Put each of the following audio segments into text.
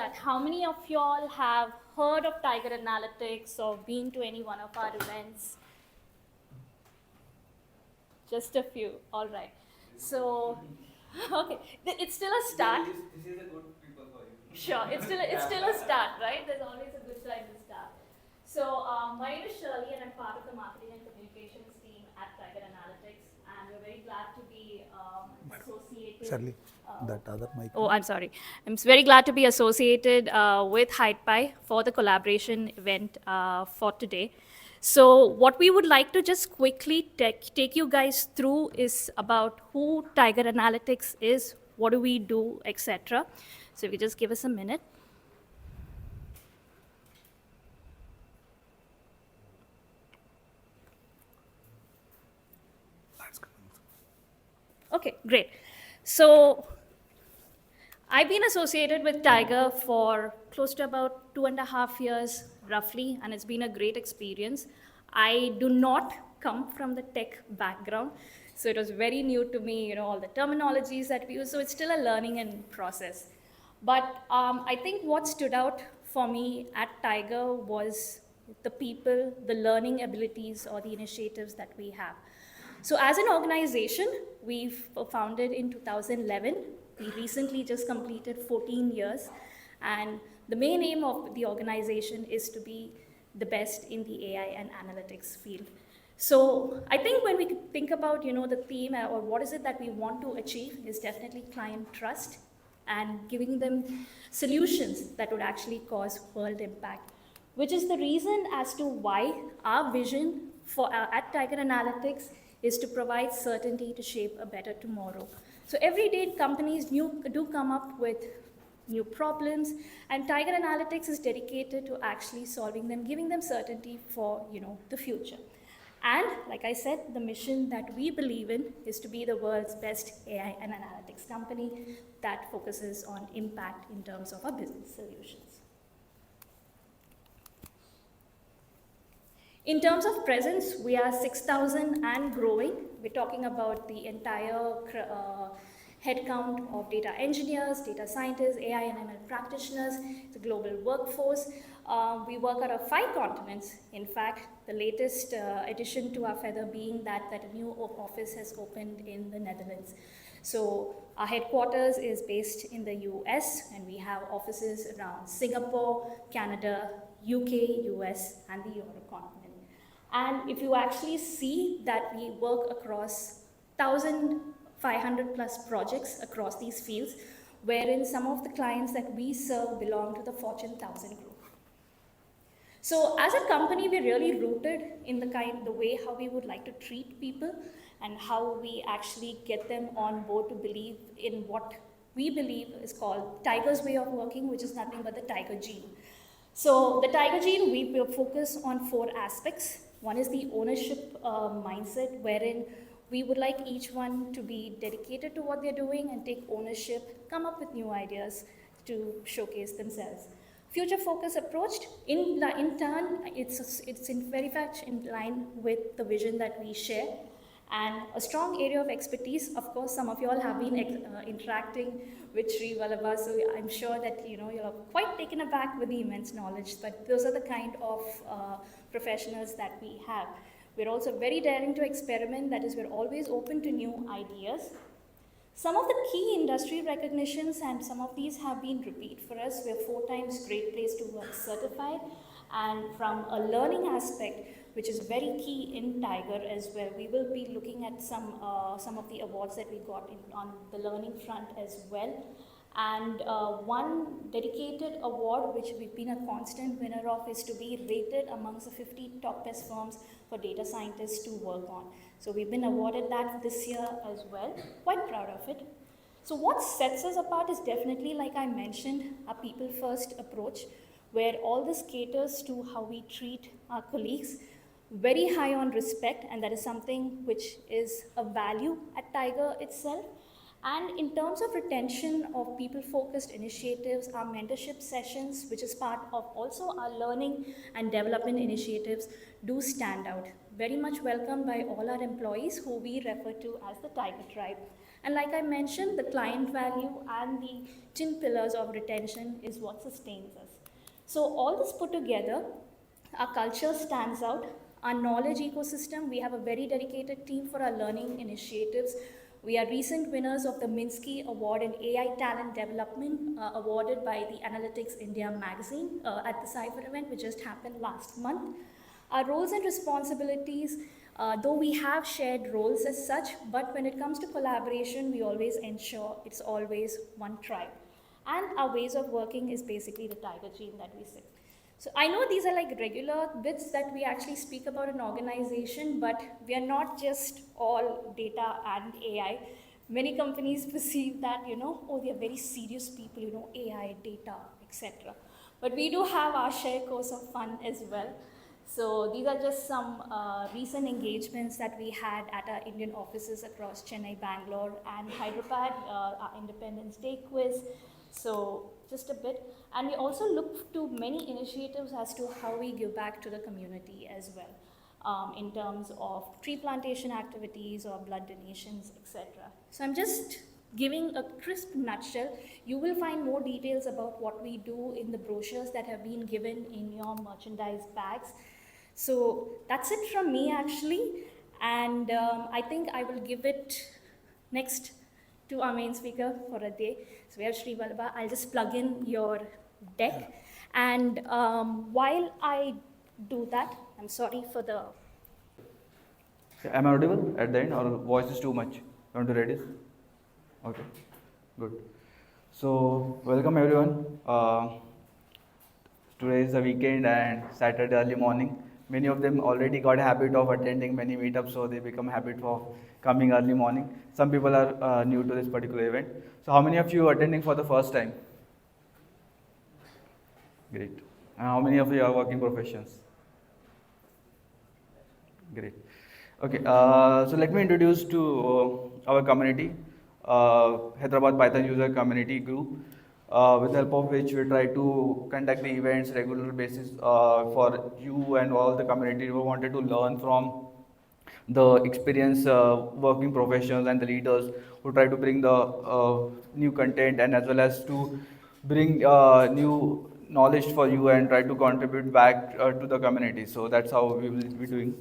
that how many of y'all have heard of Tiger Analytics or been to any one of our events? Just a few, all right. So, okay, it's still a start. This is a good people for you. Sure, it's still a start, right? There's always a good time to start. So, my name is Shirley, and I'm part of the marketing and communications team at Tiger Analytics, and we're very glad to be associated. Shirley, that other mic. Oh, I'm sorry. I'm very glad to be associated with HydePy for the collaboration event for today. So what we would like to just quickly take you guys through is about who Tiger Analytics is, what do we do, etc. So if you just give us a minute. Okay, great. So I've been associated with Tiger for close to about 2.5 years, roughly, and it's been a great experience. I do not come from the tech background, so it was very new to me, all the terminologies that we use, so it's still a learning and process. But I think what stood out for me at Tiger was the people, the learning abilities, or the initiatives that we have. So as an organization, we've founded in 2011. We recently just completed 14 years. And the main aim of the organization is to be the best in the AI and analytics field. So I think when we think about the theme or what is it that we want to achieve is definitely client trust and giving them solutions that would actually cause world impact, which is the reason as to why our vision for at Tiger Analytics is to provide certainty to shape a better tomorrow. So every day companies do come up with new problems, and Tiger Analytics is dedicated to actually solving them, giving them certainty for the future. And like I said, the mission that we believe in is to be the world's best AI and analytics company that focuses on impact in terms of our business solutions. In terms of presence, we are 6,000 and growing. We're talking about the entire headcount of data engineers, data scientists, AI and ML practitioners, the global workforce. We work out of 5 continents. In fact, the latest addition to our feather being that a new office has opened in the Netherlands. So our headquarters is based in the US, and we have offices around Singapore, Canada, UK, US, and the Europe continent. And if you actually see that we work across 1,500 plus projects across these fields, wherein some of the clients that we serve belong to the Fortune 1000 group. So as a company, we're really rooted in the way how we would like to treat people and how we actually get them on board to believe in what we believe is called Tiger's way of working, which is nothing but the Tiger gene. So the Tiger gene, we will focus on 4 aspects. One is the ownership mindset, wherein we would like each one to be dedicated to what they're doing and take ownership, come up with new ideas to showcase themselves. Future focus approach, in turn, it's in very much in line with the vision that we share. And a strong area of expertise, of course, some of you all have been interacting with Sri Vallabha, so I'm sure that you're quite taken aback with the immense knowledge, but those are the kind of professionals that we have. We're also very daring to experiment, that is, we're always open to new ideas. Some of the key industry recognitions, and some of these have been repeat for us. We're 4 times Great Place to Work certified, and from a learning aspect, which is very key in Tiger as well, we will be looking at some of the awards that we got on the learning front as well. And one dedicated award, which we've been a constant winner of, is to be rated amongst the 50 top best firms for data scientists to work on. So we've been awarded that this year as well. Quite proud of it. So what sets us apart is definitely, like I mentioned, a people-first approach, where all this caters to how we treat our colleagues. Very high on respect, and that is something which is a value at Tiger itself. And in terms of retention of people-focused initiatives, our mentorship sessions, which is part of also our learning and development initiatives, do stand out. Very much welcomed by all our employees, who we refer to as the Tiger Tribe. And like I mentioned, the client value and the twin pillars of retention is what sustains us. So all this put together, our culture stands out. Our knowledge ecosystem, we have a very dedicated team for our learning initiatives. We are recent winners of the Minsky Award in AI Talent Development, awarded by the Analytics India magazine at the Cyber event, which just happened last month. Our roles and responsibilities, though we have shared roles as such, but when it comes to collaboration, we always ensure it's always one tribe. And our ways of working is basically the tiger gene that we say. So I know these are like regular bits that we actually speak about in organization, but we are not just all data and AI. Many companies perceive that, oh, they are very serious people, AI, data, etc. But we do have our share course of fun as well. So these are just some recent engagements that we had at our Indian offices across Chennai, Bangalore, and Hyderabad, our Independence Day quiz. So just a bit. And we also look to many initiatives as to how we give back to the community as well, in terms of tree plantation activities or blood donations, etc. So I'm just giving a crisp nutshell. You will find more details about what we do in the brochures that have been given in your merchandise bags. So that's it from me actually, and I think I will give it next to our main speaker for a day. So we have Sri Vallabha. I'll just plug in your deck, and while I do that, I'm sorry for the. Am I audible at the end, or voice is too much? You want to read it? Okay, good. So, welcome everyone. Today is the weekend and Saturday early morning. Many of them already got a habit of attending many meetups, so they become habit of coming early morning. Some people are new to this particular event. So, how many of you are attending for the first time? Great. And how many of you are working professions? Great. Okay, so let me introduce to our community, Hyderabad Python user community group, with the help of which we try to conduct the events regular basis for you and all the community who wanted to learn from the experienced working professionals and the leaders who try to bring the new content and as well as to bring new knowledge for you and try to contribute back to the community. So that's how we will be doing.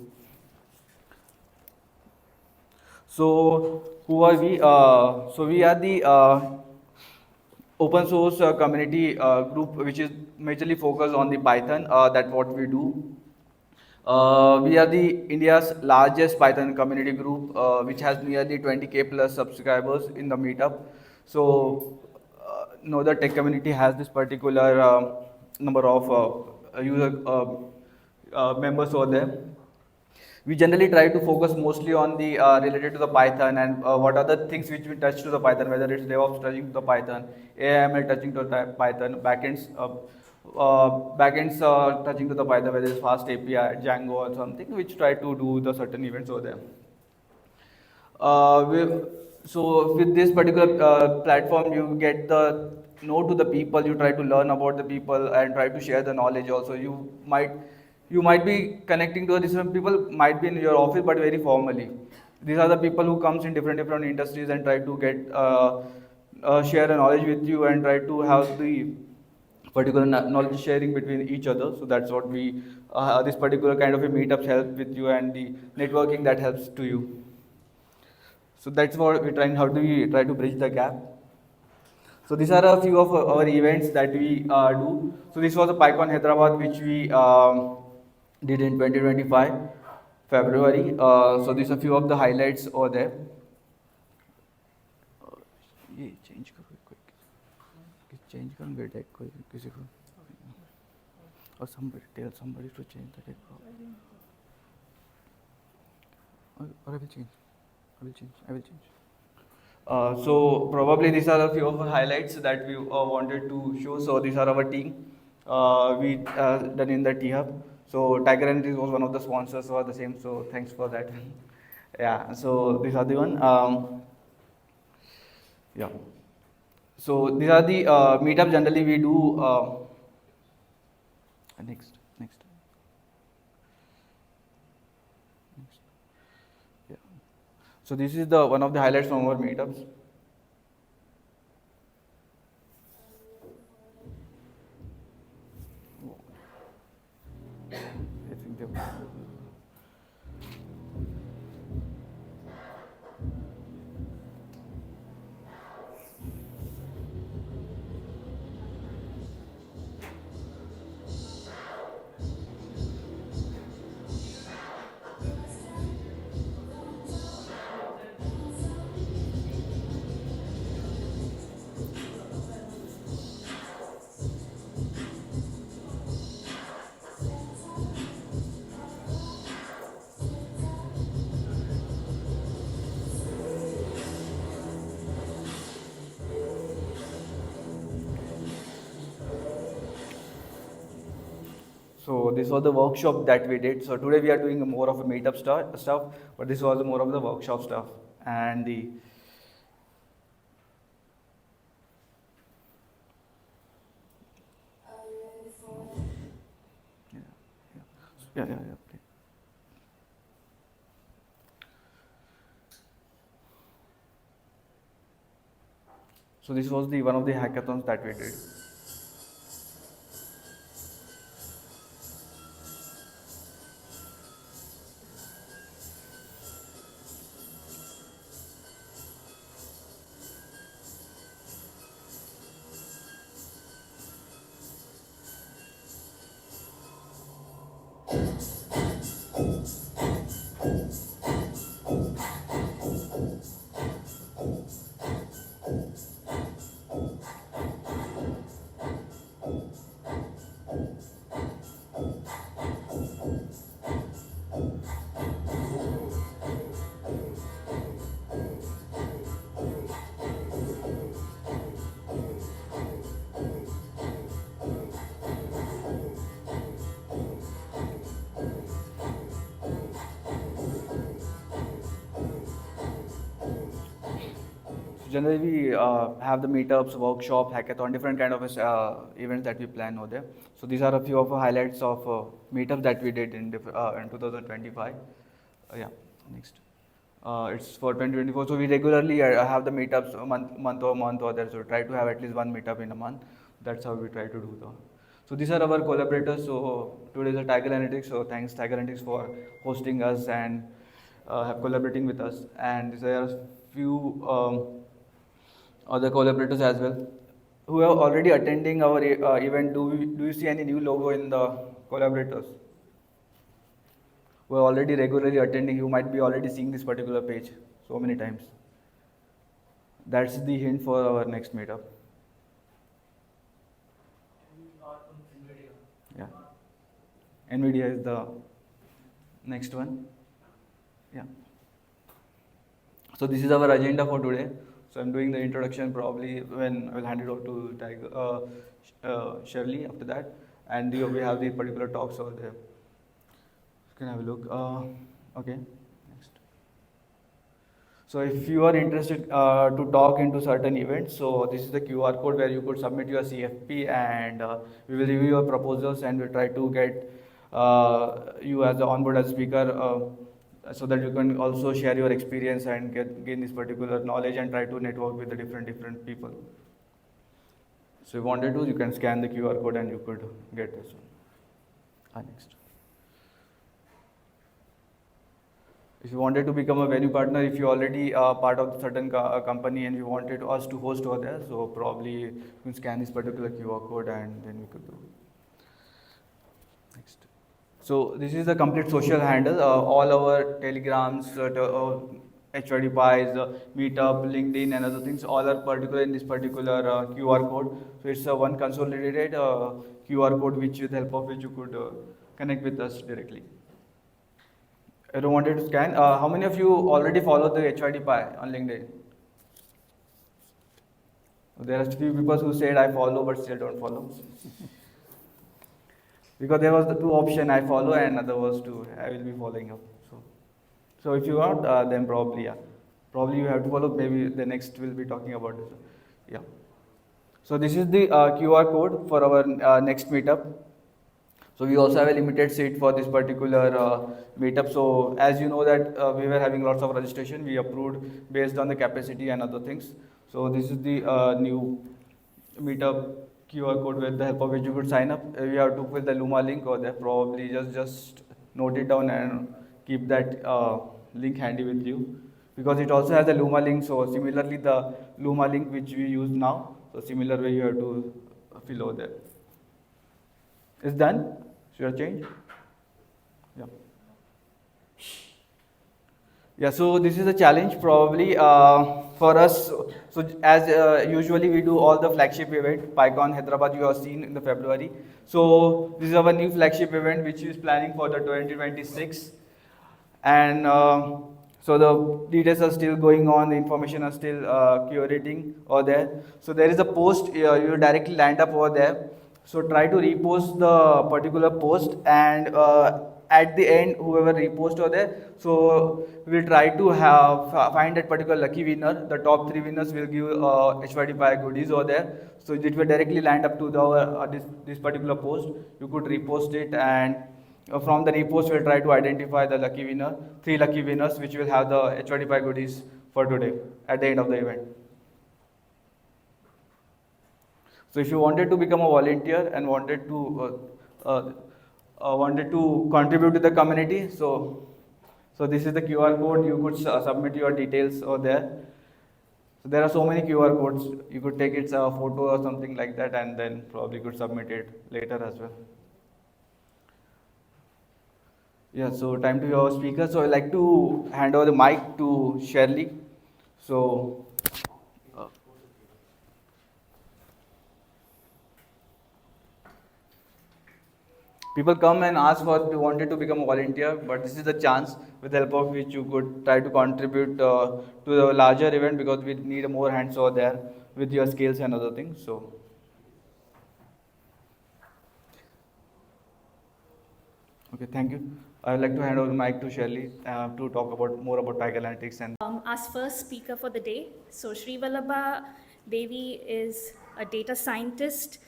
So who are we? So we are the open source community group which is majorly focused on the Python. That's what we do. We are the India's largest Python community group, which has nearly 20k plus subscribers in the meetup. So, no, the tech community has this particular number of user members over there. We generally try to focus mostly on the related to the Python and what are the things which we touch to the Python, whether it's DevOps touching to the Python, AIML touching to the Python, backends touching to the Python, whether it's Fast API, Django or something, which try to do the certain events over there. So with this particular platform, you get the know to the people, you try to learn about the people and try to share the knowledge also. You might be connecting to different people, might be in your office, but very formally. These are the people who comes in different industries and try to get share a knowledge with you and try to have the particular knowledge sharing between each other. So that's what we this particular kind of a meetups help with you and the networking that helps to you. So that's what we're trying. How do we try to bridge the gap? So these are a few of our events that we do. So this was a PyCon Hyderabad which we did in 2025 February. So these are a few of the highlights over there. ये change करो quick. Change करूँगा deck कोई किसी को. Or somebody tell somebody to change the deck. Or I will change. I will change. So probably these are a few of the highlights that we wanted to show. So these are our team. We done in the T Hub. So Tiger Energy was one of the sponsors for the same. So thanks for that. Yeah. So these are the one. Yeah. So these are the meetup generally we do. Next. Yeah. So this is the one of the highlights from our meetups. So this was the workshop that we did. So today we are doing more of a meetup stuff, but this was more of the workshop stuff and the. Yeah. Please. So this was the one of the hackathons that we did. Generally, we have the meetups, workshop, hackathon, different kind of events that we plan over there. So these are a few of the highlights of meetups that we did in 2025. Yeah, next. It's for 2024. So we regularly have the meetups month over month or there. So try to have at least one meetup in a month. That's how we try to do. So these are our collaborators. So today is a Tiger Analytics. So thanks Tiger Analytics for hosting us and have collaborating with us. And there are few other collaborators as well who are already attending our event. Do you see any new logo in the collaborators who are already regularly attending? You might be already seeing this particular page so many times. That's the hint for our next meetup. Yeah, NVIDIA is the next one. Yeah. So this is our agenda for today. So I'm doing the introduction probably when I will hand it over to Shirley after that, and we have the particular talks over there. You can have a look. Okay, next. So if you are interested to talk into certain events, so this is the QR code where you could submit your CFP, and we will review your proposals and we'll try to get you as the onboard as speaker. So that you can also share your experience and gain this particular knowledge and try to network with the different people. So if you wanted to, you can scan the QR code and you could get this one. Next. If you wanted to become a venue partner, if you already part of a certain company and you wanted us to host over there, so probably you can scan this particular QR code and then we could do. Next. So this is the complete social handle. All our telegrams, HYD Pies, Meetup, LinkedIn, and other things, all are particular in this particular QR code. So it's a one consolidated QR code, which with the help of which you could connect with us directly. I don't want you to scan. How many of you already follow the HYD Pie on LinkedIn? There are a few people who said I follow but still don't follow. Because there was the two option, I follow, and other was to I will be following up. So if you want, then probably you have to follow. Maybe the next will be talking about this. Yeah. So this is the QR code for our next meetup. So we also have a limited seat for this particular meetup. So as you know that we were having lots of registration, we approved based on the capacity and other things. So this is the new meetup QR code with the help of which you could sign up. You have to fill the Luma link or there. Probably just note it down and keep that link handy with you, because it also has a Luma link. So similarly, the Luma link which we use now, so similar way you have to fill over there. It's done. Should I change? Yeah. Yeah, so this is a challenge probably for us. So as usually we do all the flagship event, PyConf Hyderabad you have seen in the February. So this is our new flagship event which is planning for the 2026. And so the details are still going on, the information are still curating over there. So there is a post, you directly land up over there. So try to repost the particular post, and at the end, whoever repost over there, so we'll try to find that particular lucky winner. The top 3 winners will give HYD Pie goodies over there. So it will directly land up to the this particular post. You could repost it, and from the repost, we'll try to identify the lucky winner, 3 lucky winners, which will have the HYD Pie goodies for today at the end of the event. So if you wanted to become a volunteer and wanted to contribute to the community, so this is the QR code. You could submit your details over there. So there are so many QR codes. You could take its photo or something like that, and then probably could submit it later as well. Yeah. So time to your speaker. So I'd like to hand over the mic to Shirley. So. People come and ask for you wanted to become a volunteer, but this is the chance with the help of which you could try to contribute to the larger event, because we need more hands over there with your skills and other things. So, okay, thank you. I would like to hand over the mic to Shirley to talk about more about Tiger Analytics and. Our first speaker for the day. So Sri Vallabha Devi is a data scientist.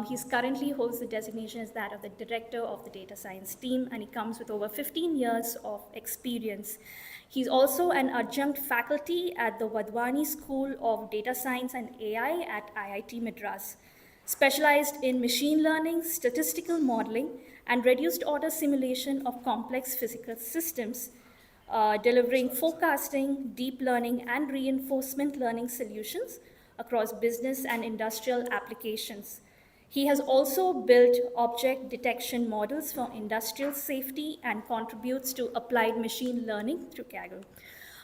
He's currently holds the designation as that of the director of the data science team, and he comes with over 15 years of experience. He's also an adjunct faculty at the Wadhwani School of Data Science and AI at IIT Madras, specialized in machine learning, statistical modeling, and reduced order simulation of complex physical systems, delivering forecasting, deep learning, and reinforcement learning solutions across business and industrial applications. He has also built object detection models for industrial safety and contributes to applied machine learning through Kaggle.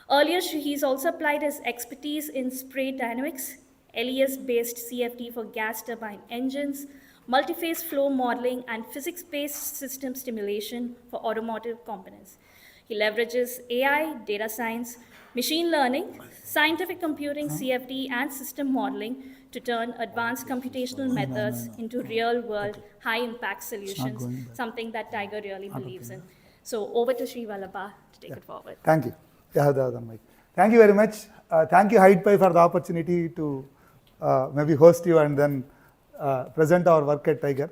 Earlier, he's also applied his expertise in spray dynamics, LES-based CFD for gas turbine engines, multi-phase flow modeling, and physics-based system simulation for automotive components. He leverages AI, data science, machine learning, scientific computing, CFD, and system modeling to turn advanced computational methods into real-world, high-impact solutions, something that Tiger really believes in. So over to Sri Vallabha to take it forward. Thank you. Yeah, the other mic. Thank you very much. Thank you, HydePy, for the opportunity to maybe host you and then present our work at Tiger.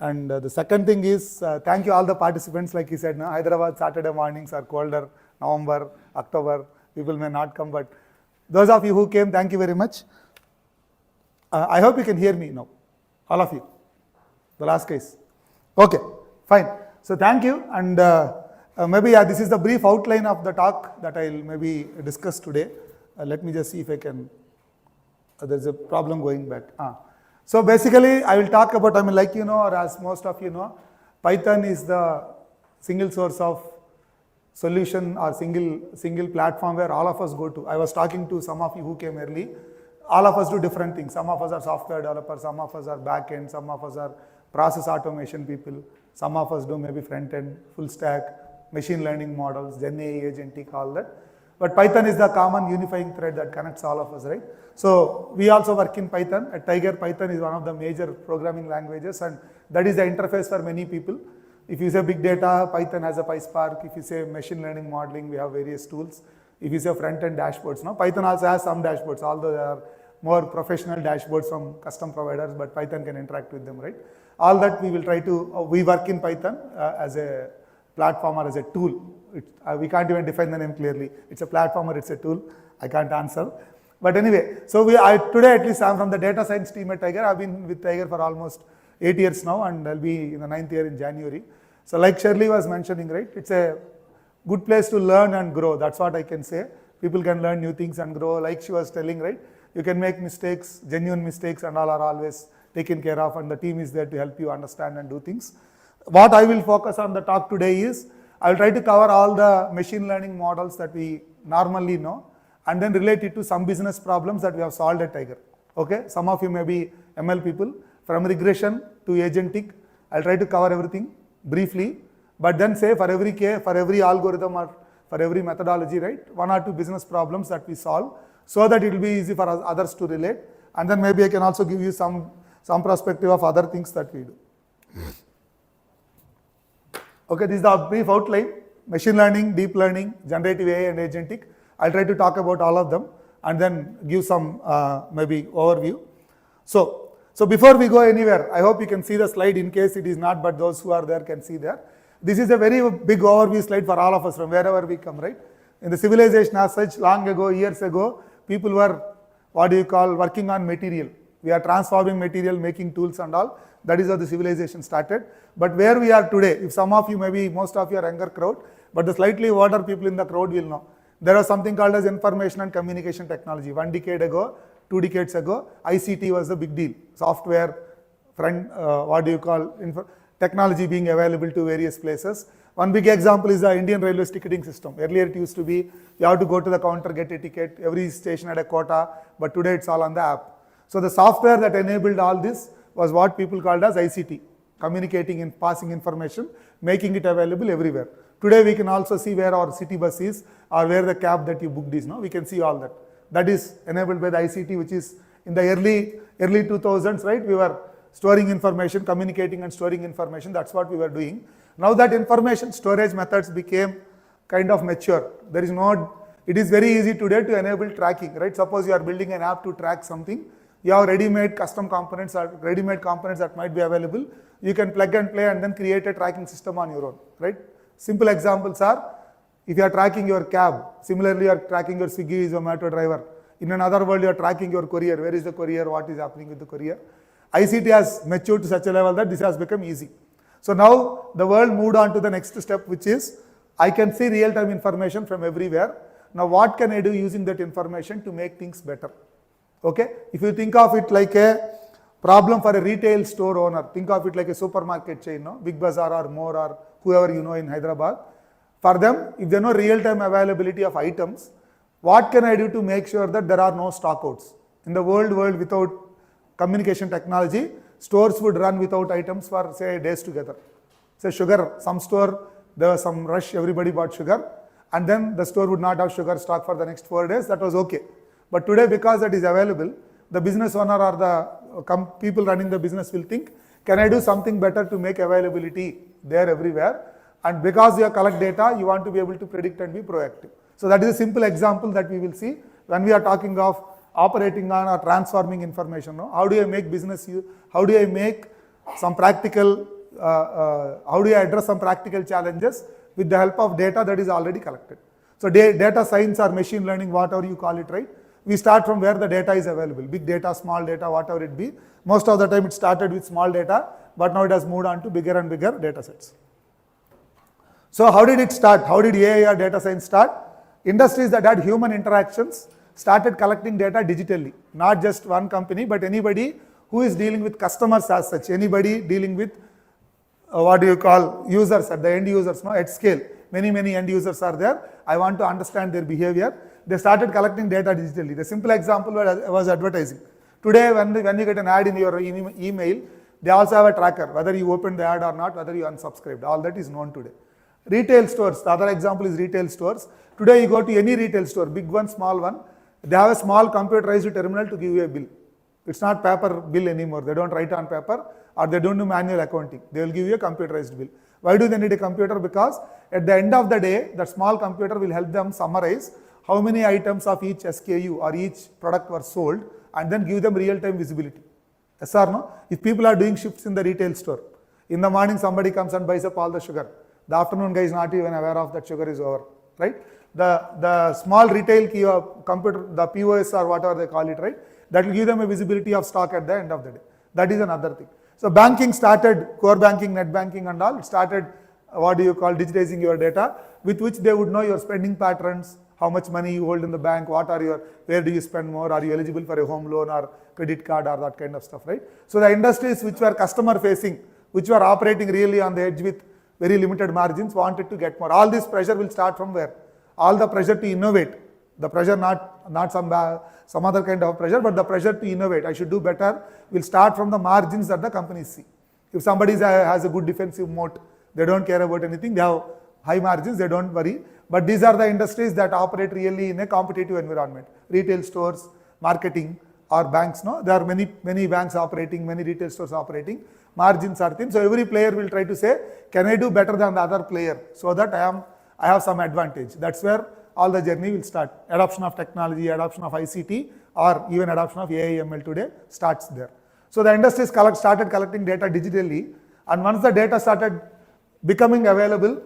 And the second thing is, thank you all the participants. Like he said, no, Hyderabad Saturday mornings are colder, November, October, people may not come, but those of you who came, thank you very much. I hope you can hear me now, all of you. The last case. Okay, fine. So thank you, and maybe this is the brief outline of the talk that I'll maybe discuss today. Let me just see if I can, there's a problem going back. So basically, I will talk about, like you know, or as most of you know, Python is the single source of solution or single platform where all of us go to. I was talking to some of you who came early. All of us do different things. Some of us are software developers, some of us are back-end, some of us are process automation people, some of us do maybe front-end, full stack, machine learning models, Gen AI, agentic, all that. But Python is the common unifying thread that connects all of us, right? So we also work in Python. At Tiger, Python is one of the major programming languages, and that is the interface for many people. If you say big data, Python has a PySpark. If you say machine learning modeling, we have various tools. If you say front-end dashboards, no, Python also has some dashboards, although there are more professional dashboards from custom providers, but Python can interact with them, right? All that we will try to, we work in Python as a platform or as a tool. We can't even define the name clearly. It's a platform or it's a tool. I can't answer. But anyway, so today at least I'm from the data science team at Tiger. I've been with Tiger for almost 8 years now, and I'll be in the 9th year in January. So like Shirley was mentioning, right, it's a good place to learn and grow. That's what I can say. People can learn new things and grow. Like she was telling, right, you can make mistakes, genuine mistakes, and all are always taken care of, and the team is there to help you understand and do things. What I will focus on the talk today is, I will try to cover all the machine learning models that we normally know, and then relate it to some business problems that we have solved at Tiger. Okay, some of you may be ML people. From regression to agentic, I'll try to cover everything briefly, but then say for every algorithm or for every methodology, right, 1 or 2 business problems that we solve, so that it will be easy for others to relate. And then maybe I can also give you some some perspective of other things that we do. Okay, this is the brief outline: machine learning, deep learning, generative AI and agentic. I'll try to talk about all of them and then give some maybe overview. So before we go anywhere, I hope you can see the slide in case it is not, but those who are there can see there. This is a very big overview slide for all of us from wherever we come, right? In the civilization as such, long ago, years ago, people were, working on material. We are transforming material, making tools and all. That is how the civilization started. But where we are today, if some of you, maybe most of you are younger crowd, but the slightly older people in the crowd will know. There was something called as information and communication technology. 1 decade ago, 2 decades ago, ICT was a big deal. Software, technology being available to various places. One big example is the Indian Railways ticketing system. Earlier it used to be, you have to go to the counter, get a ticket, every station had a quota, but today it's all on the app. So the software that enabled all this was what people called as ICT, communicating and passing information, making it available everywhere. Today we can also see where our city bus is or where the cab that you booked is. No? We can see all that. That is enabled by the ICT, which is in the early 2000s, right? We were storing information, communicating and storing information. That's what we were doing. Now that information storage methods became kind of mature. It is very easy today to enable tracking, right? Suppose you are building an app to track something. You have ready-made custom components or ready-made components that might be available. You can plug and play and then create a tracking system on your own, right? Simple examples are, if you are tracking your cab, similarly you are tracking your Swiggy, Zomato driver. In another world, you are tracking your courier. Where is the courier? What is happening with the courier? ICT has matured to such a level that this has become easy. So now the world moved on to the next step, which is, I can see real-time information from everywhere. Now what can I do using that information to make things better? Okay, if you think of it like a problem for a retail store owner, think of it like a supermarket chain, no? Big Bazaar or more or whoever you know in Hyderabad. For them, if there is no real-time availability of items, what can I do to make sure that there are no stockouts? In the world without communication technology, stores would run without items for say days together. Say sugar, some store, there was some rush, everybody bought sugar, and then the store would not have sugar stock for the next 4 days, that was okay. But today, because that is available, the business owner or the people running the business will think, can I do something better to make availability there everywhere? And because you collect data, you want to be able to predict and be proactive. So that is a simple example that we will see when we are talking of operating on or transforming information. No? How do I make business use? How do I make some practical, how do I address some practical challenges with the help of data that is already collected? So data science or machine learning, whatever you call it, right? We start from where the data is available, big data, small data, whatever it be. Most of the time it started with small data, but now it has moved on to bigger and bigger data sets. So how did it start? How did AI or data science start? Industries that had human interactions started collecting data digitally. Not just one company, but anybody who is dealing with customers as such, anybody dealing with users at the end users, no, at scale. Many end users are there. I want to understand their behavior. They started collecting data digitally. The simple example was advertising. Today, when you get an ad in your email, they also have a tracker, whether you opened the ad or not, whether you unsubscribed. All that is known today. Retail stores, the other example is retail stores. Today, you go to any retail store, big one, small one, they have a small computerized terminal to give you a bill. It's not paper bill anymore. They don't write on paper or they don't do manual accounting. They will give you a computerized bill. Why do they need a computer? Because at the end of the day, that small computer will help them summarize how many items of each SKU or each product were sold and then give them real-time visibility. Yes or no? If people are doing shifts in the retail store, in the morning somebody comes and buys up all the sugar. The afternoon guy is not even aware of that sugar is over, right? The small retail key computer, the POS or whatever they call it, right? That will give them a visibility of stock at the end of the day. That is another thing. So banking started, core banking, net banking and all, it started digitizing your data, with which they would know your spending patterns, how much money you hold in the bank, where do you spend more, are you eligible for a home loan or credit card or that kind of stuff, right? So the industries which were customer facing, which were operating really on the edge with very limited margins, wanted to get more. All this pressure will start from where? All the pressure to innovate, the pressure not some other kind of pressure, but the pressure to innovate, I should do better, will start from the margins that the companies see. If somebody has a good defensive moat, they don't care about anything, they have high margins, they don't worry. But these are the industries that operate really in a competitive environment. Retail stores, marketing, or banks, no? There are many banks operating, many retail stores operating, margins are thin. So every player will try to say, can I do better than the other player so that I have some advantage. That's where all the journey will start. Adoption of technology, adoption of ICT, or even adoption of AI ML today starts there. So the industry started collecting data digitally, and once the data started becoming available,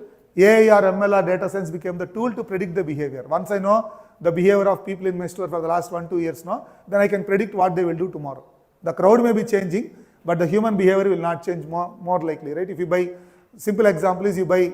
AI or ML or data science became the tool to predict the behavior. Once I know the behavior of people in my store for the last 1-2 years now, then I can predict what they will do tomorrow. The crowd may be changing, but the human behavior will not change more likely, right? If you buy, simple example is you buy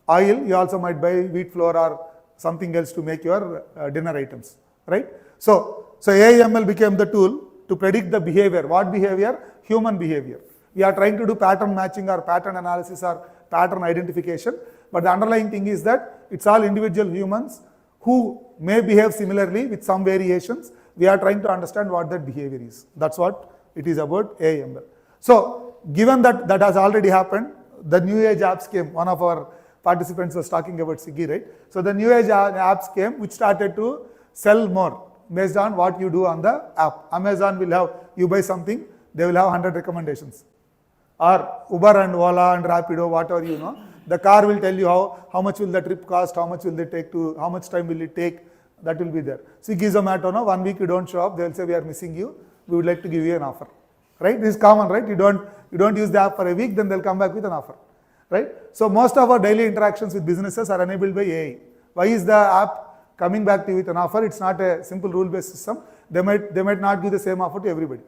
oil, you also might buy wheat flour or something else to make your dinner items, right? So AI ML became the tool to predict the behavior. What behavior? Human behavior. We are trying to do pattern matching or pattern analysis or pattern identification, but the underlying thing is that it's all individual humans who may behave similarly with some variations. We are trying to understand what that behavior is. That's what it is about AI ML. So given that that has already happened, the new age apps came. One of our participants was talking about Swiggy, right? So the new age apps came which started to sell more based on what you do on the app. Amazon will have, you buy something, they will have 100 recommendations. Or Uber and Ola and Rapido, whatever you know, the car will tell you how much will the trip cost, how much will they take to, how much time will it take, that will be there. Swiggy, Zomato, no, 1 week you don't show up, they will say we are missing you, we would like to give you an offer. Right? This is common, right? You don't use the app for a week, then they'll come back with an offer. Right? So most of our daily interactions with businesses are enabled by AI. Why is the app coming back to you with an offer? It's not a simple rule-based system. They might not give the same offer to everybody.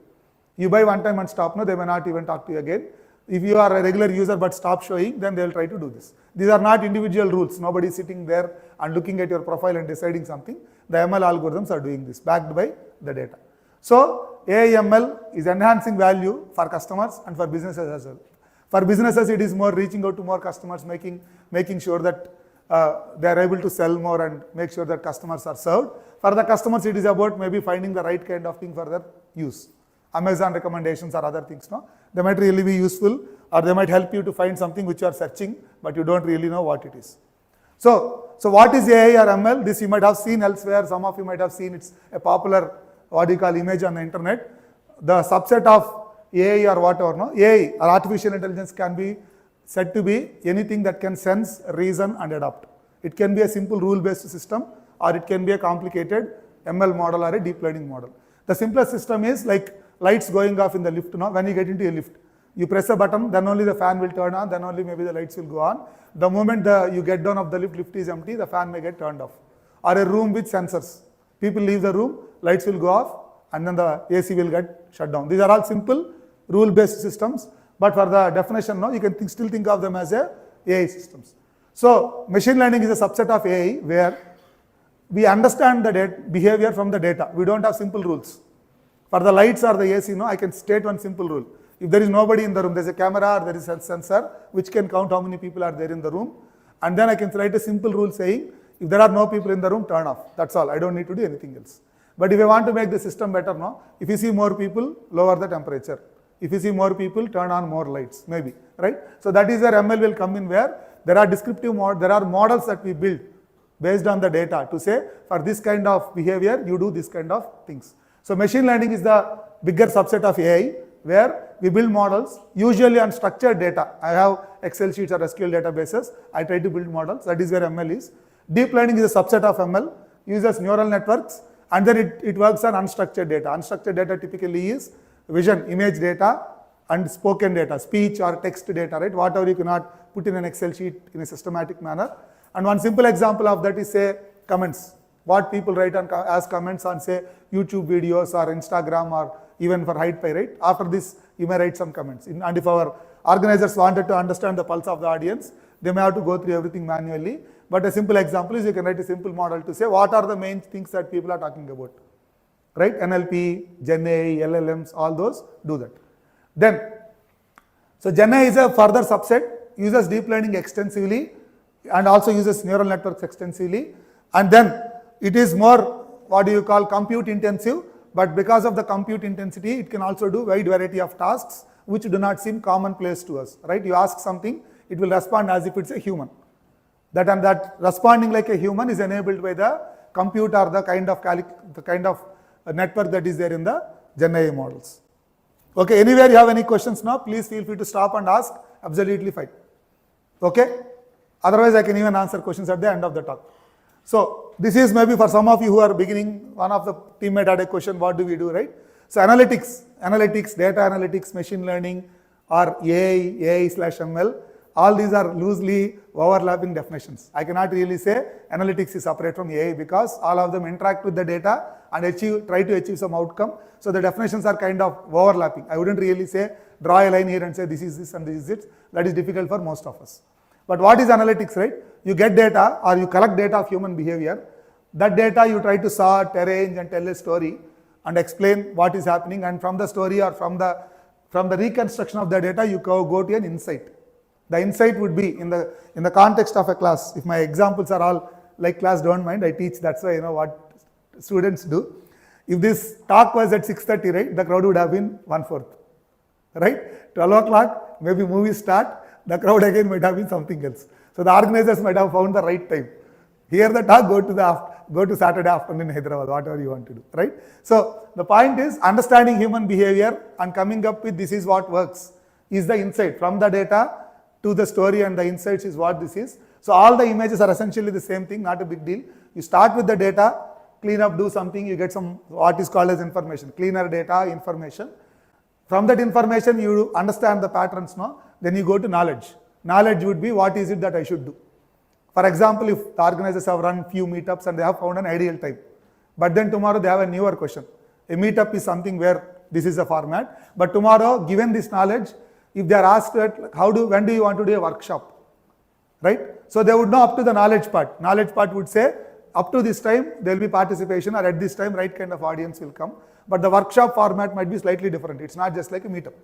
You buy one time and stop, no, they may not even talk to you again. If you are a regular user but stop showing, then they will try to do this. These are not individual rules. Nobody is sitting there and looking at your profile and deciding something. The ML algorithms are doing this, backed by the data. So AI ML is enhancing value for customers and for businesses as well. For businesses, it is more reaching out to more customers, making sure that they are able to sell more and make sure that customers are served. For the customers, it is about maybe finding the right kind of thing for their use. Amazon recommendations or other things, no? They might really be useful, or they might help you to find something which you are searching, but you don't really know what it is. So what is AI or ML? This you might have seen elsewhere. Some of you might have seen it's a popular, what you call, image on the internet. The subset of AI or whatever, no? AI or artificial intelligence can be said to be anything that can sense, reason and adapt. It can be a simple rule-based system, or it can be a complicated ML model or a deep learning model. The simplest system is like lights going off in the lift. When you get into a lift, you press a button, then only the fan will turn on, then only maybe the lights will go on. The moment you get down of the lift is empty, the fan may get turned off. Or a room with sensors. People leave the room, lights will go off, and then the AC will get shut down. These are all simple rule-based systems, but for the definition, no, you can still think of them as AI systems. So machine learning is a subset of AI where we understand the behavior from the data. We don't have simple rules. For the lights or the AC, I can state one simple rule. If there is nobody in the room, there is a camera or there is a sensor which can count how many people are there in the room, and then I can write a simple rule saying, if there are no people in the room, turn off. That's all. I don't need to do anything else. But if I want to make the system better, if you see more people, lower the temperature. If you see more people, turn on more lights, maybe, right? So that is where ML will come in, where there are descriptive there are models that we build based on the data to say, for this kind of behavior, you do this kind of things. So machine learning is the bigger subset of AI, where we build models, usually on structured data. I have Excel sheets or SQL databases. I try to build models. That is where ML is. Deep learning is a subset of ML, uses neural networks, and then it works on unstructured data. Unstructured data typically is vision, image data, and spoken data, speech or text data, right? Whatever you cannot put in an Excel sheet in a systematic manner. And one simple example of that is, say, comments. What people write as comments on, say, YouTube videos or Instagram or even for HidePy, right? After this, you may write some comments. And if our organizers wanted to understand the pulse of the audience, they may have to go through everything manually. But a simple example is you can write a simple model to say what are the main things that people are talking about, right? NLP, Gen AI, LLMs, all those do that. Then, so Gen AI is a further subset, uses deep learning extensively and also uses neural networks extensively. And then it is more, what do you call, compute intensive, but because of the compute intensity, it can also do wide variety of tasks which do not seem commonplace to us, right? You ask something, it will respond as if it's a human. That responding like a human is enabled by the compute or the kind of network that is there in the Gen AI models. Okay, anywhere you have any questions now, please feel free to stop and ask, absolutely fine. Okay, otherwise I can even answer questions at the end of the talk. So this is maybe for some of you who are beginning, one of the teammate had a question, what do we do, right? So analytics, data analytics, machine learning, or AI/ML, all these are loosely overlapping definitions. I cannot really say analytics is separate from AI because all of them interact with the data and try to achieve some outcome. So the definitions are kind of overlapping. I wouldn't really say draw a line here and say this is this and this is it. That is difficult for most of us. But what is analytics, right? You get data or you collect data of human behavior. That data you try to sort, arrange and tell a story and explain what is happening, and from the story or from the reconstruction of the data you go to an insight. The insight would be in the context of a class. If my examples are all like class, don't mind, I teach, that's why you know what students do. If this talk was at 6:30, right, the crowd would have been 1/4, right? 12 o'clock, maybe movies start, the crowd again might have been something else. So the organizers might have found the right time. Hear the talk, go to Saturday afternoon in Hyderabad, whatever you want to do, right? So the point is understanding human behavior and coming up with this is what works is the insight. From the data to the story and the insights is what this is. So all the images are essentially the same thing, not a big deal. You start with the data, clean up, do something, you get some what is called as information, cleaner data, information. From that information you understand the patterns now, then you go to knowledge. Knowledge would be what is it that I should do. For example, if the organizers have run few meetups and they have found an ideal time, but then tomorrow they have a newer question. A meetup is something where this is a format, but tomorrow given this knowledge, if they are asked when do you want to do a workshop, right? So they would know up to the knowledge part. Knowledge part would say up to this time there will be participation, or at this time right kind of audience will come. But the workshop format might be slightly different. It's not just like a meetup.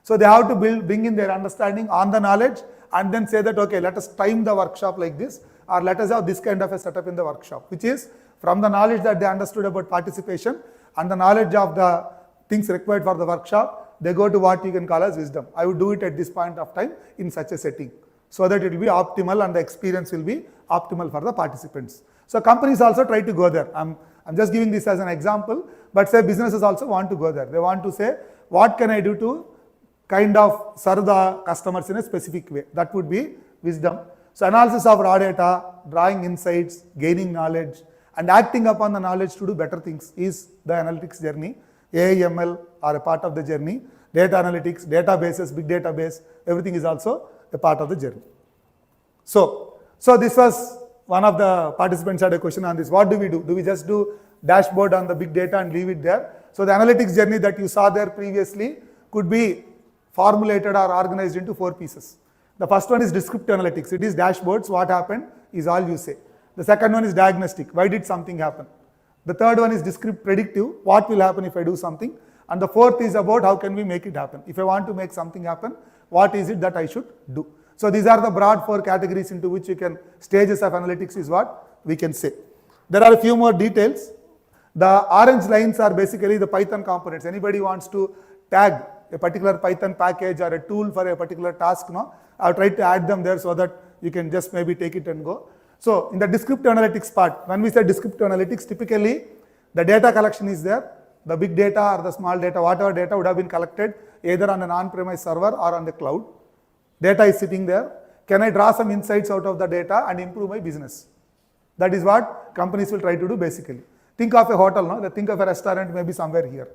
So they have to bring in their understanding on the knowledge and then say that, okay, let us time the workshop like this, or let us have this kind of a setup in the workshop, which is from the knowledge that they understood about participation and the knowledge of the things required for the workshop, they go to what you can call as wisdom. I would do it at this point of time in such a setting so that it will be optimal and the experience will be optimal for the participants. So companies also try to go there. I'm just giving this as an example, but say businesses also want to go there. They want to say, what can I do to kind of serve the customers in a specific way? That would be wisdom. So analysis of raw data, drawing insights, gaining knowledge, and acting upon the knowledge to do better things is the analytics journey. AI, ML are a part of the journey. Data analytics, databases, big database, everything is also a part of the journey. So this was one of the participants had a question on this. What do we do? Do we just do dashboard on the big data and leave it there? So the analytics journey that you saw there previously could be formulated or organized into 4 pieces. The first one is descriptive analytics. It is dashboards, what happened is all you say. The second one is diagnostic, why did something happen? The third one is descriptive predictive, what will happen if I do something? And the fourth is about how can we make it happen? If I want to make something happen, what is it that I should do? So these are the broad 4 categories into which you can, stages of analytics is what we can say. There are a few more details. The orange lines are basically the Python components. Anybody wants to tag a particular Python package or a tool for a particular task, no? I've tried to add them there so that you can just maybe take it and go. So in the descriptive analytics part, when we say descriptive analytics, typically the data collection is there. The big data or the small data, whatever data would have been collected either on an on-premise server or on the cloud. Data is sitting there. Can I draw some insights out of the data and improve my business? That is what companies will try to do basically. Think of a hotel, no? Think of a restaurant maybe somewhere here.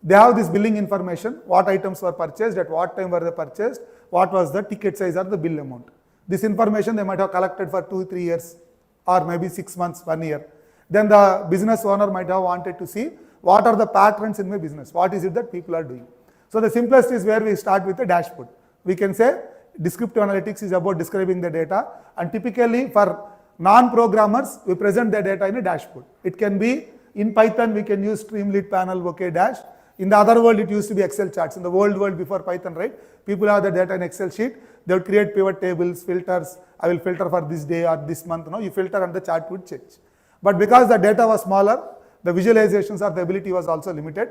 They have this billing information, what items were purchased, at what time were they purchased, what was the ticket size or the bill amount. This information they might have collected for 2-3 years or maybe 6 months, 1 year. Then the business owner might have wanted to see what are the patterns in my business, what is it that people are doing. So the simplest is where we start with a dashboard. We can say descriptive analytics is about describing the data, and typically for non-programmers we present the data in a dashboard. It can be in Python, we can use Streamlit panel, okay, dash. In the other world, it used to be Excel charts. In the old world before Python, right? People have the data in Excel sheet. They would create pivot tables, filters. I will filter for this day or this month. No, you filter and the chart would change. But because the data was smaller, the visualizations or the ability was also limited.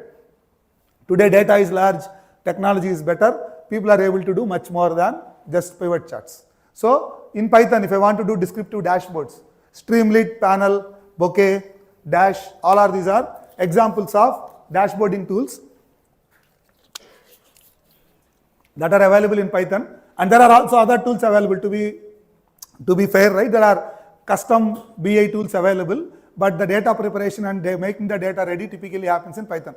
Today, data is large, technology is better. People are able to do much more than just pivot charts. So in Python, if I want to do descriptive dashboards, Streamlit, panel, bouquet, dash, all are these are examples of dashboarding tools that are available in Python, and there are also other tools available. To be fair, right? There are custom BI tools available, but the data preparation and making the data ready typically happens in Python.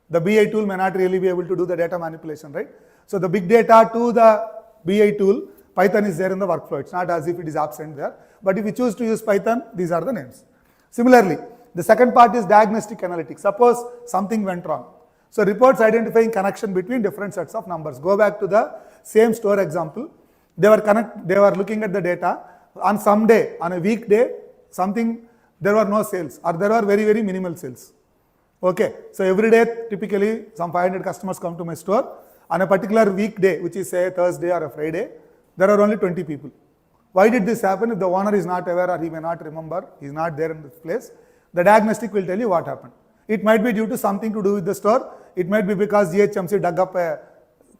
The BI tool may not really be able to do the data manipulation, right? So the big data to the BI tool, Python is there in the workflow. It's not as if it is absent there. But if you choose to use Python, these are the names. Similarly, the second part is diagnostic analytics. Suppose something went wrong. So reports identifying connection between different sets of numbers. Go back to the same store example. They were looking at the data. On some day, on a weekday, there were no sales, or there were very, very minimal sales. Okay, so every day, typically, some 500 customers come to my store. On a particular weekday, which is say Thursday or a Friday, there are only 20 people. Why did this happen? If the owner is not aware or he may not remember, he is not there in this place, the diagnostic will tell you what happened. It might be due to something to do with the store. It might be because GHMC dug up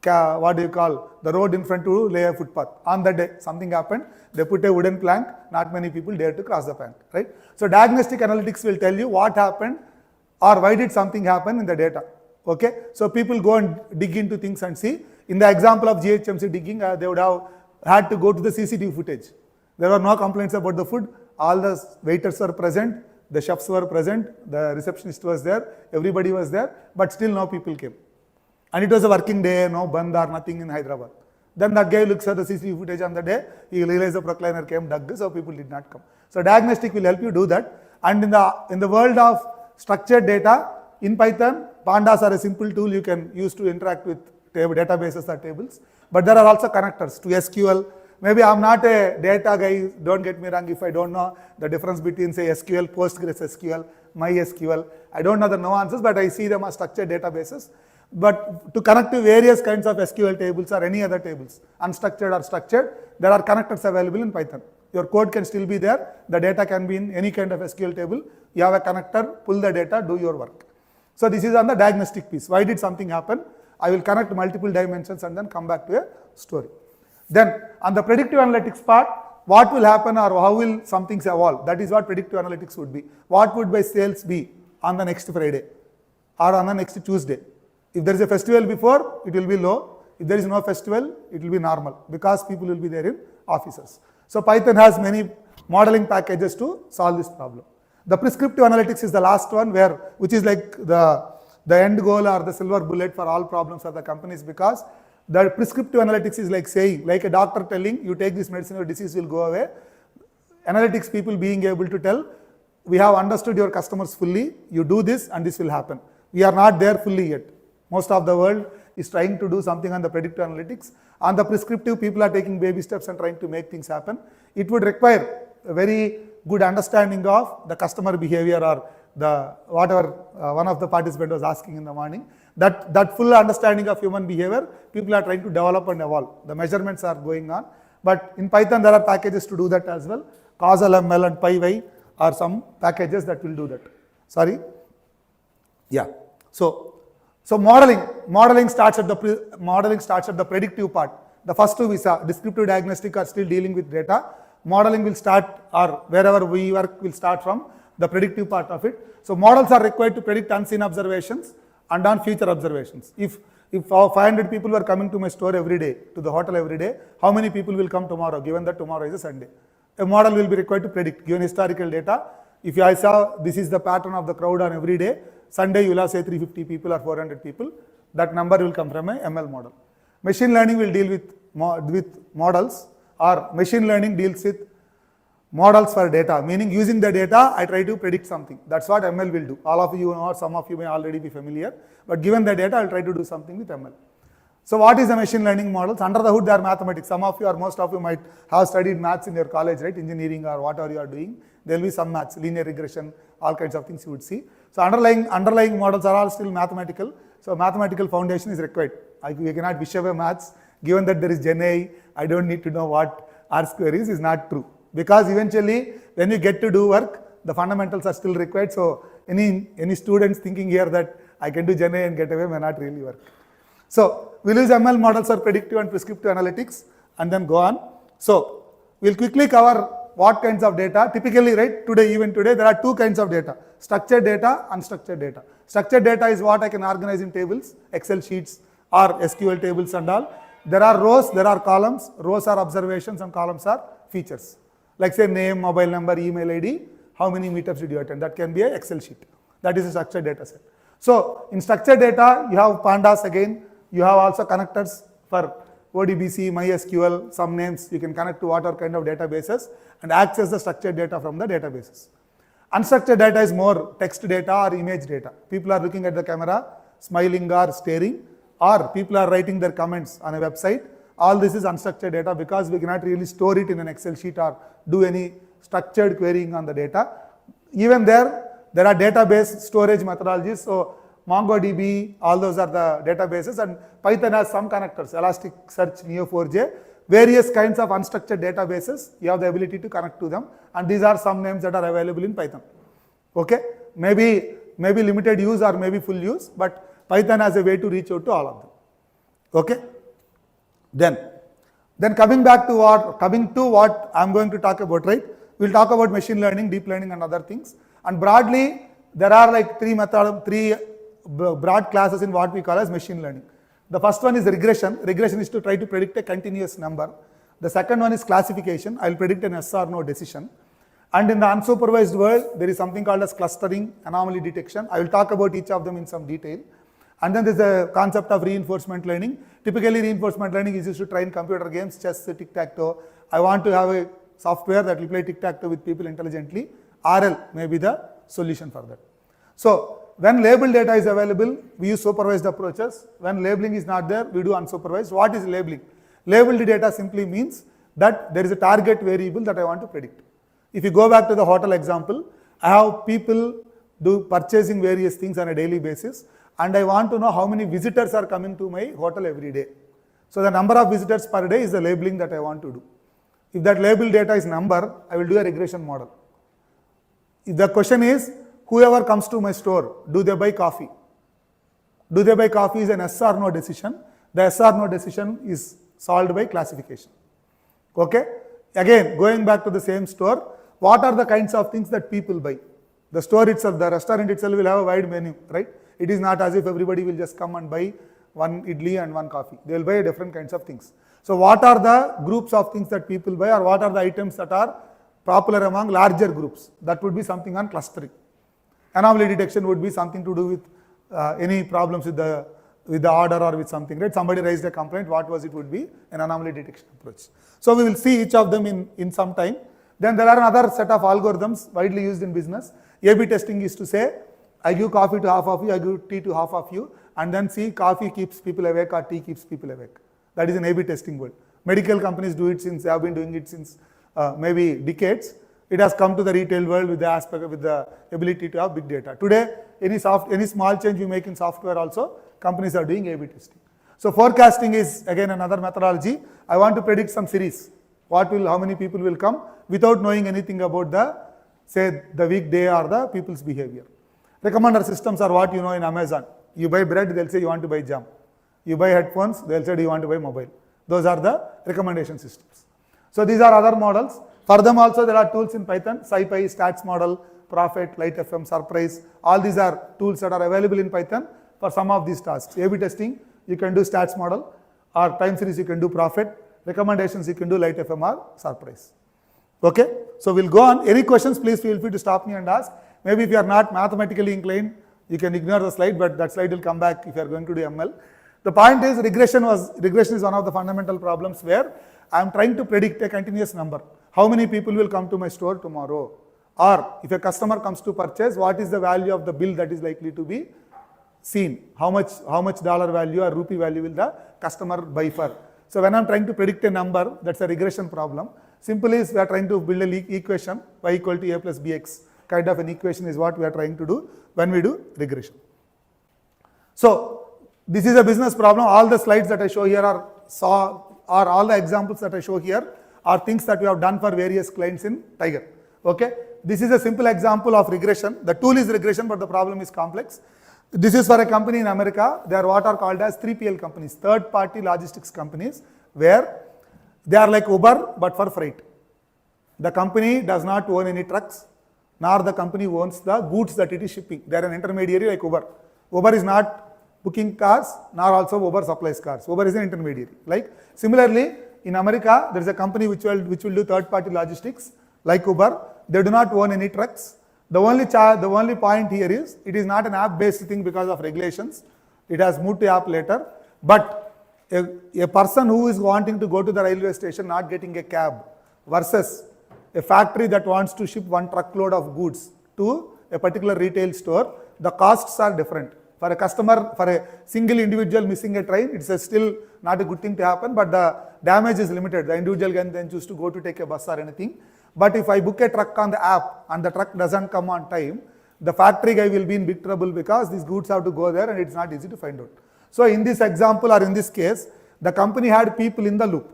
the road in front to lay a footpath. On that day, something happened. They put a wooden plank. Not many people dare to cross the plank, right? So diagnostic analytics will tell you what happened or why did something happen in the data. Okay, so people go and dig into things and see. In the example of GHMC digging, they would have had to go to the CCTV footage. There were no complaints about the food. All the waiters were present, the chefs were present, the receptionist was there, everybody was there, but still no people came. And it was a working day, no band or nothing in Hyderabad. Then that guy looks at the CCTV footage on the day, he realized the procliner came, dug, so people did not come. So diagnostic will help you do that. And in the world of structured data, in Python, pandas are a simple tool you can use to interact with databases or tables. But there are also connectors to SQL. Maybe I'm not a data guy, don't get me wrong if I don't know the difference between say SQL, PostgreSQL, MySQL. I don't know the nuances, but I see them as structured databases. But to connect to various kinds of SQL tables or any other tables, unstructured or structured, there are connectors available in Python. Your code can still be there. The data can be in any kind of SQL table. You have a connector, pull the data, do your work. So this is on the diagnostic piece. Why did something happen? I will connect multiple dimensions and then come back to a story. Then on the predictive analytics part, what will happen or how will some things evolve? That is what predictive analytics would be. What would my sales be on the next Friday or on the next Tuesday? If there is a festival before, it will be low. If there is no festival, it will be normal because people will be there in offices. So Python has many modeling packages to solve this problem. The prescriptive analytics is the last one which is like the end goal or the silver bullet for all problems of the companies, because the prescriptive analytics is like saying, like a doctor telling you take this medicine, your disease will go away. Analytics people being able to tell, we have understood your customers fully, you do this and this will happen. We are not there fully yet. Most of the world is trying to do something on the predictive analytics. On the prescriptive, people are taking baby steps and trying to make things happen. It would require a very good understanding of the customer behavior or whatever one of the participants was asking in the morning. That full understanding of human behavior, people are trying to develop and evolve. The measurements are going on. But in Python, there are packages to do that as well. Causal ML and PyY are some packages that will do that. Sorry? Yeah. So modeling starts at the predictive part. The first two we saw, descriptive diagnostic, are still dealing with data. Modeling will start, or wherever we work will start from the predictive part of it. So models are required to predict unseen observations and on future observations. If 500 people were coming to my store every day, to the hotel every day, how many people will come tomorrow, given that tomorrow is a Sunday? A model will be required to predict, given historical data. If I saw this is the pattern of the crowd on every day, Sunday you will have say 350 people or 400 people, that number will come from a ML model. Machine learning will deal with models, or machine learning deals with models for data, meaning using the data, I try to predict something. That's what ML will do. All of you know, or some of you may already be familiar, but given the data, I'll try to do something with ML. So what is the machine learning models? Under the hood, they are mathematics. Some of you or most of you might have studied maths in your college, right? Engineering or whatever you are doing. There will be some maths, linear regression, all kinds of things you would see. So underlying models are all still mathematical. So mathematical foundation is required. You cannot wish away maths. Given that there is Gen AI, I don't need to know what R square is not true. Because eventually, when you get to do work, the fundamentals are still required. So any students thinking here that I can do Gen AI and get away may not really work. So we'll use ML models for predictive and prescriptive analytics and then go on. So we'll quickly cover what kinds of data, typically, right, today, even today, there are two kinds of data, structured data, unstructured data. Structured data is what I can organize in tables, Excel sheets or SQL tables and all. There are rows, there are columns, rows are observations and columns are features. Like say name, mobile number, email ID, how many meetups did you attend, that can be an Excel sheet. That is a structured data set. So in structured data, you have pandas again, you have also connectors for ODBC, MySQL, some names you can connect to whatever kind of databases and access the structured data from the databases. Unstructured data is more text data or image data. People are looking at the camera, smiling or staring, or people are writing their comments on a website. All this is unstructured data because we cannot really store it in an Excel sheet or do any structured querying on the data. Even there are database storage methodologies. So MongoDB, all those are the databases, and Python has some connectors, Elasticsearch, Neo4j, various kinds of unstructured databases. You have the ability to connect to them, and these are some names that are available in Python. Okay, maybe limited use or maybe full use, but Python has a way to reach out to all of them. Okay, then coming to what I'm going to talk about, right? We'll talk about machine learning, deep learning, and other things. And broadly, there are like three broad classes in what we call as machine learning. The first one is regression. Regression is to try to predict a continuous number. The second one is classification. I will predict an yes or no decision. And in the unsupervised world, there is something called as clustering, anomaly detection. I will talk about each of them in some detail. And then there is a concept of reinforcement learning. Typically, reinforcement learning is used to train computer games, chess, tic-tac-toe. I want to have a software that will play tic-tac-toe with people intelligently. RL may be the solution for that. So when labeled data is available, we use supervised approaches. When labeling is not there, we do unsupervised. What is labeling? Labeled data simply means that there is a target variable that I want to predict. If you go back to the hotel example, I have people do purchasing various things on a daily basis, and I want to know how many visitors are coming to my hotel every day. So the number of visitors per day is the labeling that I want to do. If that labeled data is number, I will do a regression model. If the question is, whoever comes to my store, do they buy coffee? Do they buy coffee is an yes or no decision. The yes or no decision is solved by classification. Okay? Again, going back to the same store, what are the kinds of things that people buy? The store itself, the restaurant itself will have a wide menu, right? It is not as if everybody will just come and buy one idli and one coffee. They will buy different kinds of things. So what are the groups of things that people buy, or what are the items that are popular among larger groups? That would be something on clustering. Anomaly detection would be something to do with any problems with the order or with something, right? Somebody raised a complaint, what was it would be an anomaly detection approach. So we will see each of them in some time. Then there are another set of algorithms widely used in business. A/B testing is to say, I give coffee to half of you, I give tea to half of you, and then see coffee keeps people awake or tea keeps people awake. That is an A/B testing world. Medical companies do it since, they have been doing it since maybe decades. It has come to the retail world with the ability to have big data. Today, any small change you make in software also, companies are doing A/B testing. So forecasting is again another methodology. I want to predict some series. How many people will come without knowing anything about the weekday or the people's behavior. Recommender systems are what you know in Amazon. You buy bread, they'll say you want to buy jam. You buy headphones, they'll say you want to buy mobile. Those are the recommendation systems. So these are other models. For them also there are tools in Python, SciPy, Stats Model, Prophet, LightFM, Surprise. All these are tools that are available in Python for some of these tasks. A/B testing, you can do Stats Model, or time series you can do Prophet, recommendations you can do LightFM or Surprise. Okay, so we'll go on. Any questions, please feel free to stop me and ask. Maybe if you are not mathematically inclined, you can ignore the slide, but that slide will come back if you are going to do ML. The point is regression is one of the fundamental problems where I am trying to predict a continuous number. How many people will come to my store tomorrow? Or if a customer comes to purchase, what is the value of the bill that is likely to be seen? How much dollar value or rupee value will the customer buy for? So when I am trying to predict a number, that's a regression problem. Simply is we are trying to build an equation, y equal to a plus bx, kind of an equation is what we are trying to do when we do regression. So this is a business problem. All the slides that I show here are all the examples that I show here are things that we have done for various clients in Tiger. Okay, this is a simple example of regression. The tool is regression, but the problem is complex. This is for a company in America. They are what are called as 3PL companies, third-party logistics companies, where they are like Uber but for freight. The company does not own any trucks, nor the company owns the goods that it is shipping. They are an intermediary like Uber. Uber is not booking cars, nor also Uber supplies cars. Uber is an intermediary. Like similarly, in America, there is a company which will do third-party logistics like Uber. They do not own any trucks. The only point here is it is not an app-based thing because of regulations. It has moved to app later. But a person who is wanting to go to the railway station, not getting a cab, versus a factory that wants to ship one truckload of goods to a particular retail store, the costs are different. For a customer, for a single individual missing a train, it's still not a good thing to happen, but the damage is limited. The individual can then choose to go to take a bus or anything. But if I book a truck on the app and the truck doesn't come on time, the factory guy will be in big trouble because these goods have to go there and it's not easy to find out. So in this example or in this case, the company had people in the loop.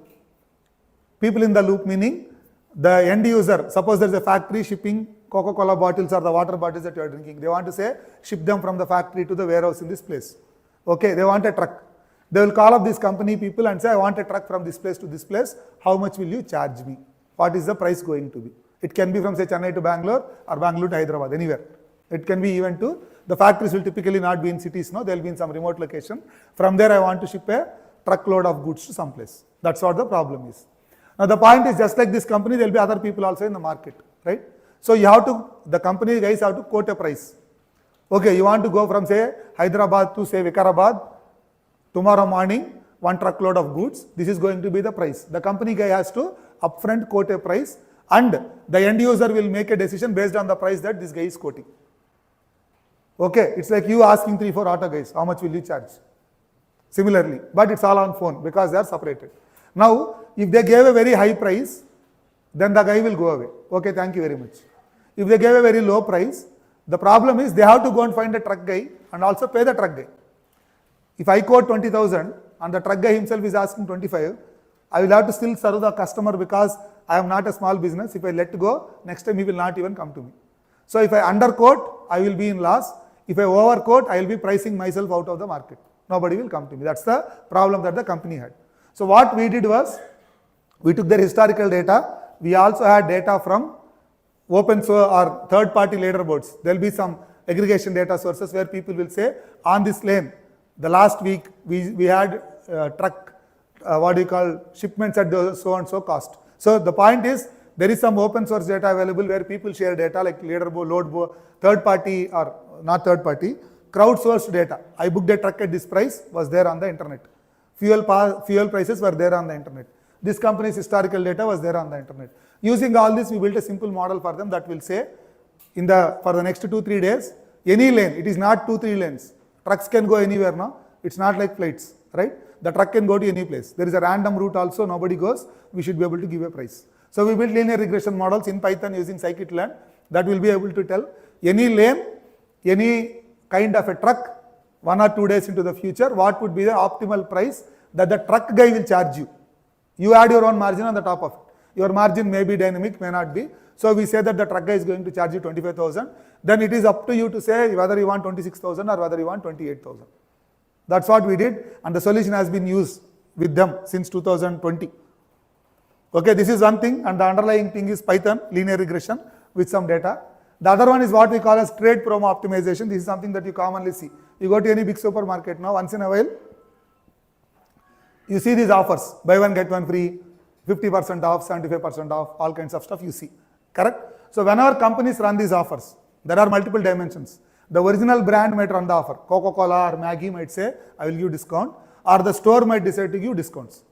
People in the loop meaning the end user, suppose there is a factory shipping Coca-Cola bottles or the water bottles that you are drinking. They want to say, ship them from the factory to the warehouse in this place. Okay, they want a truck. They will call up these company people and say, I want a truck from this place to this place. How much will you charge me? What is the price going to be? It can be from say Chennai to Bangalore or Bangalore to Hyderabad, anywhere. It can be even to, the factories will typically not be in cities, no, they will be in some remote location. From there I want to ship a truckload of goods to some place. That's what the problem is. Now the point is just like this company, there will be other people also in the market, right? So you have to, the company guys have to quote a price. Okay, you want to go from say Hyderabad to say Vikarabad, tomorrow morning, one truckload of goods, this is going to be the price. The company guy has to upfront quote a price and the end user will make a decision based on the price that this guy is quoting. Okay, it's like you asking 3-4 auto guys, how much will you charge? Similarly, but it's all on phone because they are separated. Now, if they gave a very high price, then the guy will go away. Okay, thank you very much. If they gave a very low price, the problem is they have to go and find a truck guy and also pay the truck guy. If I quote 20,000 and the truck guy himself is asking 25, I will have to still serve the customer because I am not a small business. If I let go, next time he will not even come to me. So if I underquote, I will be in loss. If I overquote, I will be pricing myself out of the market. Nobody will come to me. That's the problem that the company had. So what we did was, we took their historical data. We also had data from open source or third-party leaderboards. There will be some aggregation data sources where people will say, on this lane, the last week we had truck, shipments at so and so cost. So the point is, there is some open source data available where people share data like leaderboard, load, third party or not third party, crowdsourced data. I booked a truck at this price, was there on the internet. Fuel prices were there on the internet. This company's historical data was there on the internet. Using all this, we built a simple model for them that will say, for the next 2-3 days, any lane, it is not 2-3 lanes. Trucks can go anywhere now. It's not like flights, right? The truck can go to any place. There is a random route also, nobody goes. We should be able to give a price. So we built linear regression models in Python using scikit-learn that will be able to tell any lane, any kind of a truck, 1 or 2 days into the future, what would be the optimal price that the truck guy will charge you. You add your own margin on the top of it. Your margin may be dynamic, may not be. So we say that the truck guy is going to charge you 25,000. Then it is up to you to say whether you want 26,000 or whether you want 28,000. That's what we did, and the solution has been used with them since 2020. Okay, this is one thing, and the underlying thing is Python, linear regression with some data. The other one is what we call as trade promo optimization. This is something that you commonly see. You go to any big supermarket now, once in a while, you see these offers, buy one, get one free, 50% off, 75% off, all kinds of stuff you see, correct? So whenever companies run these offers, there are multiple dimensions. The original brand might run the offer. Coca-Cola or Maggi might say, I will give discount, or the store might decide to give discounts.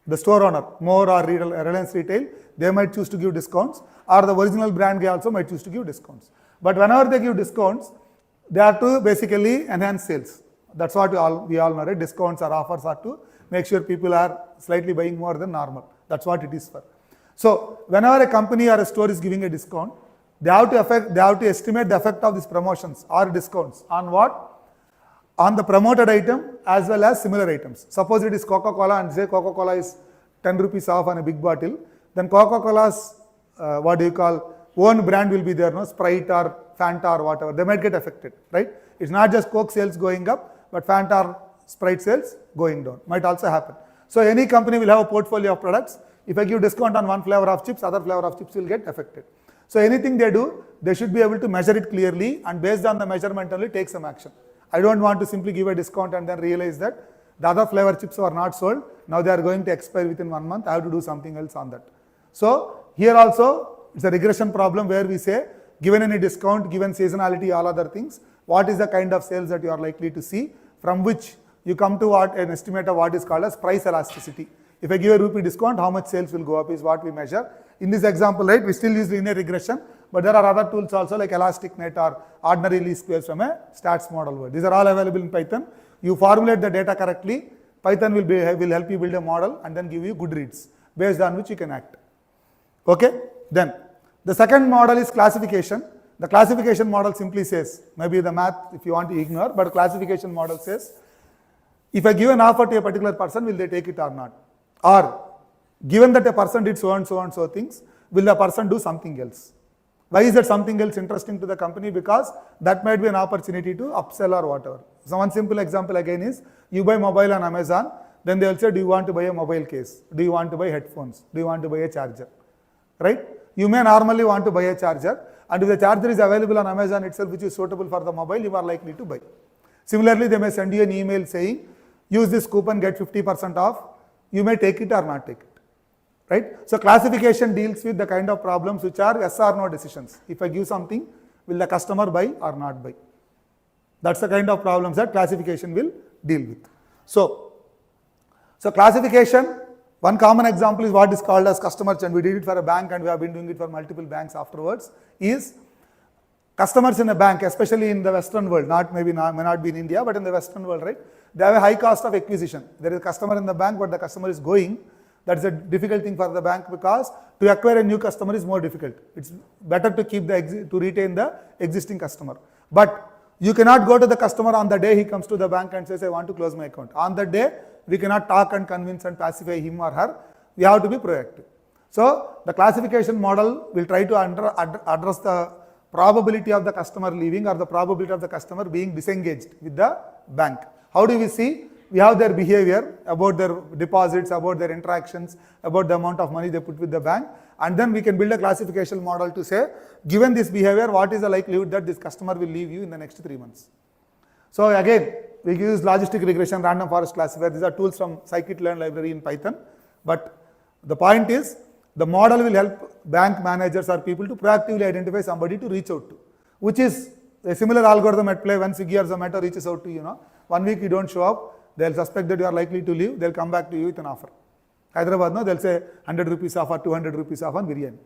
The store owner, More or Reliance Retail, they might choose to give discounts, or the original brand guy also might choose to give discounts. But whenever they give discounts, they are to basically enhance sales. That's what we all know, right? Discounts or offers are to make sure people are slightly buying more than normal. That's what it is for. So whenever a company or a store is giving a discount, they have to estimate the effect of these promotions or discounts on what? On the promoted item as well as similar items. Suppose it is Coca-Cola and say Coca-Cola is 10 rupees off on a big bottle, then Coca-Cola's own brand will be there, no? Sprite or Fanta or whatever. They might get affected, right? It's not just Coke sales going up, but Fanta or Sprite sales going down. Might also happen. So any company will have a portfolio of products. If I give discount on one flavor of chips, other flavor of chips will get affected. So anything they do, they should be able to measure it clearly and based on the measurement only take some action. I don't want to simply give a discount and then realize that the other flavor chips are not sold. Now they are going to expire within 1 month. I have to do something else on that. So here also it's a regression problem where we say given any discount, given seasonality, all other things, what is the kind of sales that you are likely to see, from which you come to what an estimate of what is called as price elasticity. If I give a rupee discount, how much sales will go up is what we measure. In this example, right, we still use linear regression, but there are other tools also like elastic net or ordinary least squares from a stats model world. These are all available in Python. You formulate the data correctly, Python will help you build a model and then give you good reads based on which you can act. Okay, then the second model is classification. The classification model simply says, maybe the math if you want to ignore, but classification model says, if I give an offer to a particular person, will they take it or not? Or given that a person did so and so and so things, will the person do something else? Why is that something else interesting to the company? Because that might be an opportunity to upsell or whatever. So one simple example again is, you buy mobile on Amazon, then they will say, do you want to buy a mobile case? Do you want to buy headphones? Do you want to buy a charger? Right? You may normally want to buy a charger, and if the charger is available on Amazon itself which is suitable for the mobile, you are likely to buy. Similarly, they may send you an email saying, use this coupon, get 50% off. You may take it or not take it. Right? So classification deals with the kind of problems which are yes or no decisions. If I give something, will the customer buy or not buy? That's the kind of problems that classification will deal with. So classification, one common example is what is called as customer churn. We did it for a bank and we have been doing it for multiple banks afterwards, is customers in a bank, especially in the Western world, may not be in India, but in the Western world, right? They have a high cost of acquisition. There is a customer in the bank, but the customer is going. That's a difficult thing for the bank because to acquire a new customer is more difficult. It's better to to retain the existing customer. But you cannot go to the customer on the day he comes to the bank and says, I want to close my account. On that day, we cannot talk and convince and pacify him or her. We have to be proactive. So the classification model will try to address the probability of the customer leaving or the probability of the customer being disengaged with the bank. How do we see? We have their behavior, about their deposits, about their interactions, about the amount of money they put with the bank, and then we can build a classification model to say, given this behavior, what is the likelihood that this customer will leave you in the next 3 months? So again, we use logistic regression, random forest classifier. These are tools from scikit-learn library in Python. But the point is, the model will help bank managers or people to proactively identify somebody to reach out to, which is a similar algorithm at play when Swiggy or Zomato reaches out to you. 1 week you don't show up, they'll suspect that you are likely to leave, they'll come back to you with an offer. Hyderabad, they'll say 100 rupees off or 200 rupees off on biryani,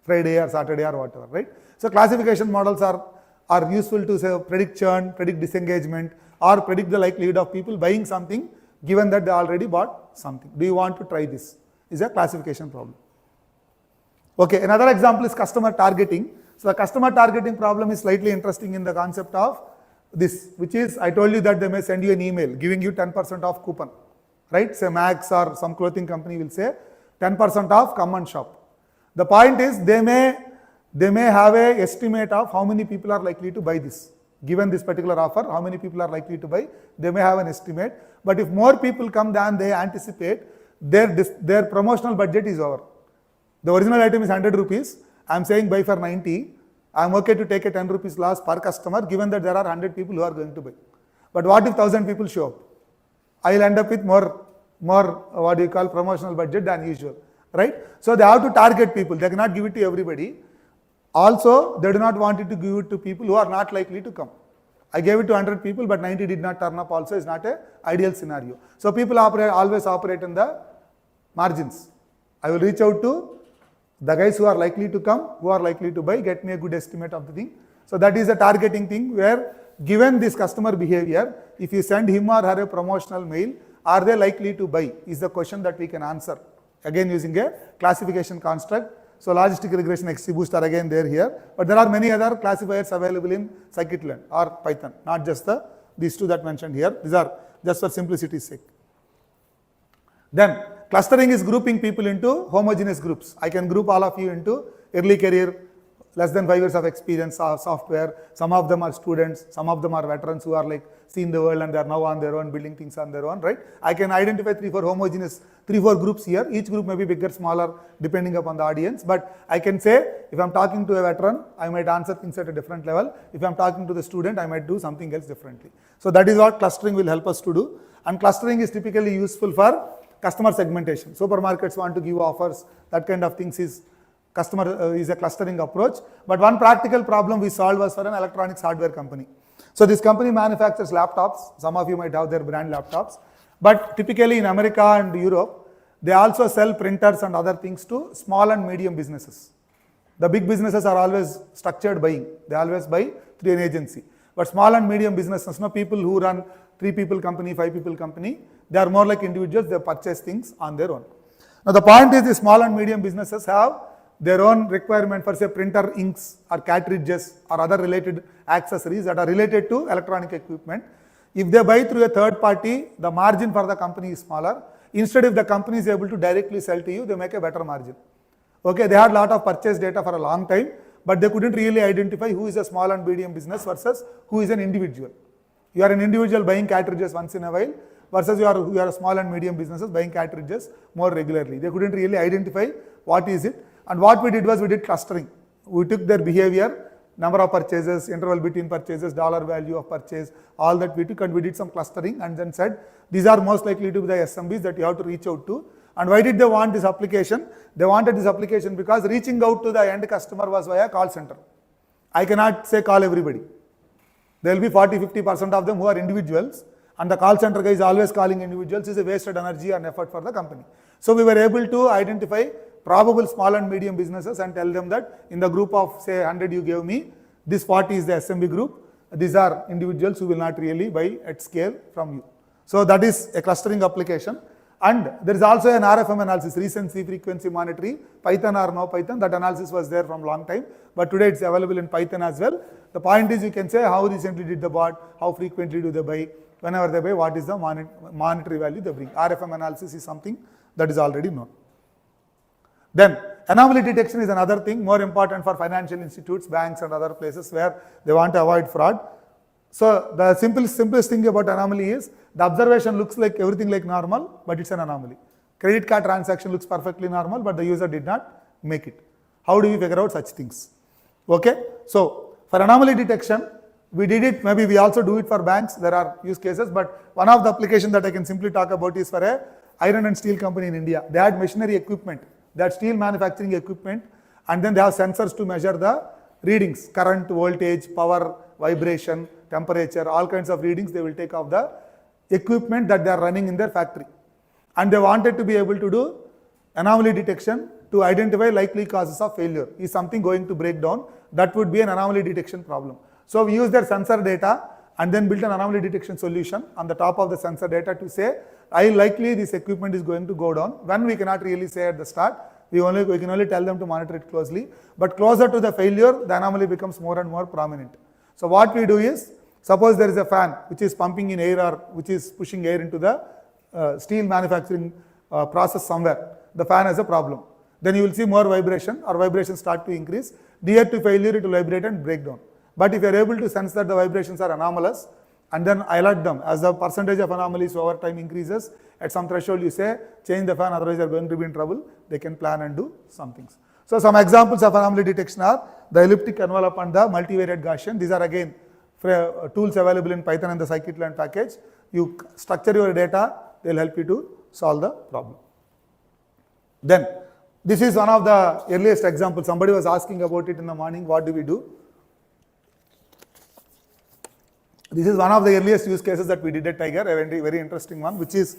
Friday or Saturday or whatever, right? So classification models are useful to say predict churn, predict disengagement, or predict the likelihood of people buying something given that they already bought something. Do you want to try this? Is a classification problem. Okay, another example is customer targeting. So the customer targeting problem is slightly interesting in the concept of this, which is, I told you that they may send you an email giving you 10% off coupon, right? Say Max or some clothing company will say 10% off, come and shop. The point is they may have a estimate of how many people are likely to buy this. Given this particular offer, how many people are likely to buy, they may have an estimate. But if more people come than they anticipate, their promotional budget is over. The original item is 100 rupees. I am saying buy for 90. I am okay to take a 10 rupees loss per customer given that there are 100 people who are going to buy. But what if 1000 people show up? I will end up with more what do you call promotional budget than usual, right? So they have to target people. They cannot give it to everybody. Also, they do not want it to give it to people who are not likely to come. I gave it to 100 people, but 90 did not turn up also is not an ideal scenario. So people always operate in the margins. I will reach out to the guys who are likely to come, who are likely to buy, get me a good estimate of the thing. So that is a targeting thing where given this customer behavior, if you send him or her a promotional mail, are they likely to buy is the question that we can answer. Again using a classification construct. So logistic regression, XGBoost are again there here. But there are many other classifiers available in scikit-learn or Python, not just these two that mentioned here. These are just for simplicity's sake. Then clustering is grouping people into homogeneous groups. I can group all of you into early career less than 5 years of experience software. Some of them are students, some of them are veterans who are like seen the world and they are now on their own, building things on their own, right? I can identify 3-4 groups here. Each group may be bigger, smaller, depending upon the audience. But I can say, if I'm talking to a veteran, I might answer things at a different level. If I'm talking to the student, I might do something else differently. So that is what clustering will help us to do. And clustering is typically useful for customer segmentation. Supermarkets want to give offers, that kind of things is a clustering approach. But one practical problem we solved was for an electronics hardware company. So this company manufactures laptops. Some of you might have their brand laptops. But typically in America and Europe, they also sell printers and other things to small and medium businesses. The big businesses are always structured buying. They always buy through an agency. But small and medium businesses, people who run 3 people company, 5 people company, they are more like individuals. They purchase things on their own. Now the point is, the small and medium businesses have their own requirement for say printer inks or cartridges or other related accessories that are related to electronic equipment. If they buy through a third party, the margin for the company is smaller. Instead, if the company is able to directly sell to you, they make a better margin. Okay, they had a lot of purchase data for a long time, but they couldn't really identify who is a small and medium business versus who is an individual. You are an individual buying cartridges once in a while versus you are a small and medium businesses buying cartridges more regularly. They couldn't really identify what is it. And what we did was we did clustering. We took their behavior, number of purchases, interval between purchases, dollar value of purchase, all that we took, and we did some clustering and then said, these are most likely to be the SMBs that you have to reach out to. And why did they want this application? They wanted this application because reaching out to the end customer was via call center. I cannot say call everybody. There will be 40-50% of them who are individuals, and the call center guy is always calling individuals. Is a wasted energy and effort for the company. So we were able to identify probable small and medium businesses and tell them that in the group of say 100 you gave me, this 40 is the SMB group. These are individuals who will not really buy at scale from you. So that is a clustering application. And there is also an RFM analysis, recency frequency monitoring, Python or no Python. That analysis was there from long time, but today it's available in Python as well. The point is, you can say how recently did they bought, how frequently do they buy, whenever they buy, what is the monetary value they bring. RFM analysis is something that is already known. Then anomaly detection is another thing, more important for financial institutes, banks and other places where they want to avoid fraud. So the simplest thing about anomaly is the observation looks like everything like normal, but it's an anomaly. Credit card transaction looks perfectly normal, but the user did not make it. How do we figure out such things? Okay, so for anomaly detection, we did it, maybe we also do it for banks, there are use cases, but one of the applications that I can simply talk about is for a iron and steel company in India. They had machinery equipment, they had steel manufacturing equipment, and then they have sensors to measure the readings, current, voltage, power, vibration, temperature, all kinds of readings they will take of the equipment that they are running in their factory. And they wanted to be able to do anomaly detection to identify likely causes of failure. Is something going to break down? That would be an anomaly detection problem. So we use their sensor data and then built an anomaly detection solution on the top of the sensor data to say, I likely this equipment is going to go down. When we cannot really say at the start, we can only tell them to monitor it closely. But closer to the failure, the anomaly becomes more and more prominent. So what we do is, suppose there is a fan which is pumping in air or which is pushing air into the steel manufacturing process somewhere. The fan has a problem. Then you will see more vibration or vibrations start to increase. Near to failure, it will vibrate and break down. But if you are able to sense that the vibrations are anomalous and then alert them, as the percentage of anomalies over time increases, at some threshold you say, change the fan, otherwise you are going to be in trouble. They can plan and do some things. So some examples of anomaly detection are the elliptic envelope and the multivariate Gaussian. These are again tools available in Python and the scikit-learn package. You structure your data, they will help you to solve the problem. Then, this is one of the earliest examples. Somebody was asking about it in the morning, what do we do? This is one of the earliest use cases that we did at Tiger, a very interesting one, which is,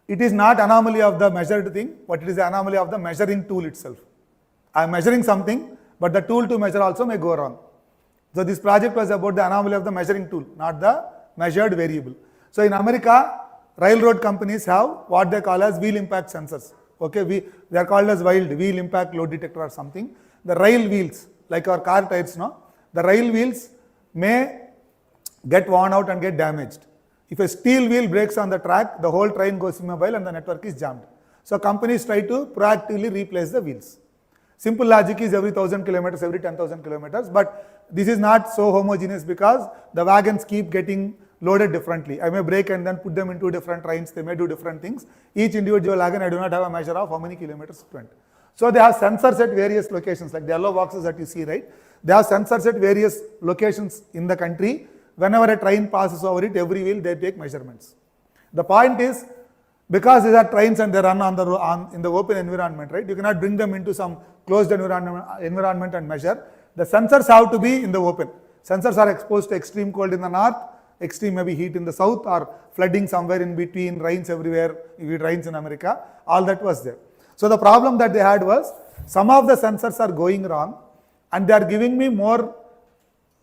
it is not anomaly of the measured thing, but it is the anomaly of the measuring tool itself. I am measuring something, but the tool to measure also may go wrong. So this project was about the anomaly of the measuring tool, not the measured variable. So in America, railroad companies have what they call as wheel impact sensors. Okay, they are called as wheel impact load detector or something. The rail wheels, like our car tires, the rail wheels may get worn out and get damaged. If a steel wheel breaks on the track, the whole train goes immobile and the network is jammed. So companies try to proactively replace the wheels. Simple logic is every 1,000 kilometers, every 10,000 kilometers, but this is not so homogeneous because the wagons keep getting loaded differently. I may break and then put them into different trains, they may do different things. Each individual wagon, I do not have a measure of how many kilometers it went. So they have sensors at various locations, like the yellow boxes that you see, right? They have sensors at various locations in the country. Whenever a train passes over it, every wheel they take measurements. The point is, because these are trains and they run in the open environment, right? You cannot bring them into some closed environment and measure. The sensors have to be in the open. Sensors are exposed to extreme cold in the north, extreme maybe heat in the south, or flooding somewhere in between, rains everywhere, it rains in America, all that was there. So the problem that they had was, some of the sensors are going wrong and they are giving me more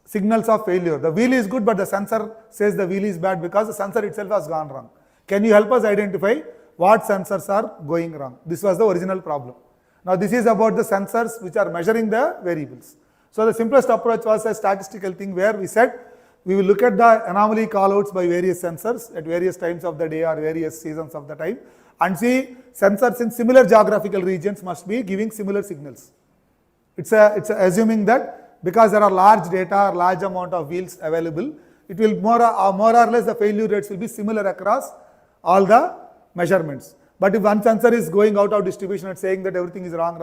signals of failure. The wheel is good, but the sensor says the wheel is bad because the sensor itself has gone wrong. Can you help us identify what sensors are going wrong? This was the original problem. Now this is about the sensors which are measuring the variables. So the simplest approach was a statistical thing where we said, we will look at the anomaly callouts by various sensors at various times of the day or various seasons of the time and see sensors in similar geographical regions must be giving similar signals. It's assuming that because there are large data or large amount of wheels available, it will more or less the failure rates will be similar across all the measurements. But if one sensor is going out of distribution and saying that everything is wrong,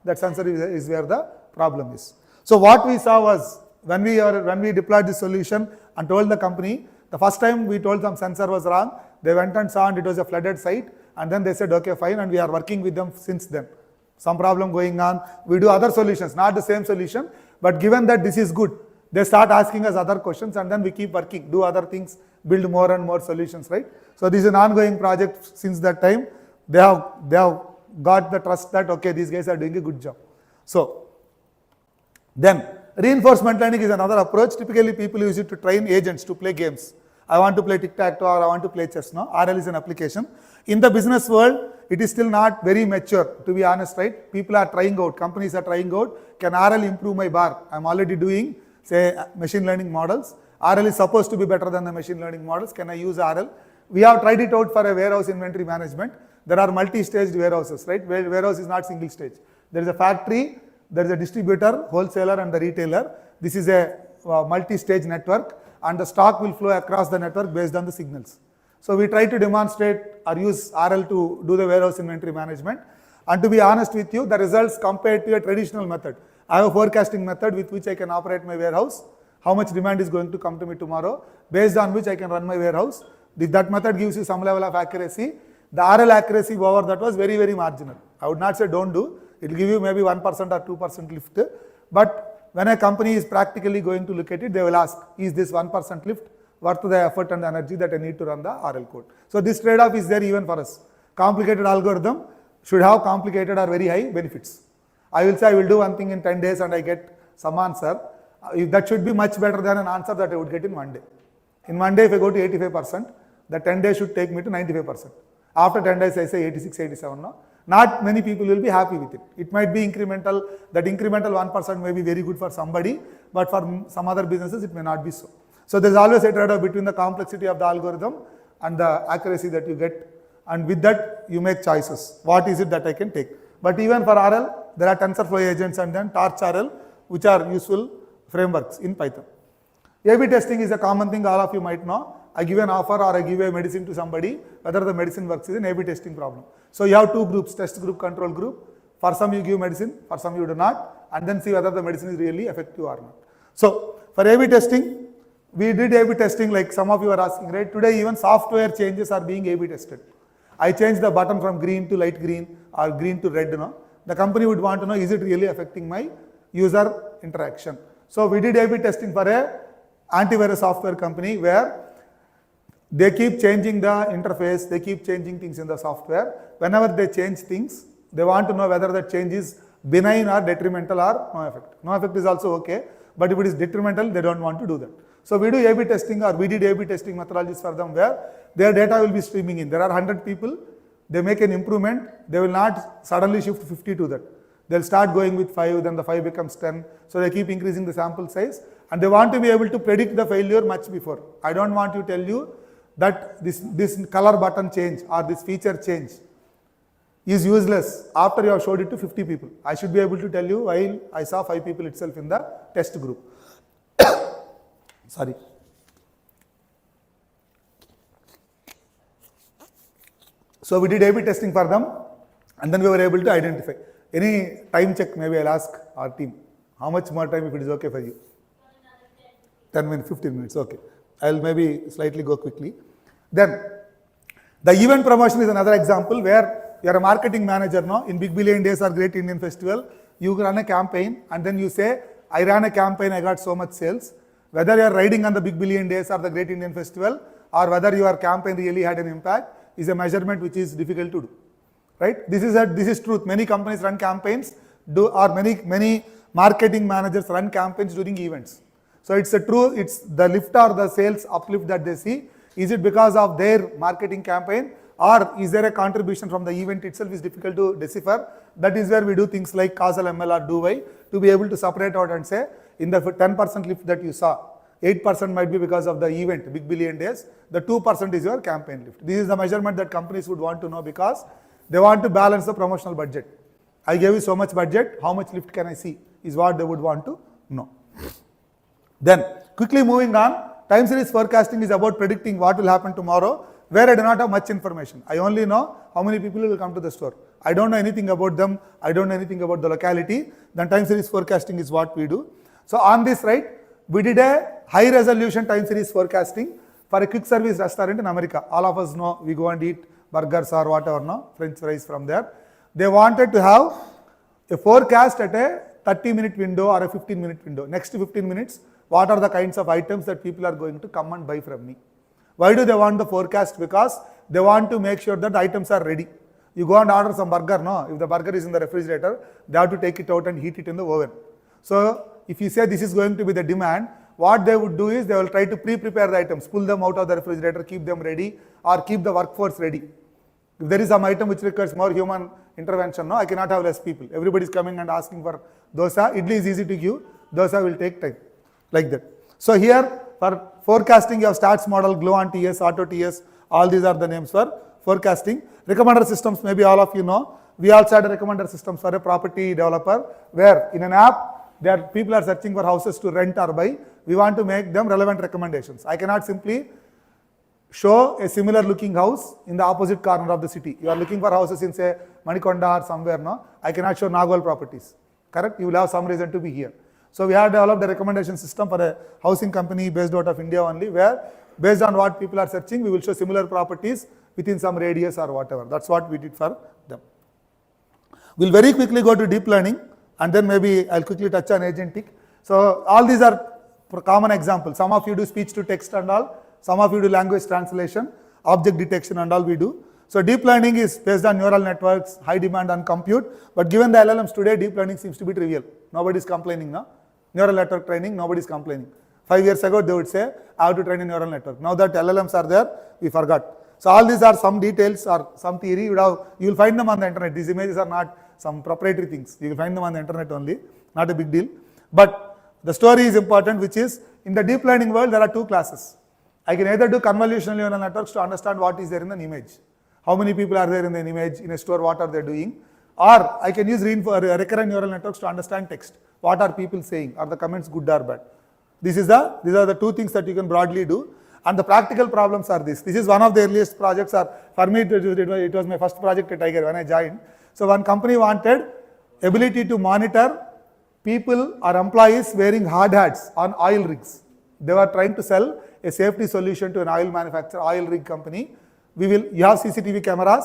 that sensor is where the problem is. So what we saw was, when we deployed this solution and told the company, the first time we told them sensor was wrong, they went and saw and it was a flooded site, and then they said, okay, fine, and we are working with them since then. Some problem going on, we do other solutions, not the same solution, but given that this is good, they start asking us other questions and then we keep working, do other things, build more and more solutions, right? So this is an ongoing project since that time. They have got the trust that, okay, these guys are doing a good job. So then reinforcement learning is another approach. Typically people use it to train agents to play games. I want to play tic-tac-toe or I want to play chess. No, RL is an application. In the business world, it is still not very mature, to be honest, right? People are trying out, companies are trying out, can RL improve my bar? I'm already doing, say, machine learning models. RL is supposed to be better than the machine learning models. Can I use RL? We have tried it out for a warehouse inventory management. There are multi-staged warehouses, right? Warehouse is not single stage. There is a factory, there is a distributor, wholesaler and the retailer. This is a multi-stage network and the stock will flow across the network based on the signals. So we try to demonstrate or use RL to do the warehouse inventory management. And to be honest with you, the results compared to a traditional method. I have a forecasting method with which I can operate my warehouse, how much demand is going to come to me tomorrow, based on which I can run my warehouse. That method gives you some level of accuracy. The RL accuracy over that was very, very marginal. I would not say don't do. It will give you maybe 1% or 2% lift. But when a company is practically going to look at it, they will ask, is this 1% lift worth the effort and the energy that I need to run the RL code? So this trade-off is there even for us. Complicated algorithm should have complicated or very high benefits. I will say I will do one thing in 10 days and I get some answer. That should be much better than an answer that I would get in 1 day. In 1 day, if I go to 85%, the 10 days should take me to 95%. After 10 days, I say 86, 87 now. Not many people will be happy with it. It might be incremental. That incremental 1% may be very good for somebody, but for some other businesses, it may not be so. So there's always a trade-off between the complexity of the algorithm and the accuracy that you get. And with that, you make choices. What is it that I can take? But even for RL, there are TensorFlow agents and then TorchRL, which are useful frameworks in Python. A/B testing is a common thing all of you might know. I give an offer or I give a medicine to somebody, whether the medicine works is an A/B testing problem. So you have two groups, test group, control group. For some you give medicine, for some you do not, and then see whether the medicine is really effective or not. So for A/B testing, we did A/B testing like some of you are asking, right? Today even software changes are being A/B tested. I changed the button from green to light green or green to red. The company would want to know, is it really affecting my user interaction? So we did A/B testing for a antivirus software company where they keep changing the interface, they keep changing things in the software. Whenever they change things, they want to know whether that change is benign or detrimental or no effect. No effect is also okay, but if it is detrimental, they don't want to do that. So we do A/B testing, or we did A/B testing methodologies for them where their data will be streaming in. There are 100 people, they make an improvement, they will not suddenly shift 50 to that. They'll start going with 5, then the 5 becomes 10. So they keep increasing the sample size and they want to be able to predict the failure much before. I don't want to tell you that this color button change or this feature change is useless after you have showed it to 50 people. I should be able to tell you while I saw 5 people itself in the test group. Sorry. So we did A/B testing for them, and then we were able to identify. Any time check, maybe I'll ask our team. How much more time if it is okay for you? 10 minutes, 15 minutes, okay. I'll maybe slightly go quickly. Then, the event promotion is another example where you are a marketing manager now, in Big Billion Days or Great Indian Festival, you run a campaign and then you say, I ran a campaign, I got so much sales. Whether you are riding on the Big Billion Days or the Great Indian Festival, or whether your campaign really had an impact, is a measurement which is difficult to do. Right? This is truth. Many companies run campaigns, or many marketing managers run campaigns during events. So it's the lift or the sales uplift that they see. Is it because of their marketing campaign, or is there a contribution from the event itself? Is difficult to decipher. That is where we do things like causal ML or do-why to be able to separate out and say, in the 10% lift that you saw, 8% might be because of the event, Big Billion Days, the 2% is your campaign lift. This is the measurement that companies would want to know because they want to balance the promotional budget. I gave you so much budget, how much lift can I see is what they would want to know. Then, quickly moving on, time series forecasting is about predicting what will happen tomorrow, where I do not have much information. I only know how many people will come to the store. I don't know anything about them, I don't know anything about the locality. Then time series forecasting is what we do. So on this, right, we did a high resolution time series forecasting for a quick service restaurant in America. All of us know we go and eat burgers or whatever, no, French fries from there. They wanted to have a forecast at a 30-minute window or a 15-minute window. Next 15 minutes, what are the kinds of items that people are going to come and buy from me? Why do they want the forecast? Because they want to make sure that the items are ready. You go and order some burger, no? If the burger is in the refrigerator, they have to take it out and heat it in the oven. So if you say this is going to be the demand, what they would do is they will try to pre-prepare the items, pull them out of the refrigerator, keep them ready, or keep the workforce ready. If there is some item which requires more human intervention, no, I cannot have less people. Everybody is coming and asking for dosa. Idli is easy to give. Dosa will take time, like that. So here, for forecasting, you have stats model, Glow-on TS, Auto TS, all these are the names for forecasting. Recommender systems, maybe all of you know. We also had a recommender system for a property developer, where in an app, people are searching for houses to rent or buy. We want to make them relevant recommendations. I cannot simply show a similar looking house in the opposite corner of the city. You are looking for houses in, say, Manikonda or somewhere, no? I cannot show Nagwal properties, correct? You will have some reason to be here. So we have developed a recommendation system for a housing company based out of India only, where based on what people are searching, we will show similar properties within some radius or whatever. That's what we did for them. We'll very quickly go to deep learning, and then maybe I'll quickly touch on agentic. So all these are common examples. Some of you do speech to text and all. Some of you do language translation, object detection and all we do. So deep learning is based on neural networks, high demand on compute. But given the LLMs today, deep learning seems to be trivial. Nobody is complaining now. Neural network training, nobody is complaining. 5 years ago, they would say, I have to train a neural network. Now that LLMs are there, we forgot. So all these are some details or some theory. You will find them on the internet. These images are not some proprietary things. You will find them on the internet only. Not a big deal. But the story is important, which is in the deep learning world, there are two classes. I can either do convolutional neural networks to understand what is there in an image. How many people are there in an image, in a store, what are they doing? Or I can use recurrent neural networks to understand text. What are people saying? Are the comments good or bad? These are the two things that you can broadly do. And the practical problems are this. This is one of the earliest projects. For me, it was my first project at Tiger when I joined. So one company wanted ability to monitor people or employees wearing hard hats on oil rigs. They were trying to sell a safety solution to an oil manufacturer, oil rig company. You have CCTV cameras.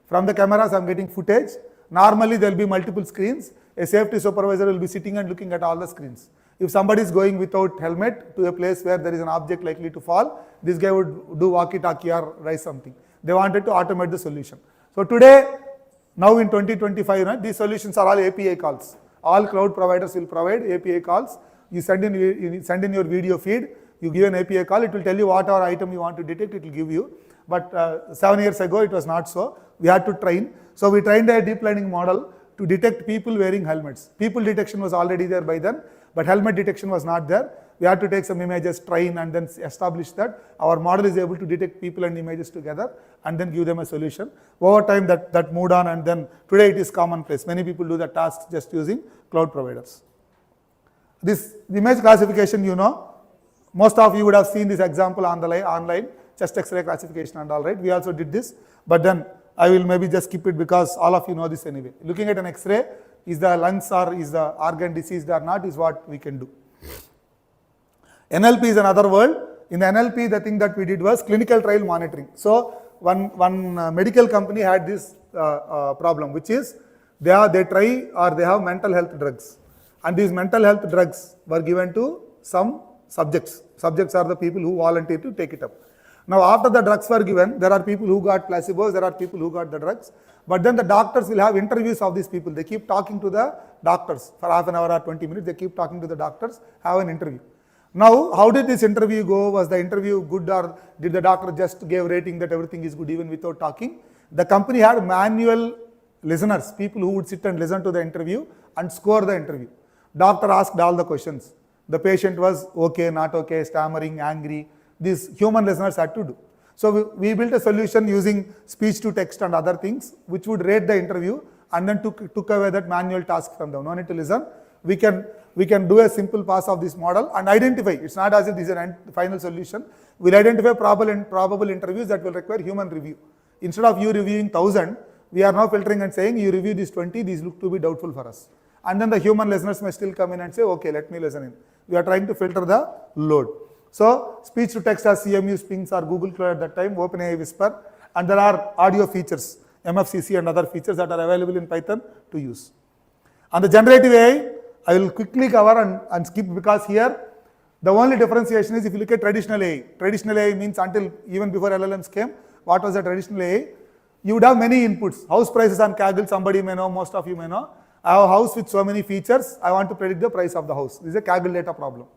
From the cameras, I'm getting footage. Normally, there will be multiple screens. A safety supervisor will be sitting and looking at all the screens. If somebody is going without helmet to a place where there is an object likely to fall, this guy would do walkie-talkie or write something. They wanted to automate the solution. So today, now in 2025, these solutions are all API calls. All cloud providers will provide API calls. You send in your video feed, you give an API call, it will tell you whatever item you want to detect, it will give you. But 7 years ago, it was not so. We had to train. So we trained a deep learning model to detect people wearing helmets. People detection was already there by then, but helmet detection was not there. We had to take some images, train, and then establish that our model is able to detect people and images together and then give them a solution. Over time that moved on, and then today it is commonplace. Many people do the tasks just using cloud providers. This image classification, most of you would have seen this example on the online, chest X-ray classification and all, right? We also did this, but then I will maybe just skip it because all of you know this anyway. Looking at an X-ray, is the lungs or is the organ diseased or not, is what we can do. NLP is another world. In the NLP, the thing that we did was clinical trial monitoring. So one medical company had this problem, which is they try or they have mental health drugs, and these mental health drugs were given to some subjects. Subjects are the people who volunteer to take it up. Now after the drugs were given, there are people who got placebos, there are people who got the drugs, but then the doctors will have interviews of these people. They keep talking to the doctors for half an hour or 20 minutes, they keep talking to the doctors, have an interview. Now, how did this interview go? Was the interview good, or did the doctor just give rating that everything is good even without talking? The company had manual listeners, people who would sit and listen to the interview and score the interview. Doctor asked all the questions. The patient was okay, not okay, stammering, angry. These human listeners had to do. So we built a solution using speech to text and other things, which would rate the interview and then took away that manual task from them. No need to listen. We can do a simple pass of this model and identify. It's not as if this is a final solution. We'll identify probable interviews that will require human review. Instead of you reviewing 1,000, we are now filtering and saying you review these 20, these look to be doubtful for us. And then the human listeners may still come in and say, okay, let me listen in. We are trying to filter the load. So speech to text as CMU, Sphinx or Google Cloud at that time, OpenAI Whisper, and there are audio features, MFCC and other features that are available in Python to use. On the generative AI, I will quickly cover and skip, because here the only differentiation is if you look at traditional AI. Traditional AI means until even before LLMs came, what was the traditional AI? You would have many inputs. House prices on Kaggle, somebody may know, most of you may know. I have a house with so many features, I want to predict the price of the house. This is a Kaggle data problem.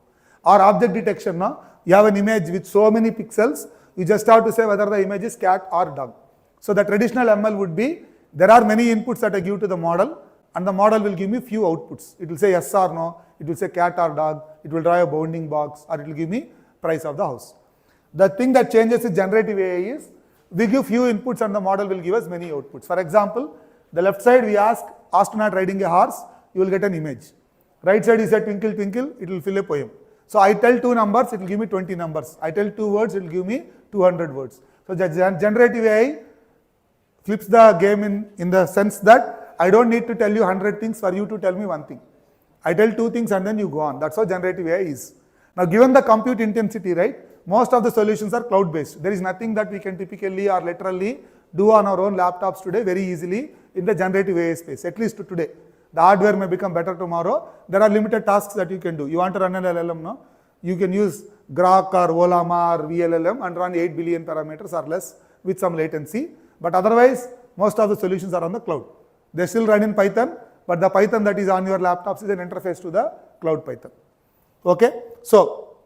Or object detection, no? You have an image with so many pixels, you just have to say whether the image is cat or dog. So the traditional ML would be, there are many inputs that I give to the model, and the model will give me few outputs. It will say yes or no, it will say cat or dog, it will draw a bounding box, or it will give me price of the house. The thing that changes with generative AI is, we give few inputs and the model will give us many outputs. For example, the left side we ask astronaut riding a horse, you will get an image. Right side is a twinkle twinkle, it will fill a poem. So I tell 2 numbers, it will give me 20 numbers. I tell 2 words, it will give me 200 words. So the generative AI flips the game in the sense that I don't need to tell you 100 things for you to tell me one thing. I tell 2 things and then you go on. That's how generative AI is. Now given the compute intensity, right, most of the solutions are cloud based. There is nothing that we can typically or literally do on our own laptops today very easily in the generative AI space, at least today. The hardware may become better tomorrow. There are limited tasks that you can do. You want to run an LLM, no? You can use Grok or Olama or VLLM and run 8 billion parameters or less with some latency. But otherwise, most of the solutions are on the cloud. They still run in Python, but the Python that is on your laptops is an interface to the cloud Python. Okay? So,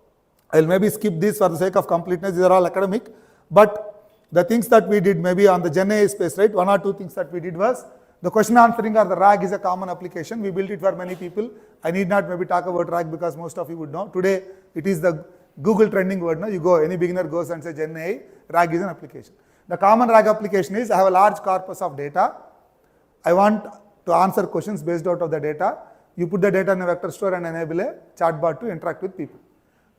I'll maybe skip this for the sake of completeness. These are all academic. But the things that we did maybe on the Gen AI space, right? 1 or 2 things that we did was, the question answering or the RAG is a common application. We built it for many people. I need not maybe talk about RAG because most of you would know. Today, it is the Google trending word. No? You go, any beginner goes and says Gen AI, RAG is an application. The common RAG application is, I have a large corpus of data. I want to answer questions based out of the data. You put the data in a vector store and enable a chatbot to interact with people.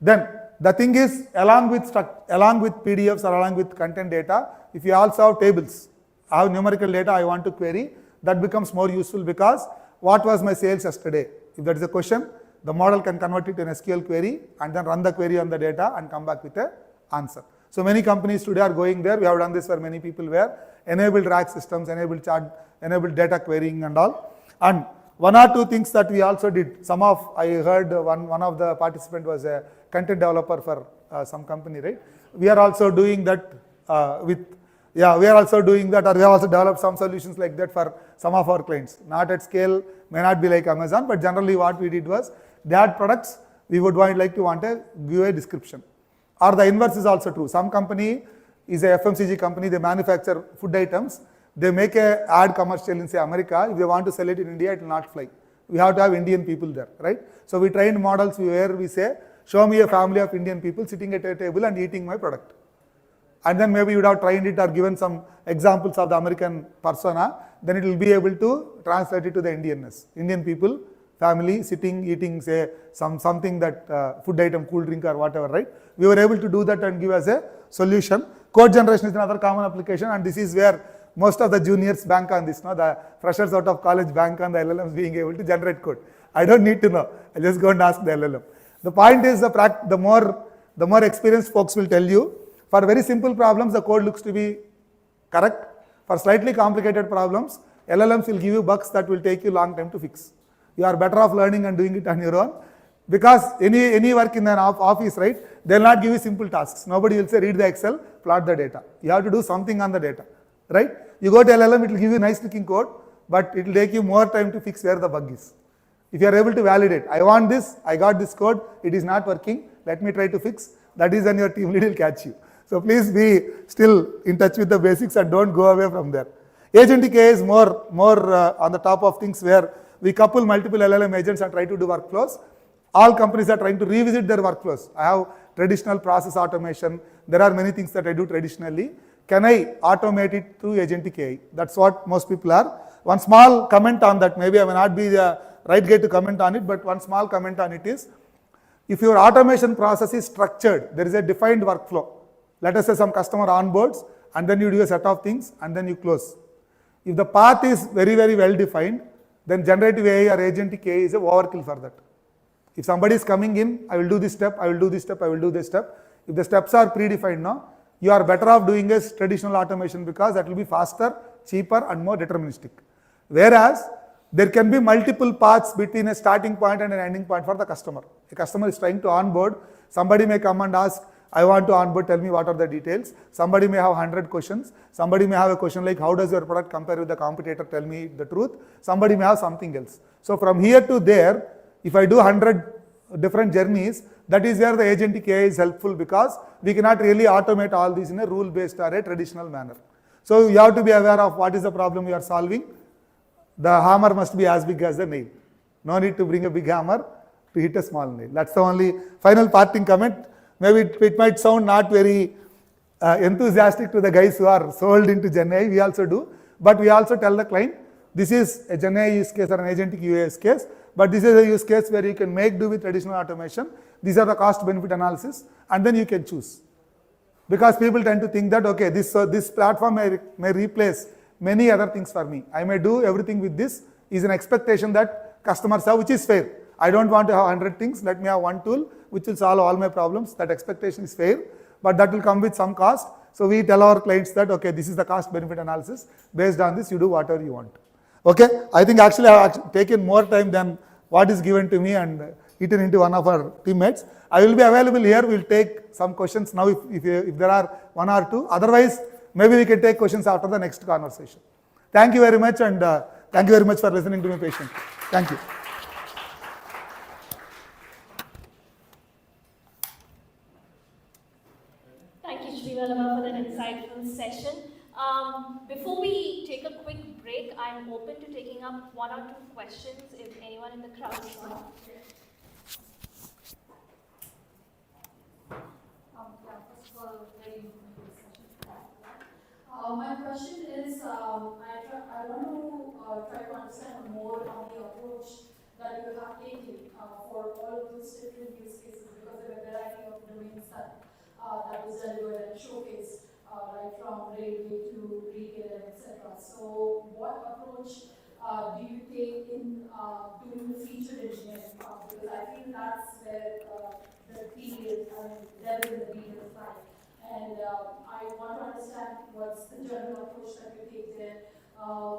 Then, the thing is, along with PDFs or along with content data, if you also have tables, I have numerical data I want to query, that becomes more useful because what was my sales yesterday? If that is a question, the model can convert it to an SQL query and then run the query on the data and come back with an answer. So many companies today are going there. We have done this for many people where enabled RAG systems, enabled chat, enabled data querying and all. And 1 or 2 things that we also did. I heard one of the participant was a content developer for some company, right? We are also doing that we are also doing that, or we have also developed some solutions like that for some of our clients. Not at scale, may not be like Amazon, but generally what we did was, they had products, we would like to want a give a description. Or the inverse is also true. Some company is a FMCG company, they manufacture food items, they make a ad commercial in say America, if they want to sell it in India, it will not fly. We have to have Indian people there, right? So we trained models where we say, Show me a family of Indian people sitting at a table and eating my product. And then maybe you would have trained it or given some examples of the American persona, then it will be able to translate it to the Indianness. Indian people, family, sitting, eating, say, something that food item, cool drink or whatever, right? We were able to do that and give as a solution. Code generation is another common application, and this is where most of the juniors bank on this, no? The freshers out of college bank on the LLMs being able to generate code. I don't need to know. I just go and ask the LLM. The point is the more experienced folks will tell you, for very simple problems, the code looks to be correct. For slightly complicated problems, LLMs will give you bugs that will take you long time to fix. You are better off learning and doing it on your own, because any work in an office, right, they will not give you simple tasks. Nobody will say read the Excel, plot the data. You have to do something on the data, right? You go to LLM, it will give you nice looking code, but it will take you more time to fix where the bug is. If you are able to validate, I want this, I got this code, it is not working, let me try to fix, that is when your team lead will catch you. So please be still in touch with the basics and don't go away from there. Agentic AI is more on the top of things, where we couple multiple LLM agents and try to do workflows. All companies are trying to revisit their workflows. I have traditional process automation. There are many things that I do traditionally. Can I automate it through agentic AI? That's what most people are. One small comment on that, maybe I may not be the right guy to comment on it, but one small comment on it is, if your automation process is structured, there is a defined workflow. Let us say some customer onboards, and then you do a set of things, and then you close. If the path is very, very well defined, then generative AI or agentic AI is a overkill for that. If somebody is coming in, I will do this step, I will do this step, I will do this step. If the steps are predefined now, you are better off doing a traditional automation, because that will be faster, cheaper and more deterministic. Whereas, there can be multiple paths between a starting point and an ending point for the customer. A customer is trying to onboard, somebody may come and ask, I want to onboard, tell me what are the details. Somebody may have 100 questions. Somebody may have a question like, how does your product compare with the competitor, tell me the truth. Somebody may have something else. So from here to there, if I do 100 different journeys, that is where the agentic AI is helpful, because we cannot really automate all these in a rule-based or a traditional manner. So you have to be aware of what is the problem you are solving. The hammer must be as big as the nail. No need to bring a big hammer to hit a small nail. That's the only final parting comment. Maybe it might sound not very enthusiastic to the guys who are sold into Gen AI. We also do. But we also tell the client, this is a Gen AI use case or an agentic UI use case. But this is a use case where you can make do with traditional automation. These are the cost benefit analysis, and then you can choose. Because people tend to think that, okay, this platform may replace many other things for me. I may do everything with this, is an expectation that customers have, which is fair. I don't want to have 100 things, let me have one tool which will solve all my problems. That expectation is fair, but that will come with some cost. So we tell our clients that, okay, this is the cost benefit analysis. Based on this, you do whatever you want. Okay, I think actually I have taken more time than what is given to me and eaten into one of our teammates. I will be available here. We'll take some questions now if there are one or two. Otherwise, maybe we can take questions after the next conversation. Thank you very much, and thank you very much for listening to me patiently. Thank you. Thank you, Srivalama, for that insightful session. Before we take a quick break, I'm open to taking up one or two questions if anyone in the crowd is not. My question is, I want to try to understand more on the approach that you have taken for all of those different use cases, because there are a variety of domains that was delivered and showcased, right from railway to retail, etc. So, what approach do you take in doing the feature engineering part? Because I think that's where the period, devil in the details lie. And I want to understand what's the general approach that you take there,